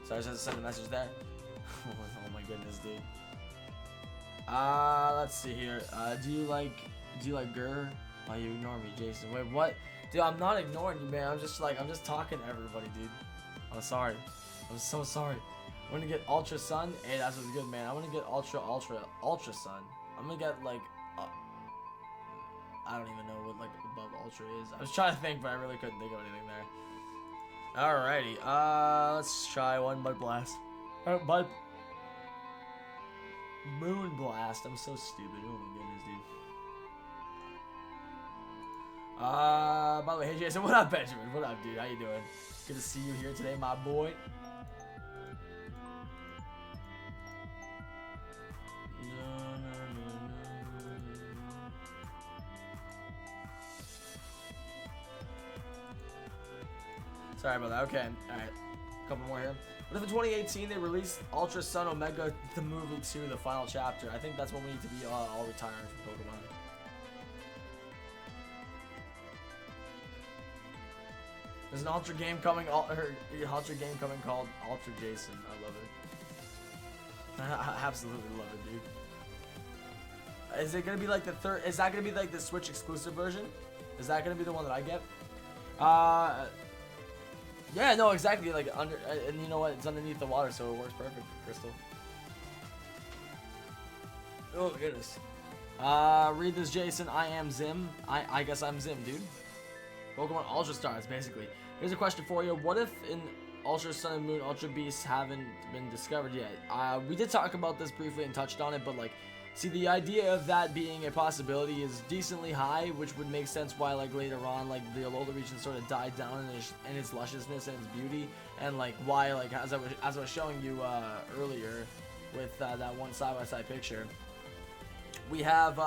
Sorry, I just had to send a message there. Oh my goodness, dude. Let's see here. Do you like Gur? Oh, you ignore me, Jason. Wait, what? Dude, I'm not ignoring you, man. I'm just talking to everybody, dude. I'm sorry. I'm so sorry. I'm gonna get Ultra Sun. Hey, that's what's good, man. I'm gonna get Ultra Sun. I'm gonna get like, I don't even know what like above Ultra is. I was trying to think, but I really couldn't think of anything there. Alrighty, let's try one Mud Blast. Mud Moon Blast. I'm so stupid. Oh my goodness, dude. By the way, hey Jason, what up, Benjamin? What up, dude? How you doing? Good to see you here today, my boy. Sorry about that. Okay, alright. A couple more here. What if in 2018 they released Ultra Sun Omega, the movie 2, the final chapter? I think that's when we need to be all retiring from Pokemon. There's an Ultra game coming, Ultra game coming called Ultra Jason. I love it. I absolutely love it, dude. Is it gonna be like the third? Is that gonna be like the Switch exclusive version? Is that gonna be the one that I get? Yeah, no, exactly. Like under, and you know what? It's underneath the water, so it works perfect for Crystal. Oh my goodness. Read this, Jason. I am Zim. I guess I'm Zim, dude. Pokemon Ultra Stars, basically. Here's a question for you. What if in Ultra Sun and Moon, Ultra Beasts haven't been discovered yet? We did talk about this briefly and touched on it, but like, see, the idea of that being a possibility is decently high, which would make sense why, like, later on, like, the Alola region sort of died down in its lusciousness and its beauty, and, like, why, like, as I was showing you earlier with that one side-by-side picture, we have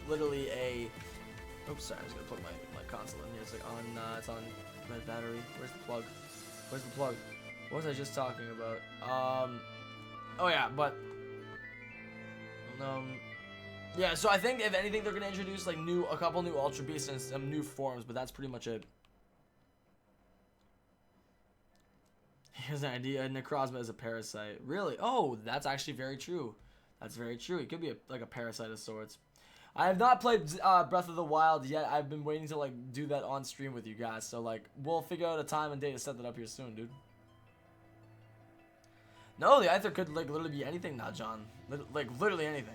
literally a, oops, sorry, I was gonna put my console in here. It's like on, it's on my battery. Where's the plug? Where's the plug? What was I just talking about? Oh yeah, but. Yeah, so I think if anything they're gonna introduce like a couple new Ultra Beasts and some new forms, but that's pretty much it. Here's an idea: Necrozma is a parasite. Really? Oh, that's actually very true. That's very true. It could be like a parasite of sorts. I have not played Breath of the Wild yet. I've been waiting to like do that on stream with you guys. So like we'll figure out a time and day to set that up here soon, dude. No, the Aether could like literally be anything now, John. Like literally anything.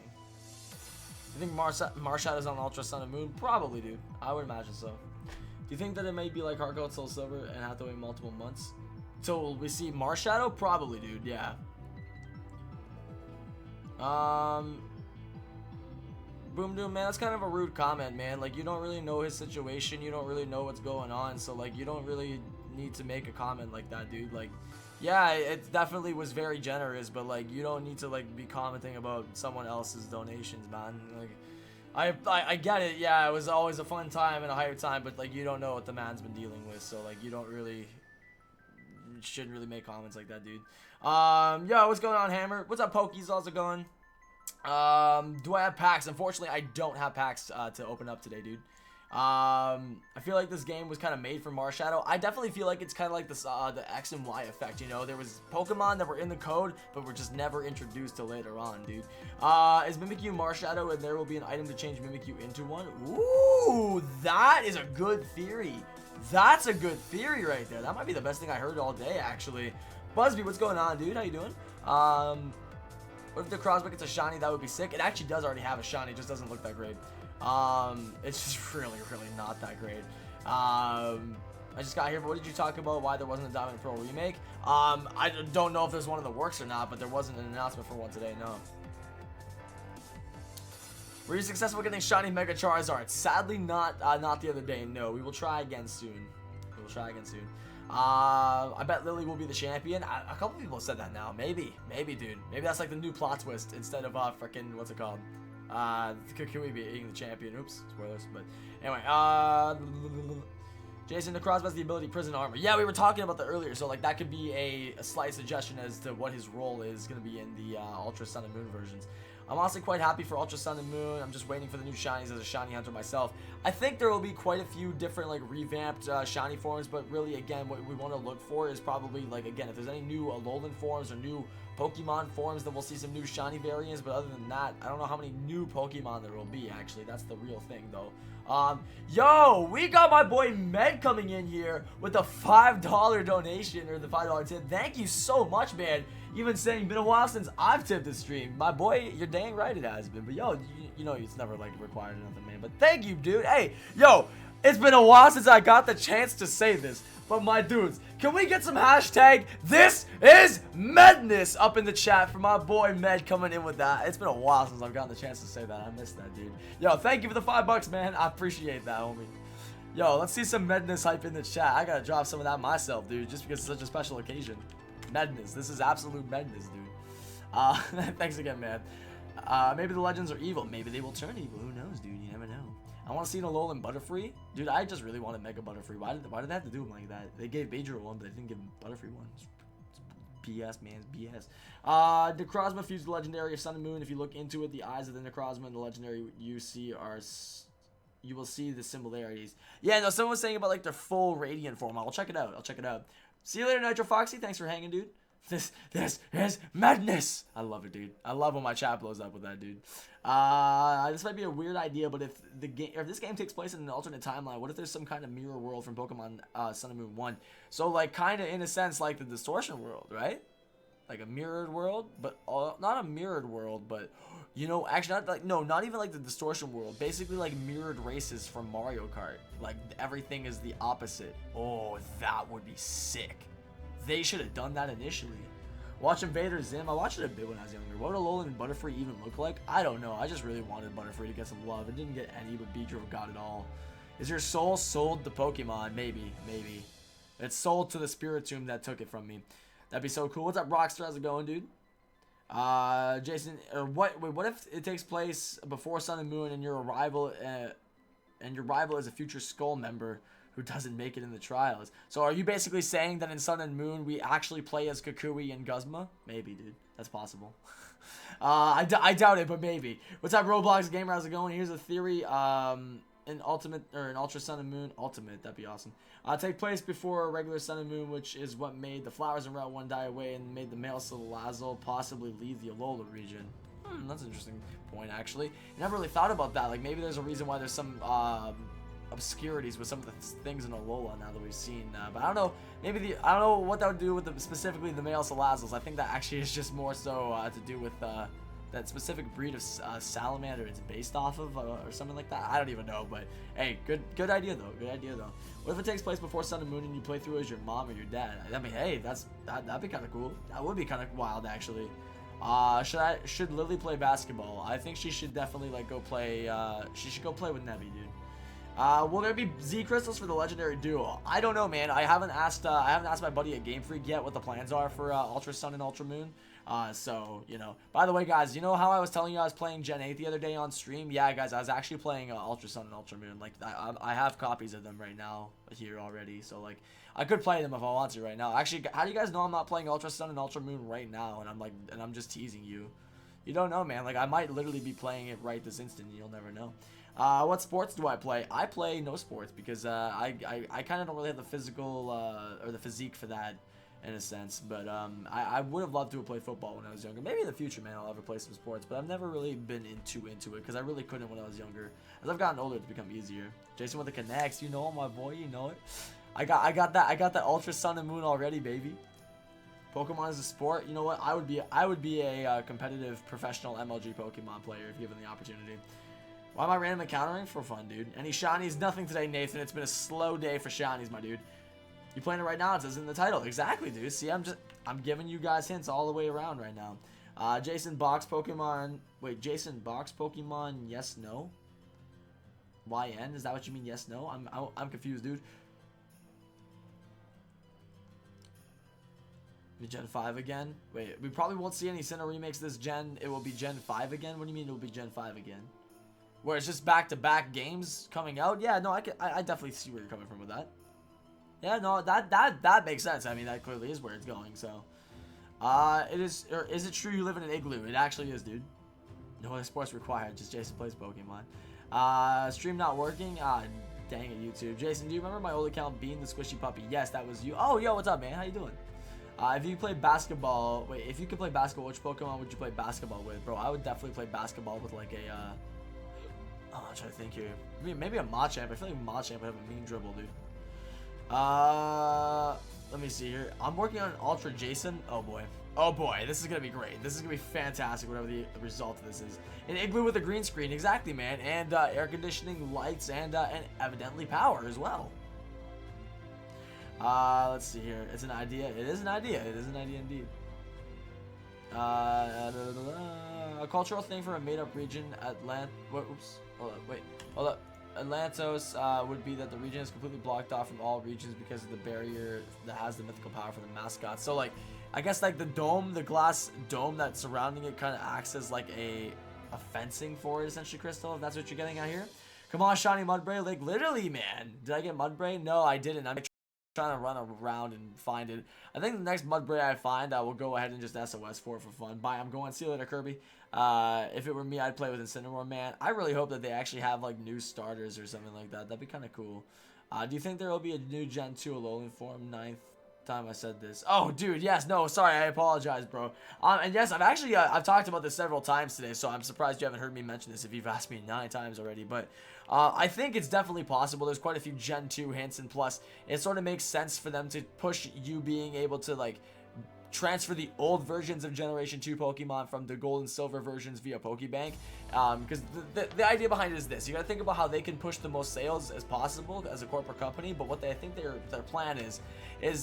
You think Marshadow's on Ultra Sun and Moon? Probably, dude. I would imagine so. Do you think that it might be like Heart Gold, Soul Silver and have to wait multiple months till we see Marshadow? Probably, dude. Yeah. Boom Doom, man, that's kind of a rude comment, man. Like, you don't really know his situation. You don't really know what's going on. So, like, you don't really need to make a comment like that, dude. Like, yeah, it definitely was very generous, but, like, you don't need to, like, be commenting about someone else's donations, man. Like, I get it. Yeah, it was always a fun time and a hype time, but, like, you don't know what the man's been dealing with. So, like, you don't really, shouldn't really make comments like that, dude. Yo, what's going on, Hammer? What's up, Pokies? How's it going? Do I have packs? Unfortunately, I don't have packs to open up today, dude. I feel like this game was kind of made for Marshadow. I definitely feel like it's kind of like this the X and Y effect, you know? There was Pokemon that were in the code, but were just never introduced till later on, dude. Is Mimikyu Marshadow, and there will be an item to change Mimikyu into one? Ooh, that is a good theory. That's a good theory right there. That might be the best thing I heard all day, actually. Busby, what's going on, dude? How you doing? What if the Necrozma gets a shiny? That would be sick. It actually does already have a shiny. It just doesn't look that great. It's just really not that great. I just got here, but what did you talk about? Why there wasn't a Diamond and Pearl remake? I don't know if there's one in the works or not, but there wasn't an announcement for one today, no. Were you successful getting shiny Mega Charizard? Sadly, not the other day, no. We will try again soon. We will try again soon. I bet Lily will be the champion. A couple people said that now. Maybe, dude. Maybe that's like the new plot twist instead of freaking what's it called? Kukui being the champion. Oops, spoilers. But anyway, Jason, Necrozma has the ability Prison Armor. Yeah, we were talking about that earlier. So like that could be a slight suggestion as to what his role is gonna be in the Ultra Sun and Moon versions. I'm honestly quite happy for Ultra Sun and Moon. I'm just waiting for the new shinies as a shiny hunter myself. I think there will be quite a few different like revamped shiny forms, but really again what we want to look for is probably like again if there's any new Alolan forms or new Pokemon forms, then we'll see some new shiny variants, but other than that, I don't know how many new Pokemon there will be actually. That's the real thing though. Yo, we got my boy Med coming in here with a $5 donation or the $5 tip. Thank you so much, man. Even saying been a while since I've tipped the stream. My boy, you're dang right it has been. But yo, you know it's never like required or nothing, man. But thank you, dude. Hey, yo, It's been a while since I got the chance to say this, but my dudes, can we get some hashtag "This is Madness" up in the chat for my boy Med coming in with that? It's been a while since I've gotten the chance to say that. I missed that, dude. Yo, thank you for the $5, man. I appreciate that, homie. Yo, let's see some Madness hype in the chat. I gotta drop some of that myself, dude, just because it's such a special occasion. Madness. This is absolute madness, dude. Thanks again, man. Maybe the legends are evil. Maybe they will turn evil. Who knows, dude? You never know. I want to see an alolan Butterfree. Dude, I just really wanted Mega Butterfree. Why did they have to do him like that? They gave Beedrill one, but they didn't give him Butterfree one. It's BS, man. It's BS. Necrozma fused the legendary of Sun and Moon. If you look into it, the eyes of the Necrozma and the legendary you see are... You will see the similarities. Yeah, no, someone was saying about, like, their full Radiant form. I'll check it out. See you later, Nitro Foxy. Thanks for hanging, dude. This is madness. I love it, dude. I love when my chat blows up with that, dude. This might be a weird idea, but if this game takes place in an alternate timeline, what if there's some kind of mirror world from Pokemon Sun and Moon 1? So, like, kind of in a sense like the distortion world, right? Like a mirrored world, but not a mirrored world, but you know, actually not even like the distortion world. Basically, like mirrored races from Mario Kart. Like everything is the opposite. Oh, that would be sick. They should have done that initially. Watch Invader Zim. I watched it a bit when I was younger. What would Alolan and Butterfree even look like? I don't know. I just really wanted Butterfree to get some love. It didn't get any, but Beedrill got it all. Is your soul sold to Pokemon? Maybe. It's sold to the Spiritomb that took it from me. That'd be so cool. What's up, Rockstar? How's it going, dude? Jason, or what if it takes place before Sun and Moon and your rival is a future Skull member who doesn't make it in the trials? So are you basically saying that in Sun and Moon we actually play as Kukui and Guzma? Maybe, dude. That's possible. I doubt it, but maybe. What's up, Roblox Gamer? How's it going? Here's a theory. An Ultra Sun and Moon Ultimate. That'd be awesome. Take place before a regular Sun and Moon, which is what made the flowers in Route 1 die away and made the male Salazzle possibly leave the Alola region. That's an interesting point, actually. I never really thought about that. Like, maybe there's a reason why there's some obscurities with some of the things in Alola now that we've seen. But I don't know. Maybe I don't know what that would do with specifically the male Salazzles. I think that actually is just more so to do with that specific breed of salamander it's based off of, or something like that. I don't even know, but hey, good idea though. What if it takes place before Sun and Moon and you play through as your mom or your dad? I mean, hey, that'd be kind of cool. That would be kind of wild, actually. Should Lily play basketball? I think she should definitely like go play. She should go play with Nebby, dude. Will there be Z crystals for the legendary duo? I don't know, man. I haven't asked my buddy at Game Freak yet what the plans are for Ultra Sun and Ultra Moon. So, you know, by the way, guys, you know how I was telling you I was playing Gen 8 the other day on stream? Yeah, guys, I was actually playing Ultra Sun and Ultra Moon. Like, I have copies of them right now here already. So, like, I could play them if I want to right now. Actually, how do you guys know I'm not playing Ultra Sun and Ultra Moon right now? And I'm just teasing you. You don't know, man. Like, I might literally be playing it right this instant. You'll never know. What sports do I play? I play no sports because I kind of don't really have the physical or the physique for that, in a sense, but I would have loved to have played football when I was younger. Maybe in the future, man, I'll ever play some sports, but I've never really been into it because I really couldn't when I was younger. As I've gotten older, it's become easier. Jason with the connects, you know, my boy, you know it. I got that Ultra Sun and Moon already, baby. Pokemon is a sport. You know what? I would be a competitive professional MLG Pokemon player if given the opportunity. Why am I random encountering? For fun, dude. Any shinies? Nothing today, Nathan. It's been a slow day for shinies, my dude. You playing it right now? It says in the title. Exactly, dude. See, I'm giving you guys hints all the way around right now. Jason box Pokemon. Wait, Jason box Pokemon. Yes, no. YN? Is that what you mean? Yes, no. I'm confused, dude. Gen 5 again? Wait, we probably won't see any Sinnoh remakes this gen. It will be Gen 5 again? What do you mean it will be Gen 5 again? Where it's just back-to-back games coming out? Yeah, no, I definitely see where you're coming from with that. Yeah, no, that makes sense. I mean, that clearly is where it's going, so. Is it true you live in an igloo? It actually is, dude. No other sports required, just Jason plays Pokemon. Stream not working? Dang it, YouTube. Jason, do you remember my old account being the Squishy Puppy? Yes, that was you. Oh, yo, what's up, man? How you doing? If you play basketball, if you could play basketball, which Pokemon would you play basketball with? Bro, I would definitely play basketball with like a, I'm trying to think here. Maybe a Machamp. I feel like Machamp would have a mean dribble, dude. Let me see here. I'm working on Ultra Jason. Oh boy. Oh boy, this is gonna be great. This is gonna be fantastic, whatever the result of this is. An igloo with a green screen, exactly, man, and air conditioning, lights, and evidently power as well. Let's see here. It's an idea. It is an idea. It is an idea indeed. A cultural thing from a made-up region, oops. Hold up. Atlantos would be that the region is completely blocked off from all regions because of the barrier that has the mythical power for the mascot. So, like, I guess, like, the dome, the glass dome that's surrounding it kind of acts as, like, a fencing for it, essentially, Crystal, if that's what you're getting at here. Come on, Shiny Mudbray. Like, literally, man. Did I get Mudbray? No, I didn't. I'm trying to run around and find it. I think the next Mudbray I find, I will go ahead and just SOS for fun. Bye, I'm going. See you later, Kirby. If it were me, I'd play with Incineroar, man. I really hope that they actually have, like, new starters or something like that. That'd be kind of cool. Do you think there will be a new Gen 2 Alolan form? 9th time I said this. Oh, dude, yes. No, sorry. I apologize, bro. And yes, I've actually, I've talked about this several times today, so I'm surprised you haven't heard me mention this if you've asked me 9 times already. But I think it's definitely possible. There's quite a few Gen 2 hints, and plus, it sort of makes sense for them to push you being able to, like, transfer the old versions of Generation 2 Pokemon from the Gold and Silver versions via Pokebank. Because the idea behind it is this. You gotta think about how they can push the most sales as possible as a corporate company, but what they think their plan is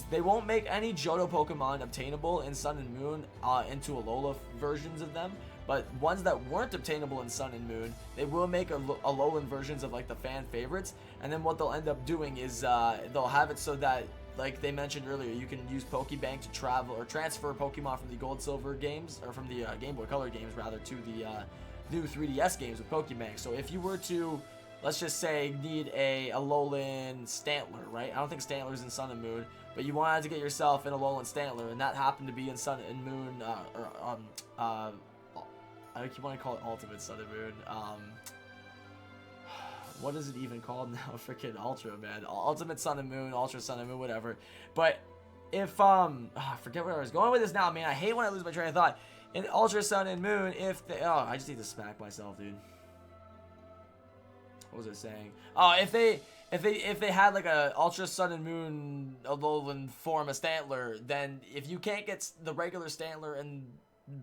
they won't make any Johto Pokemon obtainable in Sun and Moon into Alola versions of them, but ones that weren't obtainable in Sun and Moon, they will make Alolan versions of, like, the fan favorites, and then what they'll end up doing is they'll have it so that, like they mentioned earlier, you can use Pokebank to travel or transfer Pokemon from the Gold Silver games, or from the Game Boy Color games rather, to the new 3DS games with Pokebank. So if you were to, let's just say, need a Alolan Stantler, right? I don't think Stantler's in Sun and Moon, but you wanted to get yourself an Alolan Stantler, and that happened to be in Sun and Moon, I keep wanting to call it Ultimate Sun and Moon. What is it even called now? Freaking Ultra, man. Ultimate Sun and Moon, Ultra Sun and Moon, whatever. But if, I forget where I was going with this now, man. I hate when I lose my train of thought. In Ultra Sun and Moon, if they, I just need to smack myself, dude. What was I saying? Oh, if they had, like, a Ultra Sun and Moon Alolan form of Stantler, then if you can't get the regular Stantler and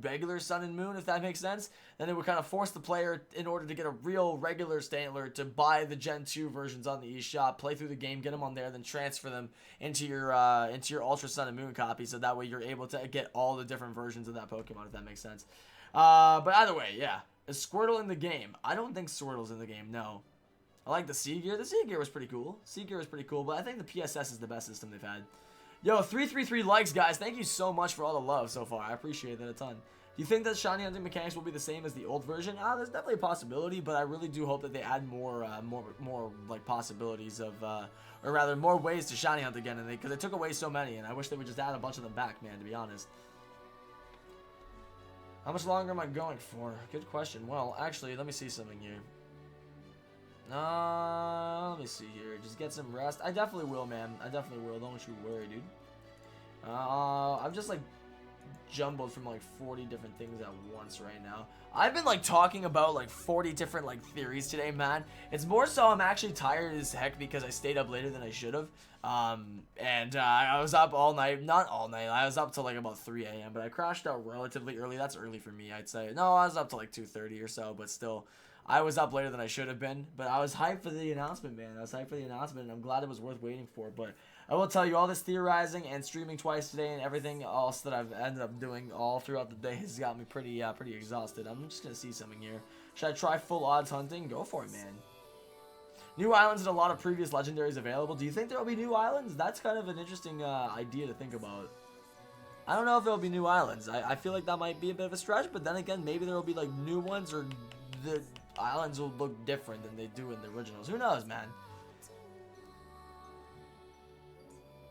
regular Sun and Moon, if that makes sense, then it would kind of force the player, in order to get a real regular Stantler, to buy the Gen 2 versions on the eShop, play through the game, get them on there, then transfer them into your Ultra Sun and Moon copy, so that way you're able to get all the different versions of that Pokemon, if that makes sense. But either way, yeah. Is Squirtle in the game? I don't think Squirtle's in the game, no. I like the Seagear. The Seagear was pretty cool. Seagear was pretty cool, but I think the PSS is the best system they've had. Yo, 333 likes, guys. Thank you so much for all the love so far. I appreciate that a ton. Do you think that shiny hunting mechanics will be the same as the old version? There's definitely a possibility, but I really do hope that they add more like possibilities of, or rather, more ways to shiny hunt again, because they took away so many, and I wish they would just add a bunch of them back, man. To be honest. How much longer am I going for? Good question. Well, actually, let me see something here. Let me see here. Just get some rest. I definitely will, man. I definitely will. Don't you worry, dude. I'm just, like, jumbled from, like, 40 different things at once right now. I've been, like, talking about, like, 40 different, like, theories today, man. It's more so I'm actually tired as heck because I stayed up later than I should have. I was up all night. Not all night. I was up till, like, about 3 a.m., but I crashed out relatively early. That's early for me, I'd say. No, I was up till, like, 2:30 or so, but still. I was up later than I should have been, but I was hyped for the announcement, man. I was hyped for the announcement, and I'm glad it was worth waiting for. But I will tell you, all this theorizing and streaming twice today and everything else that I've ended up doing all throughout the day has got me pretty exhausted. I'm just going to see something here. Should I try full odds hunting? Go for it, man. New islands and a lot of previous legendaries available. Do you think there will be new islands? That's kind of an interesting idea to think about. I don't know if there will be new islands. I feel like that might be a bit of a stretch, but then again, maybe there will be, like, new ones, or the islands will look different than they do in the originals. Who knows, man?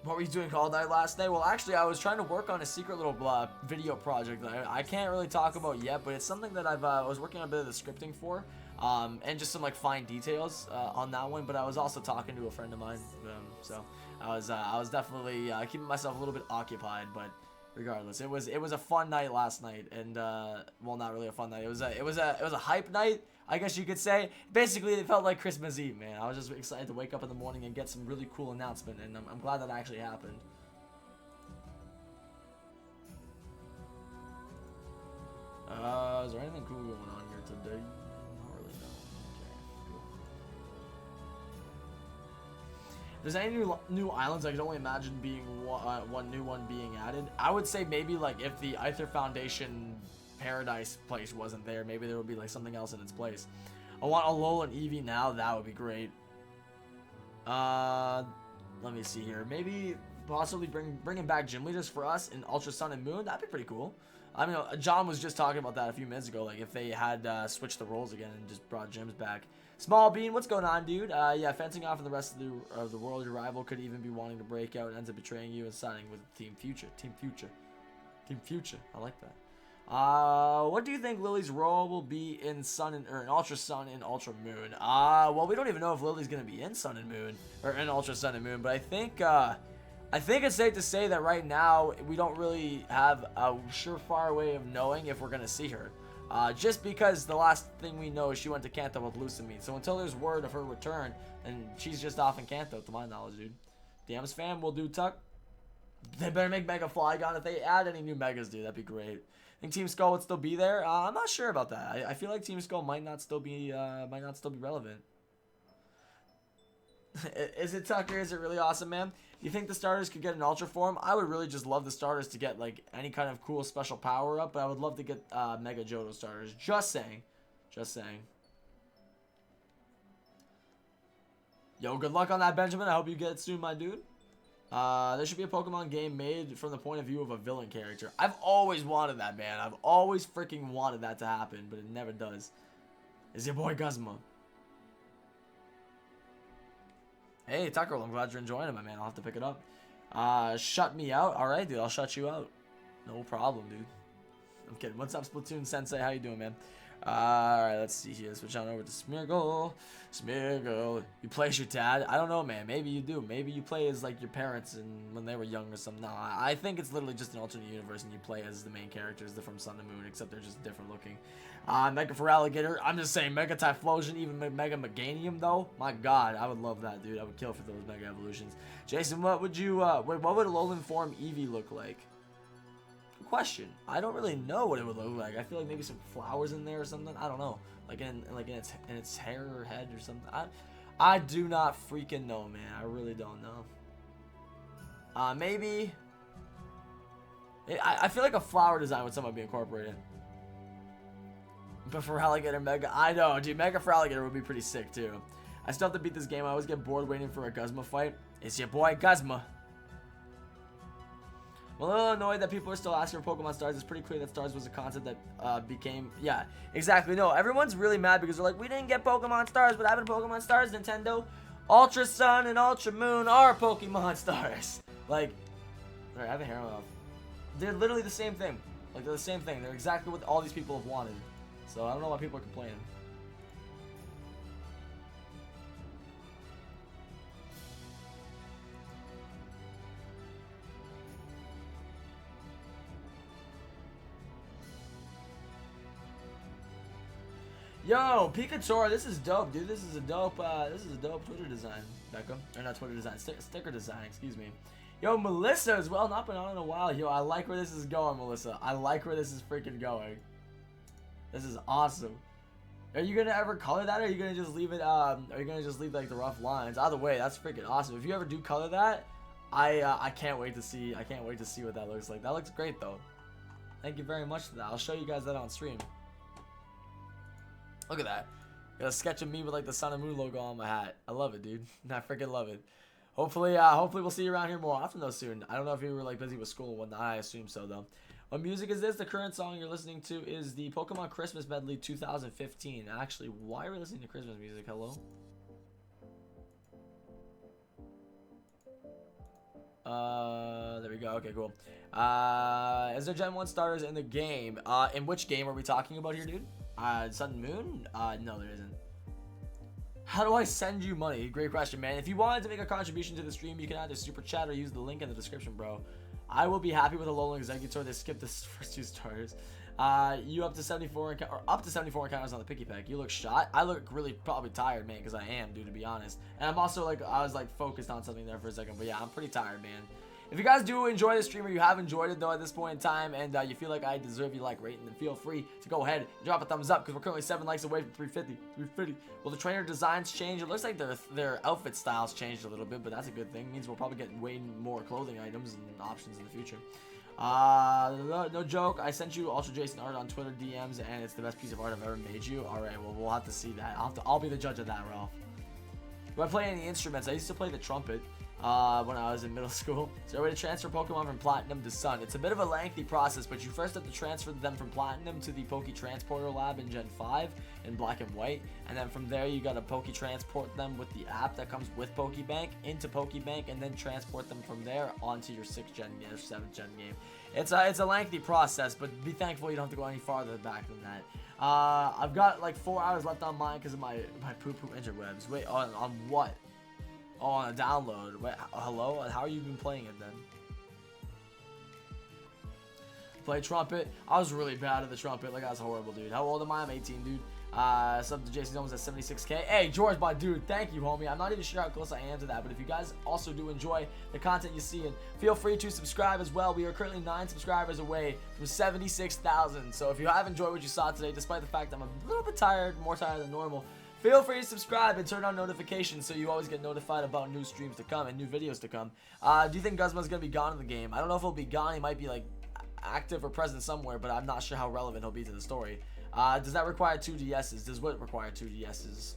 What were you doing all night last night? Well, actually, I was trying to work on a secret little video project that I can't really talk about yet, but it's something that I was working on a bit of the scripting for, and just some, like, fine details on that one. But I was also talking to a friend of mine, so I was definitely keeping myself a little bit occupied. But regardless, it was a fun night last night, and well, not really a fun night. It was a hype night, I guess you could say. Basically, it felt like Christmas Eve, man. I was just excited to wake up in the morning and get some really cool announcement, and I'm glad that actually happened. Is there anything cool going on here today? Not really, no. Okay, cool. If there's any new islands, I can only imagine being one new one being added. I would say maybe like if the Aether Foundation Paradise place wasn't there, maybe there would be like something else in its place. I want alolan Eevee now. That would be great. Let me see here. Maybe possibly bringing back gym leaders for us in Ultra Sun and Moon. That'd be pretty cool. I mean, John was just talking about that a few minutes ago. Like if they had switched the roles again and just brought gyms back. Small Bean, what's going on, dude? Yeah, fencing off in the rest of the world. Your rival could even be wanting to break out and ends up betraying you and signing with Team Future. Team Future. Team Future. I like that. What do you think Lily's role will be in in Ultra Sun and Ultra Moon? Well, we don't even know if Lily's gonna be in Sun and Moon or in Ultra Sun and Moon, but I think it's safe to say that right now we don't really have a surefire way of knowing if we're gonna see her. Just because the last thing we know is she went to Kanto with Lucamine. So until there's word of her return, and she's just off in Kanto, to my knowledge, dude. DM's fam will do Tuck. They better make Mega Flygon. If they add any new Megas, dude, that'd be great. Think Team Skull would still be there? I'm not sure about that. I feel like Team Skull might not still be relevant. Is it Tucker? Is it really awesome, man? You think the starters could get an Ultra form? I would really just love the starters to get like any kind of cool special power up, but I would love to get Mega Johto starters. Just saying. Just saying. Yo, good luck on that, Benjamin. I hope you get it soon, my dude. There should be a Pokemon game made from the point of view of a villain character. I've always wanted that, man. I've always freaking wanted that to happen, but it never does. Is your boy Guzma? Hey, Tucker, I'm glad you're enjoying it, my man. I'll have to pick it up. Shut me out? Alright, dude. I'll shut you out. No problem, dude. I'm kidding. What's up, Splatoon Sensei? How you doing, man? Alright, let's see here. Switch on over to Smeargle. Smeargle. You play as your dad? I don't know, man. Maybe you do. Maybe you play as like your parents and when they were young or something. No, I think it's literally just an alternate universe and you play as the main characters. They're from Sun and Moon, except they're just different looking. Mega Feraligatr. I'm just saying Mega Typhlosion, even Mega Meganium though. My god, I would love that, dude. I would kill for those Mega Evolutions. Jason, what would you what would alolan form Eevee look like? Question. I don't really know what it would look like. I feel like maybe some flowers in there or something. I don't know. Like in its hair or head or something. I do not freaking know, man. I really don't know. Maybe. I feel like a flower design would somehow be incorporated. But for Alligator Mega, I know, dude. Mega for Alligator would be pretty sick too. I still have to beat this game. I always get bored waiting for a Guzma fight. It's your boy Guzma. I'm a little annoyed that people are still asking for Pokemon Stars. It's pretty clear that Stars was a concept that became... Yeah, exactly. No, everyone's really mad because they're like, we didn't get Pokemon Stars. What happened to Pokemon Stars, Nintendo? Ultra Sun and Ultra Moon are Pokemon Stars. Like... Alright, I have a hair off. They're literally the same thing. Like, they're the same thing. They're exactly what all these people have wanted. So, I don't know why people are complaining. Yo, Pikachu, this is dope, dude. This is a dope Twitter design, Becca. Or not Twitter design, sticker design, excuse me. Yo, Melissa as well, not been on in a while. Yo, I like where this is going, Melissa. I like where this is freaking going. This is awesome. Are you gonna ever color that, or are you gonna just leave it, are you gonna just leave like the rough lines? Either way, that's freaking awesome. If you ever do color that, I can't wait to see what that looks like. That looks great though. Thank you very much for that. I'll show you guys that on stream. Look at that. Got a sketch of me with like the Sun and Moon logo on my hat. I love it, dude. I freaking love it. Hopefully we'll see you around here more often though soon. I don't know if you were like busy with school and whatnot. I assume so though. What music is this? The current song you're listening to is the Pokemon Christmas Medley 2015. Actually, why are we listening to Christmas music? Hello? There we go. Okay, cool. Is there Gen 1 starters in the game? In which game are we talking about here, dude? Sun and Moon? No, there isn't. How do I send you money? Great question, man. If you wanted to make a contribution to the stream, you can either super chat or use the link in the description, bro. I will be happy with a Alolan Exeggutor. They skipped the first two starters. You up to 74 encounters on the Picky Pack. You look shot. I look really probably tired, man, because I am, dude, to be honest. And I'm also like, I was like focused on something there for a second, but yeah, I'm pretty tired, man. If you guys do enjoy the stream, or you have enjoyed it though at this point in time, and you feel like I deserve your like rating, then feel free to go ahead and drop a thumbs up, because we're currently 7 likes away from 350. Will the trainer designs change? It looks like their outfit styles changed a little bit, but that's a good thing. It means we'll probably get way more clothing items and options in the future. No joke, I sent you Ultra Jason art on Twitter DMs, and it's the best piece of art I've ever made you. Alright, well, we'll have to see that. I'll be the judge of that, Ralph. Do I play any instruments? I used to play the trumpet when I was in middle school. So way to transfer Pokemon from Platinum to Sun. It's a bit of a lengthy process, but you first have to transfer them from Platinum to the Poke Transporter Lab in Gen 5 in Black and White, and then from there you gotta Poke Transport them with the app that comes with Pokebank into Pokebank, and then transport them from there onto your 6th Gen or 7th Gen game. It's a lengthy process, but be thankful you don't have to go any farther back than that. I've got like 4 hours left on mine because of my poo-poo interwebs. Wait, on what? Oh, on a download. Wait, hello? How are you been playing it then? Play trumpet. I was really bad at the trumpet. Like, I was horrible, dude. How old am I? I'm 18, dude. Sub to Jason's almost at 76k. Hey, George, my dude, thank you, homie. I'm not even sure how close I am to that, but if you guys also do enjoy the content you see, and feel free to subscribe as well. We are currently 9 subscribers away from 76,000. So if you have enjoyed what you saw today, despite the fact I'm a little bit tired, more tired than normal, feel free to subscribe and turn on notifications so you always get notified about new streams to come and new videos to come. Do you think Guzma's gonna be gone in the game? I don't know if he'll be gone. He might be like active or present somewhere, but I'm not sure how relevant he'll be to the story. Does that require 2 DSs? Does what require 2 DSs?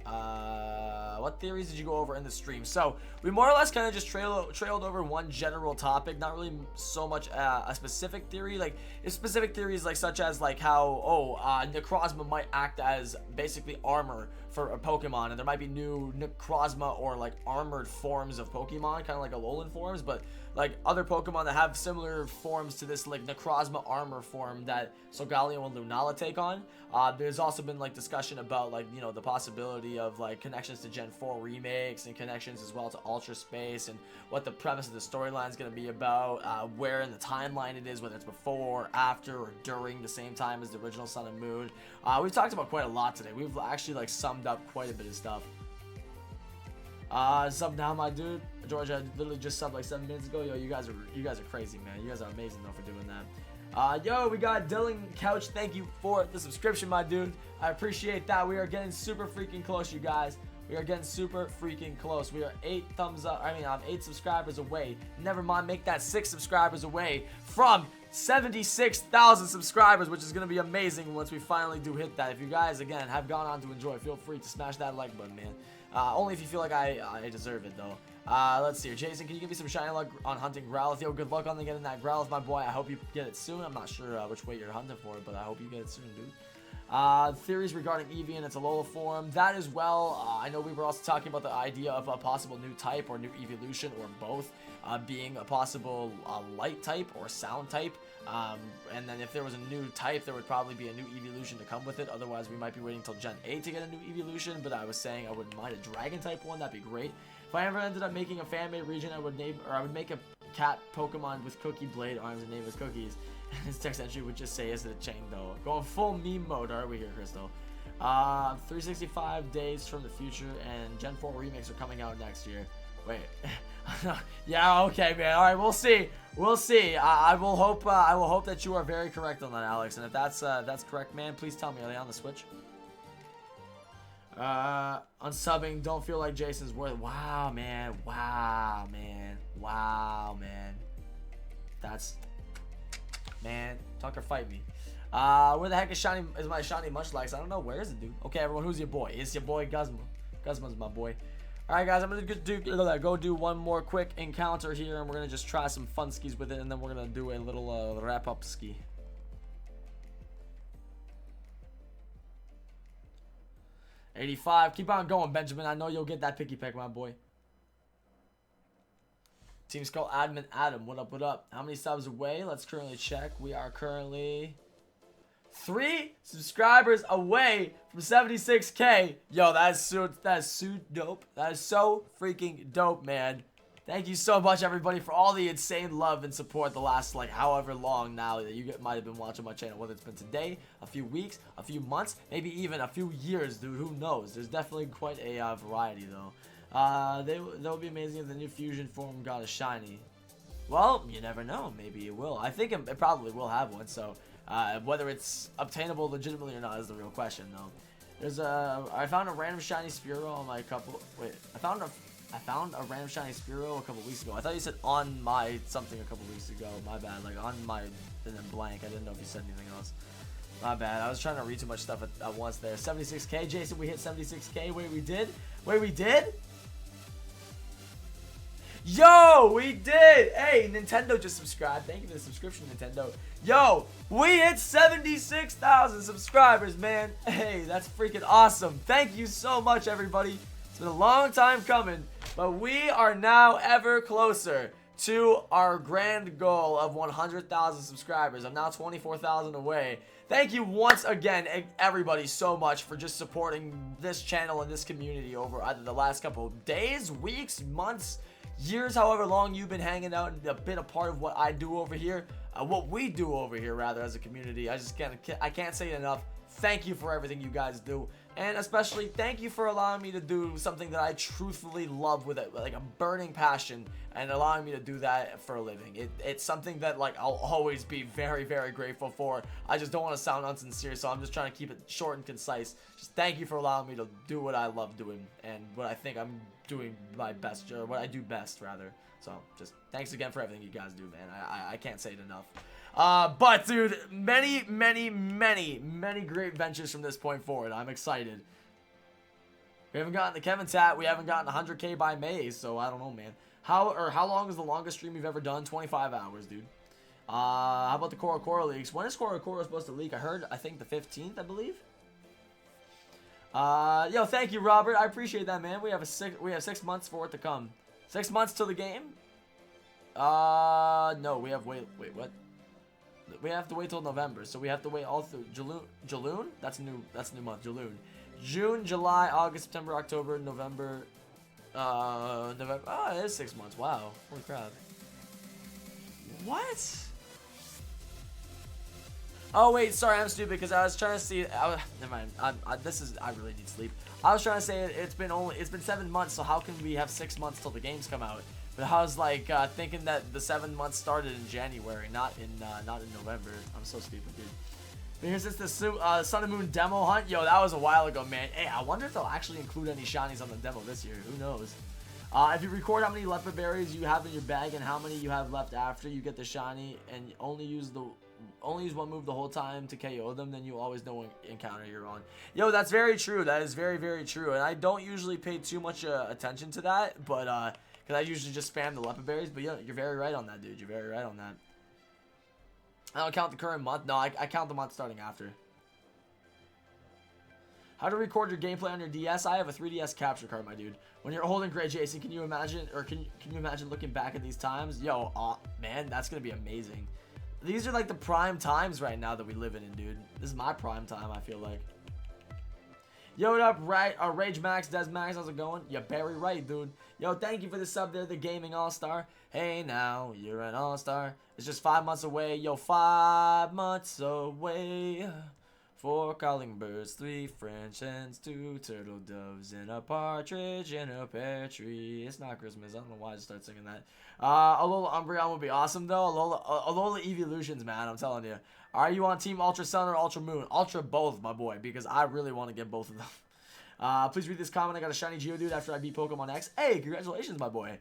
What theories did you go over in the stream? So we more or less kind of just trailed over one general topic, not really so much a specific theory. Like specific theories like such as like how Necrozma might act as basically armor for a Pokemon, and there might be new Necrozma or like armored forms of Pokemon, kind of like alolan forms, but like other Pokemon that have similar forms to this like Necrozma armor form that Solgaleo and Lunala take on. There's also been like discussion about like, you know, the possibility of like connections to Gen 4 remakes and connections as well to Ultra Space, and what the premise of the storyline is going to be about, where in the timeline it is, whether it's before, after, or during the same time as the original Sun and Moon. We've talked about quite a lot today. We've actually like summed up quite a bit of stuff. Sub now, my dude. George, I literally just subbed like 7 minutes ago. Yo, you guys are crazy, man. You guys are amazing though for doing that. Yo, we got Dylan Couch. Thank you for the subscription, my dude. I appreciate that. We are getting super freaking close, you guys. We are getting super freaking close. We are 8 thumbs up. I'm 8 subscribers away. Never mind, make that 6 subscribers away from 76,000 subscribers, which is going to be amazing once we finally do hit that. If you guys, again, have gone on to enjoy, feel free to smash that like button, man. Only if you feel like I deserve it, though. Let's see here. Jason, can you give me some shiny luck on hunting Growlithe? Yo, good luck on getting that Growlithe, my boy. I hope you get it soon. I'm not sure which way you're hunting for it, but I hope you get it soon, dude. Theories regarding Eevee and its Alola form. That as well. I know we were also talking about the idea of a possible new type or new evolution, or both, being a possible light type or sound type. And then if there was a new type, there would probably be a new evolution to come with it. Otherwise, we might be waiting until Gen 8 to get a new evolution. But I was saying I wouldn't mind a dragon type one. That'd be great. If I ever ended up making a fan-made region, I would make a cat Pokemon with cookie blade arms and name it Cookies. And his text entry would just say, "Is it a chain though?" Going full meme mode, are we here, Crystal? 365 days from the future, and Gen 4 remakes are coming out next year. Wait. Yeah, okay, man. All right, we'll see. We'll see. I will hope that you are very correct on that, Alex. And if that's correct, man, please tell me. Are they on the Switch? Unsubbing, don't feel like Jason's worth. Wow, man. Wow, man. Wow, man. That's, man. Tucker, fight me. Where the heck is my shiny Munchlax? I don't know. Where is it, dude? Okay, everyone, who's your boy? It's your boy Guzma. Guzma's my boy. Alright, guys, I'm gonna go do one more quick encounter here, and we're gonna just try some fun skis with it, and then we're gonna do a little wrap up ski. $85. Keep on going, Benjamin. I know you'll get that picky peck, my boy. Team Skull admin Adam, what up, what up? How many subs away? Let's currently check. We are currently 3 subscribers away from 76k. Yo, that's so dope. That is so freaking dope, man. Thank you so much, everybody, for all the insane love and support the last, like, however long now that you might have been watching my channel. Whether it's been today, a few weeks, a few months, maybe even a few years, dude. Who knows? There's definitely quite a variety, though. That would be amazing if the new fusion form got a shiny. Well, you never know. Maybe it will. I think it probably will have one. So whether it's obtainable legitimately or not is the real question, though. There's I found a random shiny Spearow on my couple. Wait, I found a random shiny Spearow a couple weeks ago. I thought you said on my something a couple weeks ago. My bad. Like on my and then blank. I didn't know if you said anything else. My bad. I was trying to read too much stuff at once there. 76K, Jason. We hit 76K. Wait, we did. Wait, we did. Yo, we did! Hey, Nintendo just subscribed. Thank you for the subscription, Nintendo. Yo, we hit 76,000 subscribers, man. Hey, that's freaking awesome. Thank you so much, everybody. It's been a long time coming, but we are now ever closer to our grand goal of 100,000 subscribers. I'm now 24,000 away. Thank you once again, everybody, so much for just supporting this channel and this community over either the last couple of days, weeks, months, years, however long you've been hanging out and been a part of what I do over here, what we do over here rather as a community. I can't say it enough. Thank you for everything you guys do, and especially thank you for allowing me to do something that I truthfully love with it, like a burning passion, and allowing me to do that for a living. It's something that like I'll always be very, very grateful for. I just don't want to sound unsincere, so I'm just trying to keep it short and concise. Just thank you for allowing me to do what I love doing and what I think I'm doing my best, or what I do best rather. So just thanks again for everything you guys do, man. I can't say it enough. But dude, many great ventures from this point forward. I'm excited. We haven't gotten the Kevin Tat. We haven't gotten 100K by May, so I don't know, man. How long is the longest stream you've ever done? 25 hours, dude. How about the Korokoro leaks? When is Korokoro supposed to leak? I think the 15th, I believe. Yo, thank you, Robert. I appreciate that, man. We have 6 months for it to come. 6 months till the game? No, we have wait, what? We have to wait till November, so we have to wait all through Jaloon? That's a new month, Jaloon. June, July, August, September, October, November. November. Oh, it is 6 months. Wow. Holy crap. What? Oh wait, sorry, I'm stupid because I was trying to see. Never mind. I really need sleep. I was trying to say it's been 7 months, so how can we have 6 months till the games come out? But I was like thinking that the 7 months started in January, not in November. I'm so stupid, dude. But here's just the Sun and Moon demo hunt. Yo, that was a while ago, man. Hey, I wonder if they'll actually include any shinies on the demo this year. Who knows? If you record how many leopard berries you have in your bag and how many you have left after you get the shiny, and only use one move the whole time to KO them, then you always know what encounter you're on. Yo, that's very true. That is very, very true. And I don't usually pay too much attention to that, but because I usually just spam the leopard berries. But yeah, you're very right on that, dude. You're very right on that. I don't count the current month. No, I count the month starting after. How to record your gameplay on your DS? I have a 3DS capture card, my dude. When you're holding Gray Jason, can you imagine, or can you imagine looking back at these times? Yo, man, that's gonna be amazing. These are like the prime times right now that we live in, dude. This is my prime time, I feel like. Yo, what up, Rage Max, Des Max, how's it going? You're very right, dude. Yo, thank you for the sub there, the Gaming All-Star. Hey, now, you're an All-Star. It's just 5 months away. Yo, 5 months away. 4 calling birds, 3 French hens, 2 turtle doves, and a partridge in a pear tree. It's not Christmas. I don't know why I just started singing that. Alola Umbreon would be awesome, though. Alola Evolutions, man, I'm telling you. Are you on Team Ultra Sun or Ultra Moon? Ultra both, my boy, because I really want to get both of them. Please read this comment. I got a shiny Geodude after I beat Pokemon X. Hey, congratulations, my boy.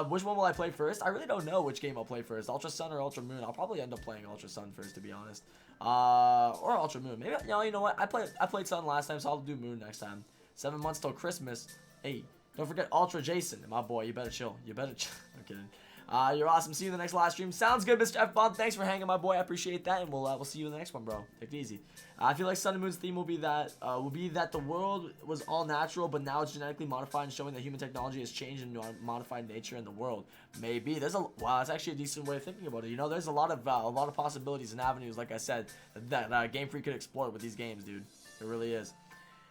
Which one will I play first? I really don't know which game I'll play first. Ultra Sun or Ultra Moon? I'll probably end up playing Ultra Sun first, to be honest. Or Ultra Moon. Maybe, you know what? I played Sun last time, so I'll do Moon next time. 7 months till Christmas. Hey, don't forget Ultra Jason. My boy, you better chill. You better chill. I'm kidding. You're awesome. See you in the next live stream. Sounds good, Mr. F-Bomb. Thanks for hanging, my boy. I appreciate that, and we'll see you in the next one, bro. Take it easy. I feel like Sun and Moon's theme will be that the world was all natural, but now it's genetically modified and showing that human technology has changed and modified nature in the world. Maybe wow, that's actually a decent way of thinking about it. You know, there's a lot of possibilities and avenues, like I said, that Game Freak could explore with these games, dude. It really is.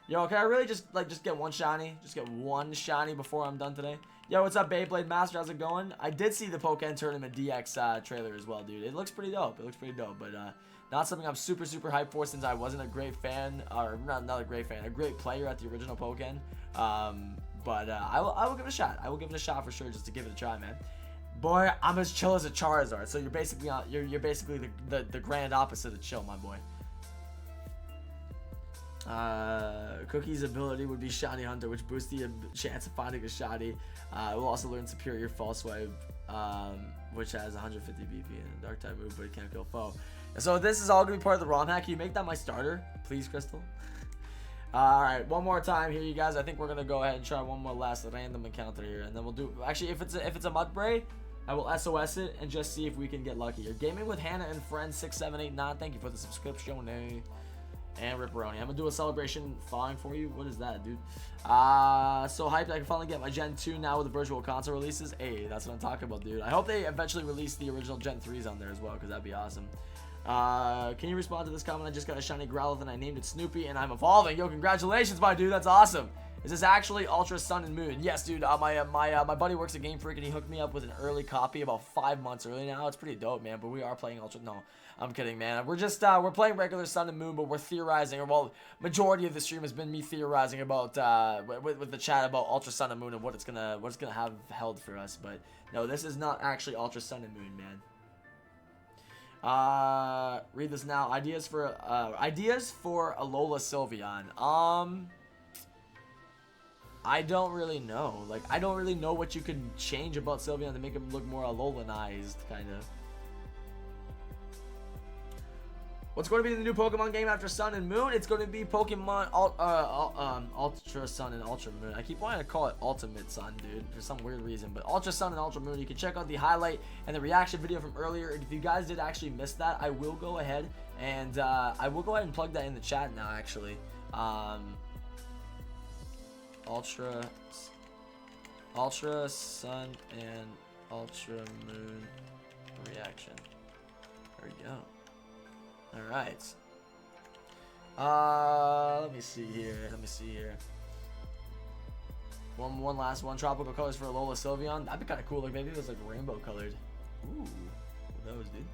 Yo, can I really just get one shiny? Just get one shiny before I'm done today? Yo, what's up, Beyblade Master? How's it going? I did see the Pokken Tournament DX trailer as well, dude. It looks pretty dope. It looks pretty dope, but not something I'm super hyped for since I wasn't a great fan, or not a great fan, a great player at the original Pokken. but I will give it a shot. I will give it a shot for sure, just to give it a try, man. Boy, I'm as chill as a Charizard, so you're basically the grand opposite of chill, my boy. Cookie's ability would be Shiny Hunter, which boosts the chance of finding a shiny. We'll also learn Superior False Swipe, which has 150 BP and a Dark type move, but it can't kill foe. So this is all gonna be part of the ROM hack. Can you make that my starter, please, Crystal? All right, one more time here, you guys. I think we're gonna go ahead and try one more last random encounter here, and then we'll do. Actually, if it's a Mudbray, I will SOS it and just see if we can get lucky. You're gaming with Hannah and friends 6789. Thank you for the subscription. And Ripperoni. I'm gonna do a celebration following for you. What is that, dude? So hyped I can finally get my Gen 2 now with the virtual console releases. Hey, that's what I'm talking about, dude. I hope they eventually release the original Gen 3s on there as well, because that'd be awesome. Can you respond to this comment? I just got a shiny Growlithe and I named it Snoopy and I'm evolving. Yo, congratulations, my dude. That's awesome. Is this actually Ultra Sun and Moon? Yes, dude. My buddy works at Game Freak and he hooked me up with an early copy about 5 months early now. It's pretty dope, man. But we are playing Ultra. No, I'm kidding, man. We're just we're playing regular Sun and Moon, but we're theorizing. Or well, majority of the stream has been me theorizing about with the chat about Ultra Sun and Moon and what it's gonna have held for us. But no, this is not actually Ultra Sun and Moon, man. Read this now. Ideas for Alola Sylveon. I don't really know. Like, I don't really know what you can change about Sylveon to make him look more Alolanized, kind of. What's going to be the new Pokemon game after Sun and Moon? It's going to be Pokemon Ultra Sun and Ultra Moon. I keep wanting to call it Ultimate Sun, dude, for some weird reason. But Ultra Sun and Ultra Moon. You can check out the highlight and the reaction video from earlier. If you guys did actually miss that, I will go ahead and plug that in the chat now, actually. Ultra Sun and Ultra Moon reaction. There we go. Alright. Let me see here. One last one. Tropical colors for Alola Sylveon. That'd be kind of cool. Like, maybe it was like rainbow colored. Ooh. Who knows, dude?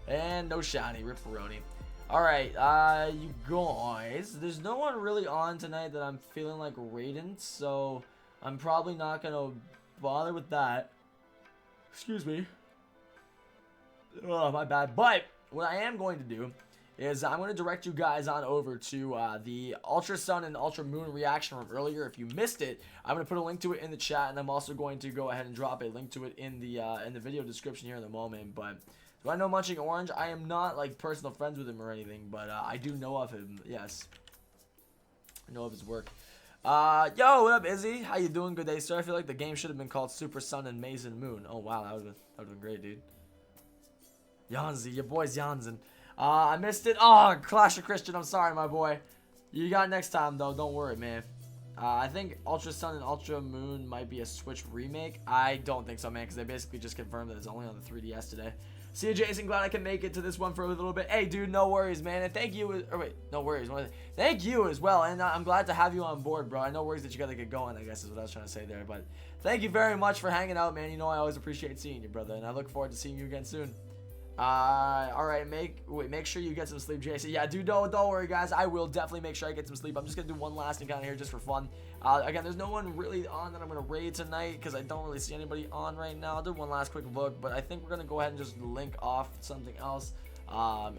And no shiny. Ripperoni. Alright, you guys. There's no one really on tonight that I'm feeling like raiding, so I'm probably not gonna bother with that. Excuse me. Oh, my bad. But what I am going to do is I'm going to direct you guys on over to the Ultra Sun and Ultra Moon reaction from earlier. If you missed it, I'm going to put a link to it in the chat, and I'm also going to go ahead and drop a link to it in the video description here in a moment. But do I know Munching Orange? I am not like personal friends with him or anything, but I do know of him. Yes, I know of his work. Yo, what up, Izzy? How you doing? Good day, sir. I feel like the game should have been called Super Sun and Mason Moon. Oh wow, that would have been great, dude. Yanzi, your boy's Yanzin. I missed it. Oh, Clash of Christian. I'm sorry, my boy. You got next time, though. Don't worry, man. I think Ultra Sun and Ultra Moon might be a Switch remake. I don't think so, man, because they basically just confirmed that it's only on the 3DS today. See you, Jason. Glad I can make it to this one for a little bit. Hey, dude, no worries, man. And thank you. Or wait, no worries. Thank you as well. And I'm glad to have you on board, bro. No worries that you got to get going, I guess is what I was trying to say there. But thank you very much for hanging out, man. You know I always appreciate seeing you, brother. And I look forward to seeing you again soon. All right, make sure you get some sleep, Jason. Yeah, dude, don't worry, guys. I will definitely make sure I get some sleep. I'm just gonna do one last encounter here just for fun. Again, there's no one really on that I'm gonna raid tonight because I don't really see anybody on right now. I'll do one last quick look, but I think we're gonna go ahead and just link off something else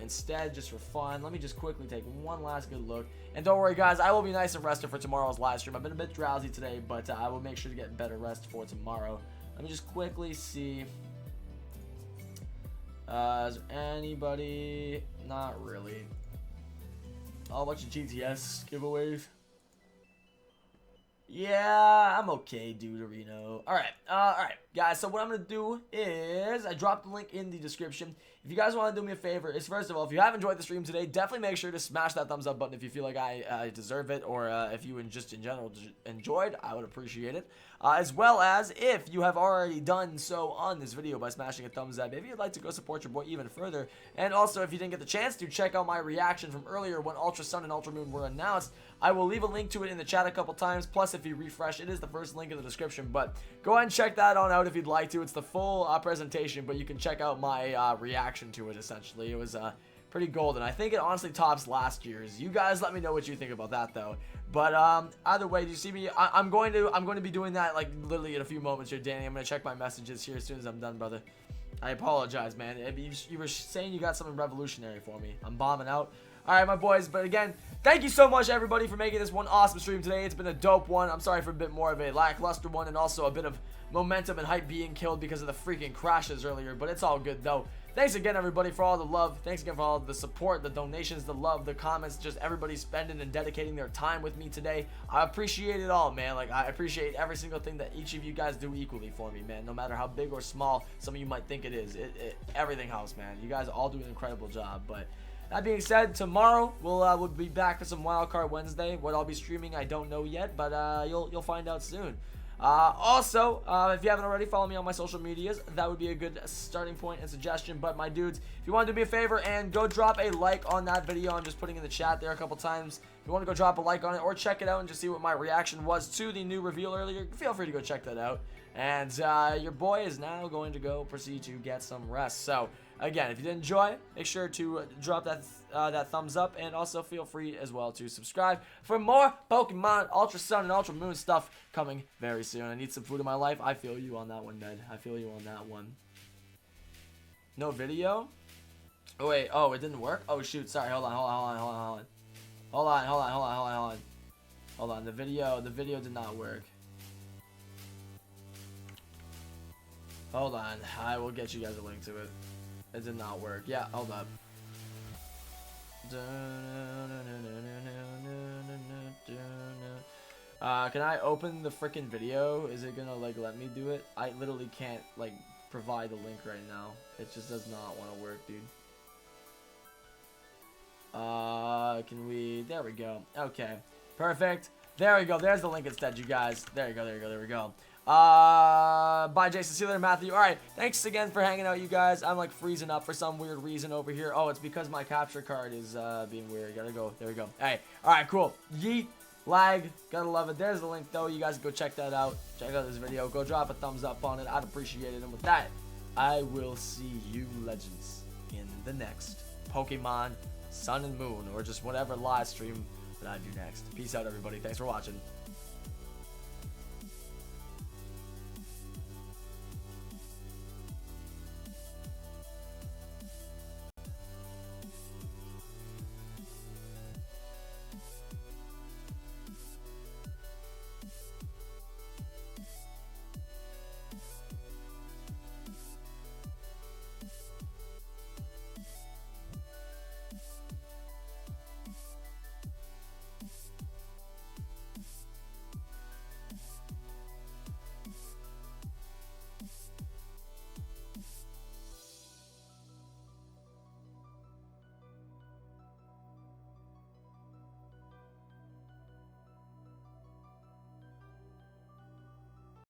instead, just for fun. Let me just quickly take one last good look. And don't worry, guys, I will be nice and rested for tomorrow's live stream. I've been a bit drowsy today, but I will make sure to get better rest for tomorrow. Let me just quickly see. Is there anybody? Not really. Oh, a bunch of GTS giveaways. Yeah, I'm okay, Deuterino. Alright, guys, so what I'm gonna do is I dropped the link in the description. If you guys want to do me a favor, is first of all, if you have enjoyed the stream today, definitely make sure to smash that thumbs up button if you feel like I deserve it, or if you just in general enjoyed, I would appreciate it. As well as if you have already done so on this video by smashing a thumbs up, if you'd like to go support your boy even further, and also if you didn't get the chance to check out my reaction from earlier when Ultra Sun and Ultra Moon were announced, I will leave a link to it in the chat a couple times. Plus, if you refresh, it is the first link in the description. But go ahead and check that on out if you'd like to. It's the full presentation, but you can check out my reaction to it, essentially. It was pretty golden. I think it honestly tops last year's. You guys let me know what you think about that though. But either way, do you see me? I'm going to be doing that like literally in a few moments here, Danny. I'm gonna check my messages here as soon as I'm done, brother. I apologize, man. You were saying you got something revolutionary for me. I'm bombing out. All right, my boys. But again, thank you so much, everybody, for making this one awesome stream today. It's been a dope one. I'm sorry for a bit more of a lackluster one and also a bit of momentum and hype being killed because of the freaking crashes earlier. But it's all good, though. Thanks again, everybody, for all the love. Thanks again for all the support, the donations, the love, the comments, just everybody spending and dedicating their time with me today. I appreciate it all, man. Like, I appreciate every single thing that each of you guys do equally for me, man. No matter how big or small some of you might think it is. Everything helps, man. You guys all do an incredible job. But that being said, tomorrow we'll be back for some Wildcard Wednesday. What I'll be streaming, I don't know yet, but you'll find out soon. Also, if you haven't already, follow me on my social medias. That would be a good starting point and suggestion. But my dudes, if you want to do me a favor and go drop a like on that video, I'm just putting in the chat there a couple times. If you want to go drop a like on it or check it out and just see what my reaction was to the new reveal earlier, feel free to go check that out. And your boy is now going to go proceed to get some rest. So again, if you did enjoy, make sure to drop that thumbs up, and also feel free as well to subscribe for more Pokemon Ultra Sun and Ultra Moon stuff coming very soon. I need some food in my life. I feel you on that one, Ned. I feel you on that one. No video? Oh wait, oh, it didn't work? Oh shoot, sorry, hold on. The video did not work. Hold on, I will get you guys a link to it. It did not work. Yeah, hold up. Can I open the freaking video? Is it gonna like let me do it? I literally can't like provide the link right now. It just does not want to work, dude. Can we? There we go. Okay, perfect. There we go. There's the link instead, you guys. There you go. There we go. Bye, Jason. See you later, Matthew. All right, thanks again for hanging out, you guys. I'm like freezing up for some weird reason over here. Oh, it's because my capture card is being weird. Gotta go. There we go. Hey, all right, cool. Yeet. Lag. Gotta love it. There's the link, though. You guys go check that out. Check out this video. Go drop a thumbs up on it. I'd appreciate it. And with that, I will see you legends in the next Pokemon Sun and Moon, or just whatever live stream that I do next. Peace out, everybody. Thanks for watching.